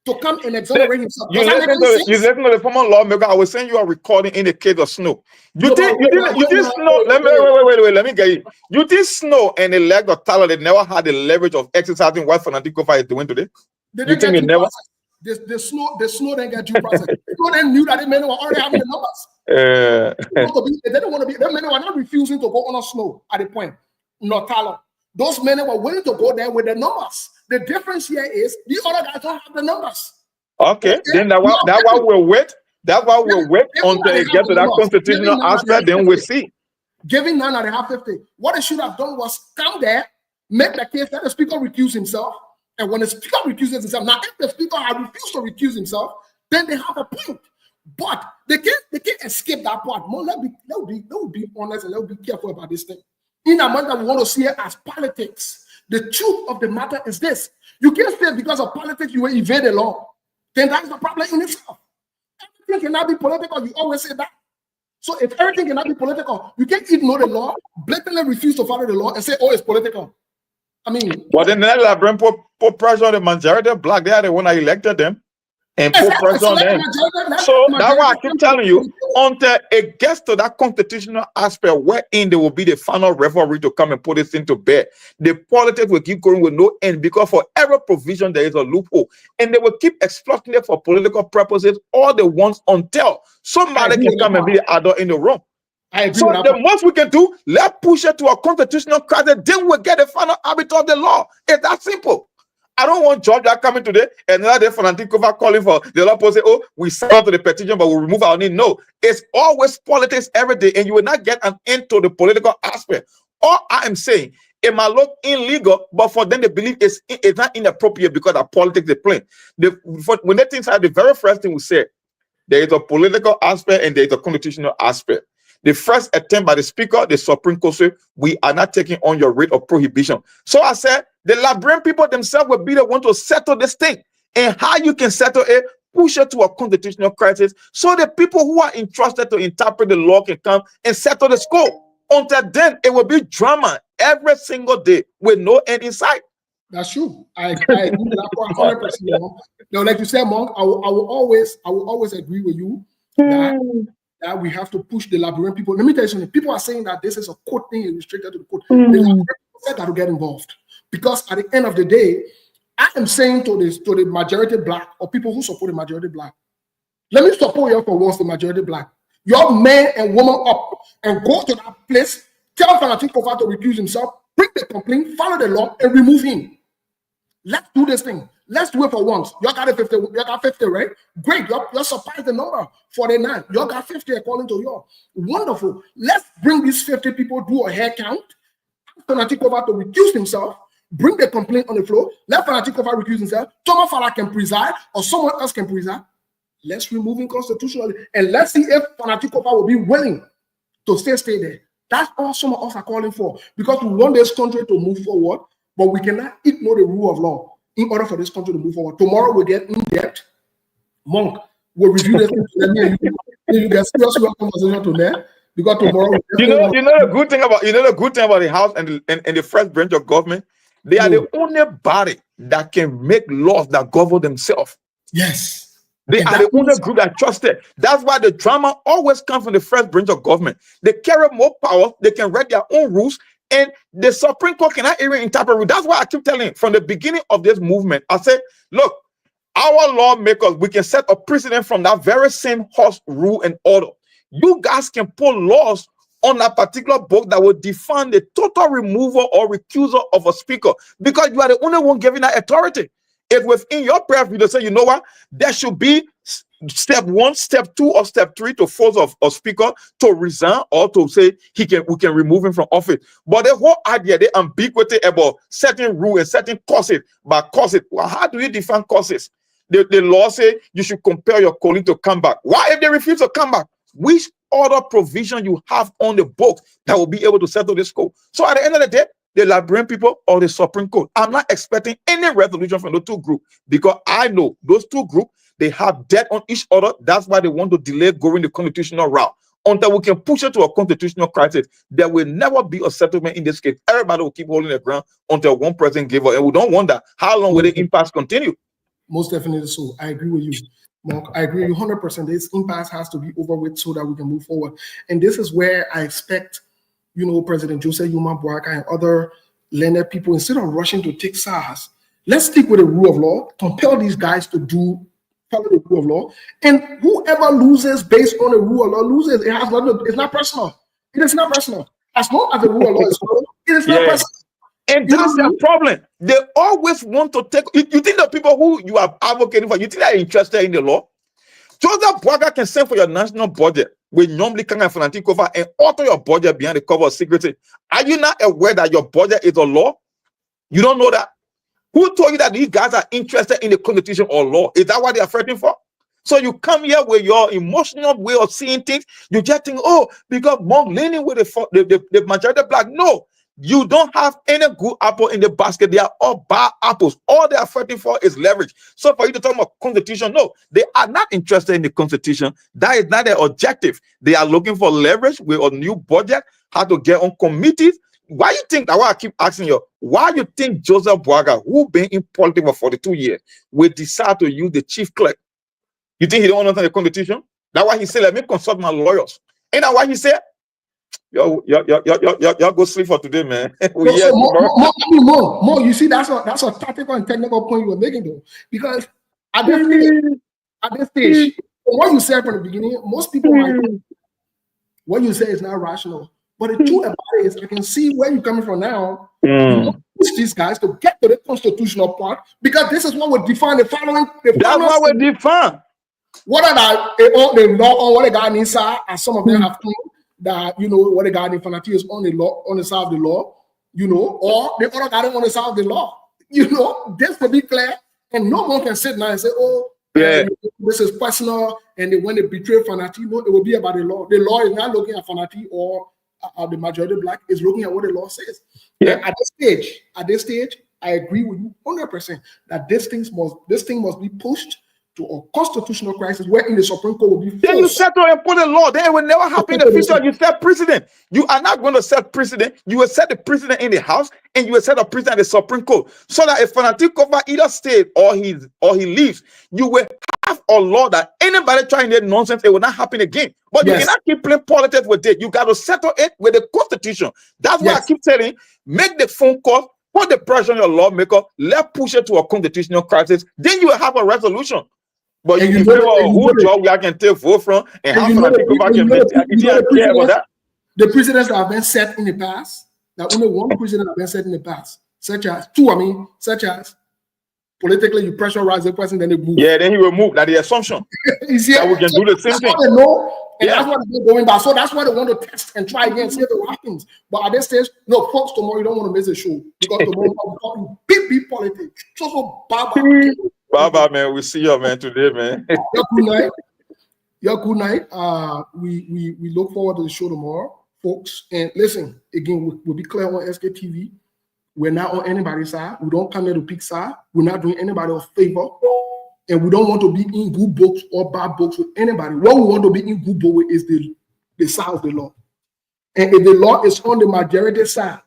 to come and exonerate himself. You listen to the former lawmaker. I will send you a recording in the case of Snow. You think Snow? Let me get you. You think Snow and the leg of Tyler, they never had the leverage of exercising what Fernando Kofa is doing today? You think they never? The Snow didn't get due process. Snow then knew that the men were already having the numbers. They didn't want to be. The men were not refusing to go on a Snow at the point. Not Tyler. Those men were willing to go there with the numbers. The difference here is the other guys don't have the numbers. Okay, then that's why we'll wait. That's why we'll wait until they get to that constitutional aspect. Then we'll see. Giving 9.550. What they should have done was come there, make the case that the speaker recuse himself. And when the speaker recuses himself, now if the speaker had refused to recuse himself, then they have a point. But they can't escape that part. More, let's be honest and let's be careful about this thing. In a manner that we want to see it as politics. The truth of the matter is this. You can't say because of politics you will evade the law. Then that's the problem in itself. Everything cannot be political. You always say that. So if everything cannot be political, you can't ignore the law, blatantly refuse to follow the law and say, oh, it's political. I mean, well, then let them put pressure on the majority of black. They are the one that elected them, and put pressure on them. So that's why I keep telling you, until it gets to that constitutional aspect wherein there will be the final referee to come and put this into bed, the politics will keep going with no end because for every provision there is a loophole, and they will keep exploiting it for political purposes all the ones until somebody can come and be the adult in the room. So the most we can do, let's push it to a constitutional crisis, then we'll get the final arbiter of the law. It's that simple. I don't want Georgia coming today and another day Fernando calling for the law post say, oh, we signed to the petition, but we'll remove our name. No, it's always politics every day, and you will not get an end to the political aspect. All I am saying, it might look illegal, but for them they believe it's not inappropriate because of politics they play. When they think the very first thing we say, there is a political aspect and there is a constitutional aspect. The first attempt by the speaker, the Supreme Court said, we are not taking on your writ of prohibition. So I said, the Liberian people themselves will be the one to settle this thing. And how you can settle it, push it to a constitutional crisis. So the people who are entrusted to interpret the law can come and settle the scope. Until then, it will be drama every single day with no end in sight. That's true. I agree with that 100%. Now, like you said, Monk, I will always agree with you that we have to push the Liberian people. Let me tell you something. People are saying that this is a court thing and restricted to the court. The Liberian people said that to get involved. Because at the end of the day, I am saying to the majority black or people who support the majority black, let me support you for once, the majority black. Your men and women up and go to that place Tell Fanatic Kofa to recuse himself, bring the complaint, follow the law, and remove him. Let's do this thing. Let's do it for once. You got 50, you got 50, right? Great. You're surprised the number 49. You got 50 according to you. Wonderful. Let's bring these 50 people, do a head count. Fanatic Kofa to recuse himself, bring the complaint on the floor. Let Fanatic Kofa recuse himself. Thomas Fala can preside or someone else can preside. Let's remove him constitutionally. And let's see if Fanatic Kofa will be willing to stay there. That's all some of us are calling for. Because we want this country to move forward, but we cannot ignore the rule of law in order for this country to move forward. Tomorrow we'll get in depth. Monk will review this thing to me and you get serious conversation to there. Because tomorrow you know the good thing about the House and the first branch of government, they are the only body that can make laws that govern themselves. Yes. They are the only group that trusted. That's why the drama always comes from the first branch of government. They carry more power, they can write their own rules, and the Supreme Court cannot even interpret rules. That's why I keep telling you from the beginning of this movement, I said, look, our lawmakers, we can set a precedent from that very same horse rule and order. You guys can put laws on a particular book that will define the total removal or recusal of a speaker because you are the only one giving that authority. If within your preference, you say, you know what, there should be step 1, step 2, or step 3 to force a speaker to resign or to say we can remove him from office. But the whole idea, the ambiguity about certain rules and certain causes, but causes, well, how do you define causes? The law say you should compel your colleague to come back. Why if they refuse to come back? Which other provision you have on the book that will be able to settle this code? So at the end of the day, the Liberian people or the Supreme Court, I'm not expecting any resolution from the two groups because I know those two groups, they have debt on each other. That's why they want to delay going the constitutional route. Until we can push it to a constitutional crisis, there will never be a settlement in this case. Everybody will keep holding the ground until one president gives up. And we don't want that. How long will the impasse continue? Most definitely so. I agree with you, Mark. I agree with you 100%. This impasse has to be over with so that we can move forward. And this is where I expect, President Joseph Yuma Boaka and other learned people, instead of rushing to take SARS, let's stick with the rule of law, compel these guys to follow the rule of law, and whoever loses based on the rule of law loses. It has nothing. It's not personal. It is not personal. As long as the rule of law is followed, it is not personal. And that's the problem. They always want to take. You think the people who you are advocating for, you think they're interested in the law? Joseph Boaga can send for your national budget with normally kind of Fanatic Kofa and alter your budget behind the cover of secrecy. Are you not aware that your budget is a law? You don't know that? Who told you that these guys are interested in the constitution or law? Is that what they are fighting for? So you come here with your emotional way of seeing things. You just think, oh, because Monk leaning with the majority black. No. You don't have any good apple in the basket. They are all bad apples. All they are fighting for is leverage. So for you to talk about constitution, no, they are not interested in the constitution. That is not their objective. They are looking for leverage with a new budget, how to get on committees. Why you think that? Why I keep asking you, why you think Joseph Boaga, who been in politics for 42 years, will decide to use the chief clerk? You think he don't understand the constitution? That's why he said, let me consult my lawyers. Ain't that why he said? Y'all go sleep for today, man. More, you see, that's a tactical and technical point you were making, though. Because at this stage, what you said from the beginning, most people might think what you say is not rational. But the truth about it is, I can see where you're coming from now. You push these guys to get to the constitutional part because this is what would define the following. That's what would define. What are the law on what the guy needs are, as some of them have claimed that what the guy in Fanatic is on the law, on the side of the law, or the other guy on the side of the law. This to be clear, and no one can sit now and say, oh, this is personal, and when they betray Fanatic, it will be about the law. The law is not looking at Fanatic or the majority black, is looking at what the law says. Yeah. At this stage, I agree with you 100% that this thing must be pushed to a constitutional crisis where in the Supreme Court will be forced. Then you settle and put a law. Then it will never happen in the future. You set precedent. You are not going to set precedent. You will set the precedent in the House and you will set a precedent in the Supreme Court. So that if Fanatic Kofa either stays or he leaves, you will have a law that anybody trying that nonsense, it will not happen again. But you cannot keep playing politics with it. You got to settle it with the Constitution. That's why I keep telling you, make the phone call, put the pressure on your lawmaker, let's push it to a constitutional crisis. Then you will have a resolution. But you know who job we can take vote from and how Fanatic Kofa can make it. You don't care about that. the precedents that have been set in the past, that only one precedent has been set in the past, such as politically you pressurize the person, then they move. Yeah, then he will move. That's the assumption. That we can do the same thing. That's what they know, and that's what they're going by. So that's why they want to test and try again, see if it happens. But at this stage, no, folks, tomorrow you don't want to miss the show because tomorrow we're talking big politics. So Baba, man, we see you, man, today, man. Good night. Good night. We look forward to the show tomorrow, folks. And listen, again, we'll be clear on SKTV. We're not on anybody's side. We don't come here to pick side. We're not doing anybody a favor. And we don't want to be in good books or bad books with anybody. What we want to be in good books with is the side of the law. And if the law is on the majority side,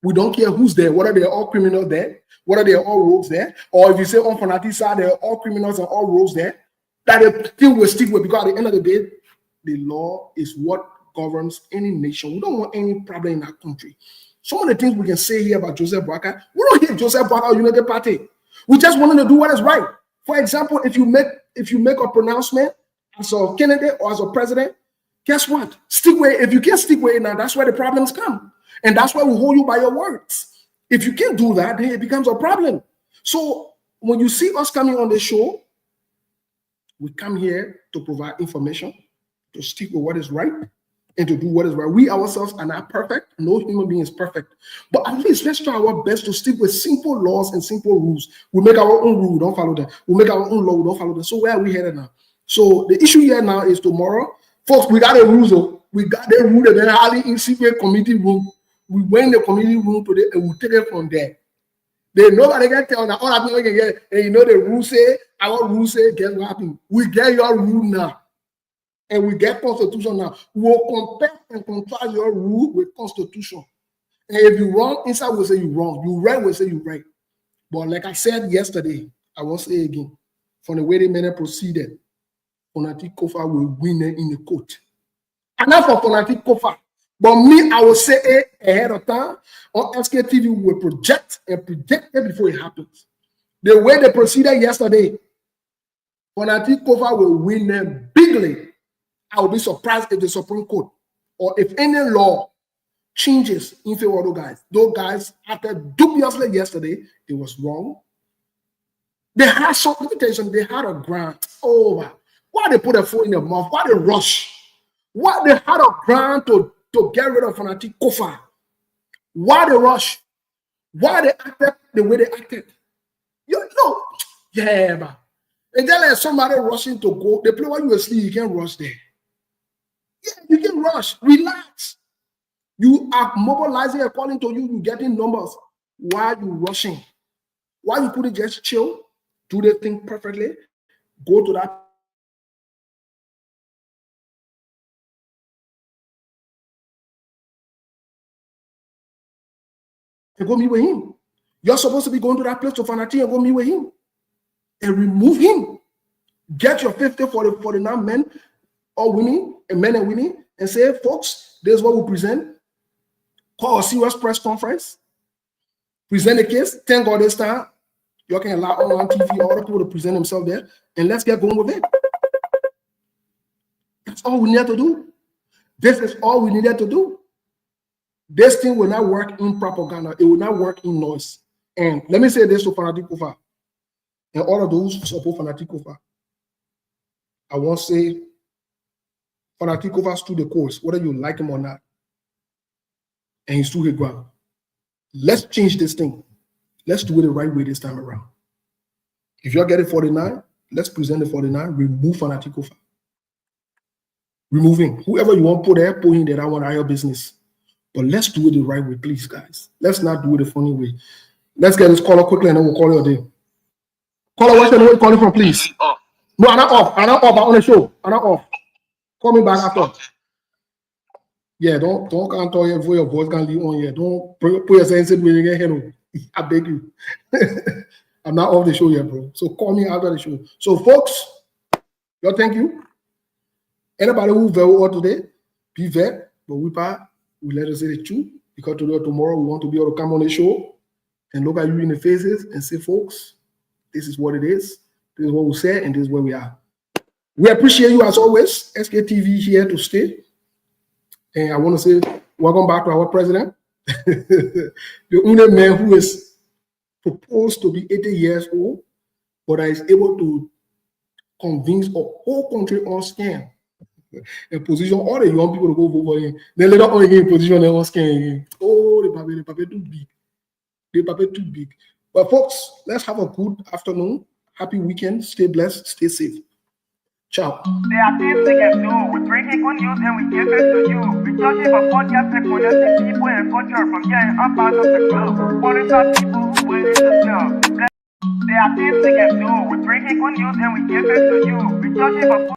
we don't care who's there, whether they're all criminals there, whether they're all rogues there, or if you say on Fanatic side, they're all criminals and all rogues there, that they still will stick with, because at the end of the day, the law is what governs any nation. We don't want any problem in our country. Some of the things we can say here about Joseph Boakai, we don't hate Joseph Boakai or United Party. We just want him to do what is right. For example, if you make a pronouncement as a candidate or as a president, guess what? Stick with it. If you can't stick with it now, that's where the problems come. And that's why we hold you by your words. If you can't do that, then it becomes a problem. So when you see us coming on the show, we come here to provide information, to stick with what is right, and to do what is right. We ourselves are not perfect. No human being is perfect. But at least let's try our best to stick with simple laws and simple rules. We make our own rule, we don't follow them. We make our own law, we don't follow them. So where are we headed now? So the issue here now is tomorrow, folks, we got a rule. We got the rule that highly in secret committee room. We went in the committee room today and we'll take it from there. They nobody can tell that all I can get, and you know the rule say, our rule say, guess what happened? We get your rule now. And we get constitution now. We'll compare and contrast your rule with constitution. And if you wrong, inside will say you wrong. You right will say you right. But like I said yesterday, I will say again, from the way the matter proceeded, Fanatic Kofa will win it in the court. And not for Fanatic Kofa. But me, I will say it ahead of time. On SKTV, we will project and predict it before it happens. The way they proceeded yesterday, Fanatic Kofa will win them bigly. I will be surprised if the Supreme Court or if any law changes in favor of those guys. Those guys acted dubiously yesterday. It was wrong. They had some invitation. They had a grant over. Why they put a foot in their mouth? Why they rush? Why they had a grant to get rid of Fanatic Kofa? Why they rush? Why they acted the way they acted? You know, yeah, man. And then like somebody rushing to go, they play while you asleep, you can't rush there. Yeah, you can rush. Relax. You are mobilizing according to you. You getting numbers. Why are you rushing? Why you couldn't just chill? Do the thing perfectly. Go to that. And go meet with him. You're supposed to be going to that place to Fanatic and go meet with him. And remove him. Get your 50, 40, 49 men or women, and men and women, and say, folks, this is what we present. Call a serious press conference. Present the case. Thank God this time. You can allow on TV all the people to present themselves there. And let's get going with it. That's all we need to do. This is all we needed to do. This thing will not work in propaganda. It will not work in noise. And let me say this to Fanatic Kofa and all of those who support Fanatic Kofa. I won't say Fanatic Kofa stood the course, whether you like him or not. And he stood his ground. Let's change this thing. Let's do it the right way this time around. If you're getting 49, let's present the 49. Remove Fanatic Kofa. Remove him. Whoever you want put in there, I want your business. But let's do it the right way, please, guys. Let's not do it the funny way. Let's get this caller quickly and then we'll call you a day. Caller, what's the name you're calling from, please? No, I'm not off. I'm not off. I'm on the show. I'm not off. Call me back after. Yeah, don't can't tell you your voice can leave on here. Don't put yourself in when you get here. I beg you. I'm not off the show yet, bro. So call me after the show. So, folks, y'all thank you. Anybody who very well today, be there, but we let us say the truth, because today or tomorrow we want to be able to come on the show and look at you in the faces and say, folks, this is what it is. This is what we say, and this is where we are. We appreciate you as always. SKTV here to stay. And I want to say, welcome back to our president, the only man who is proposed to be 80 years old, but is able to convince a whole country on scam and position all the young people to go vote for him. Then later on again, position them on scam again. Oh, the paper too big. The paper too big. But folks, let's have a good afternoon. Happy weekend. Stay blessed. Stay safe. Ciao. There are things we can do. We bring it good news and we give it to you. We judge it for podcast technology, people and culture from here and up out of the globe. Foreign people who willing to serve. There are things we can do. We bring it good news and we give it to you. We judge it for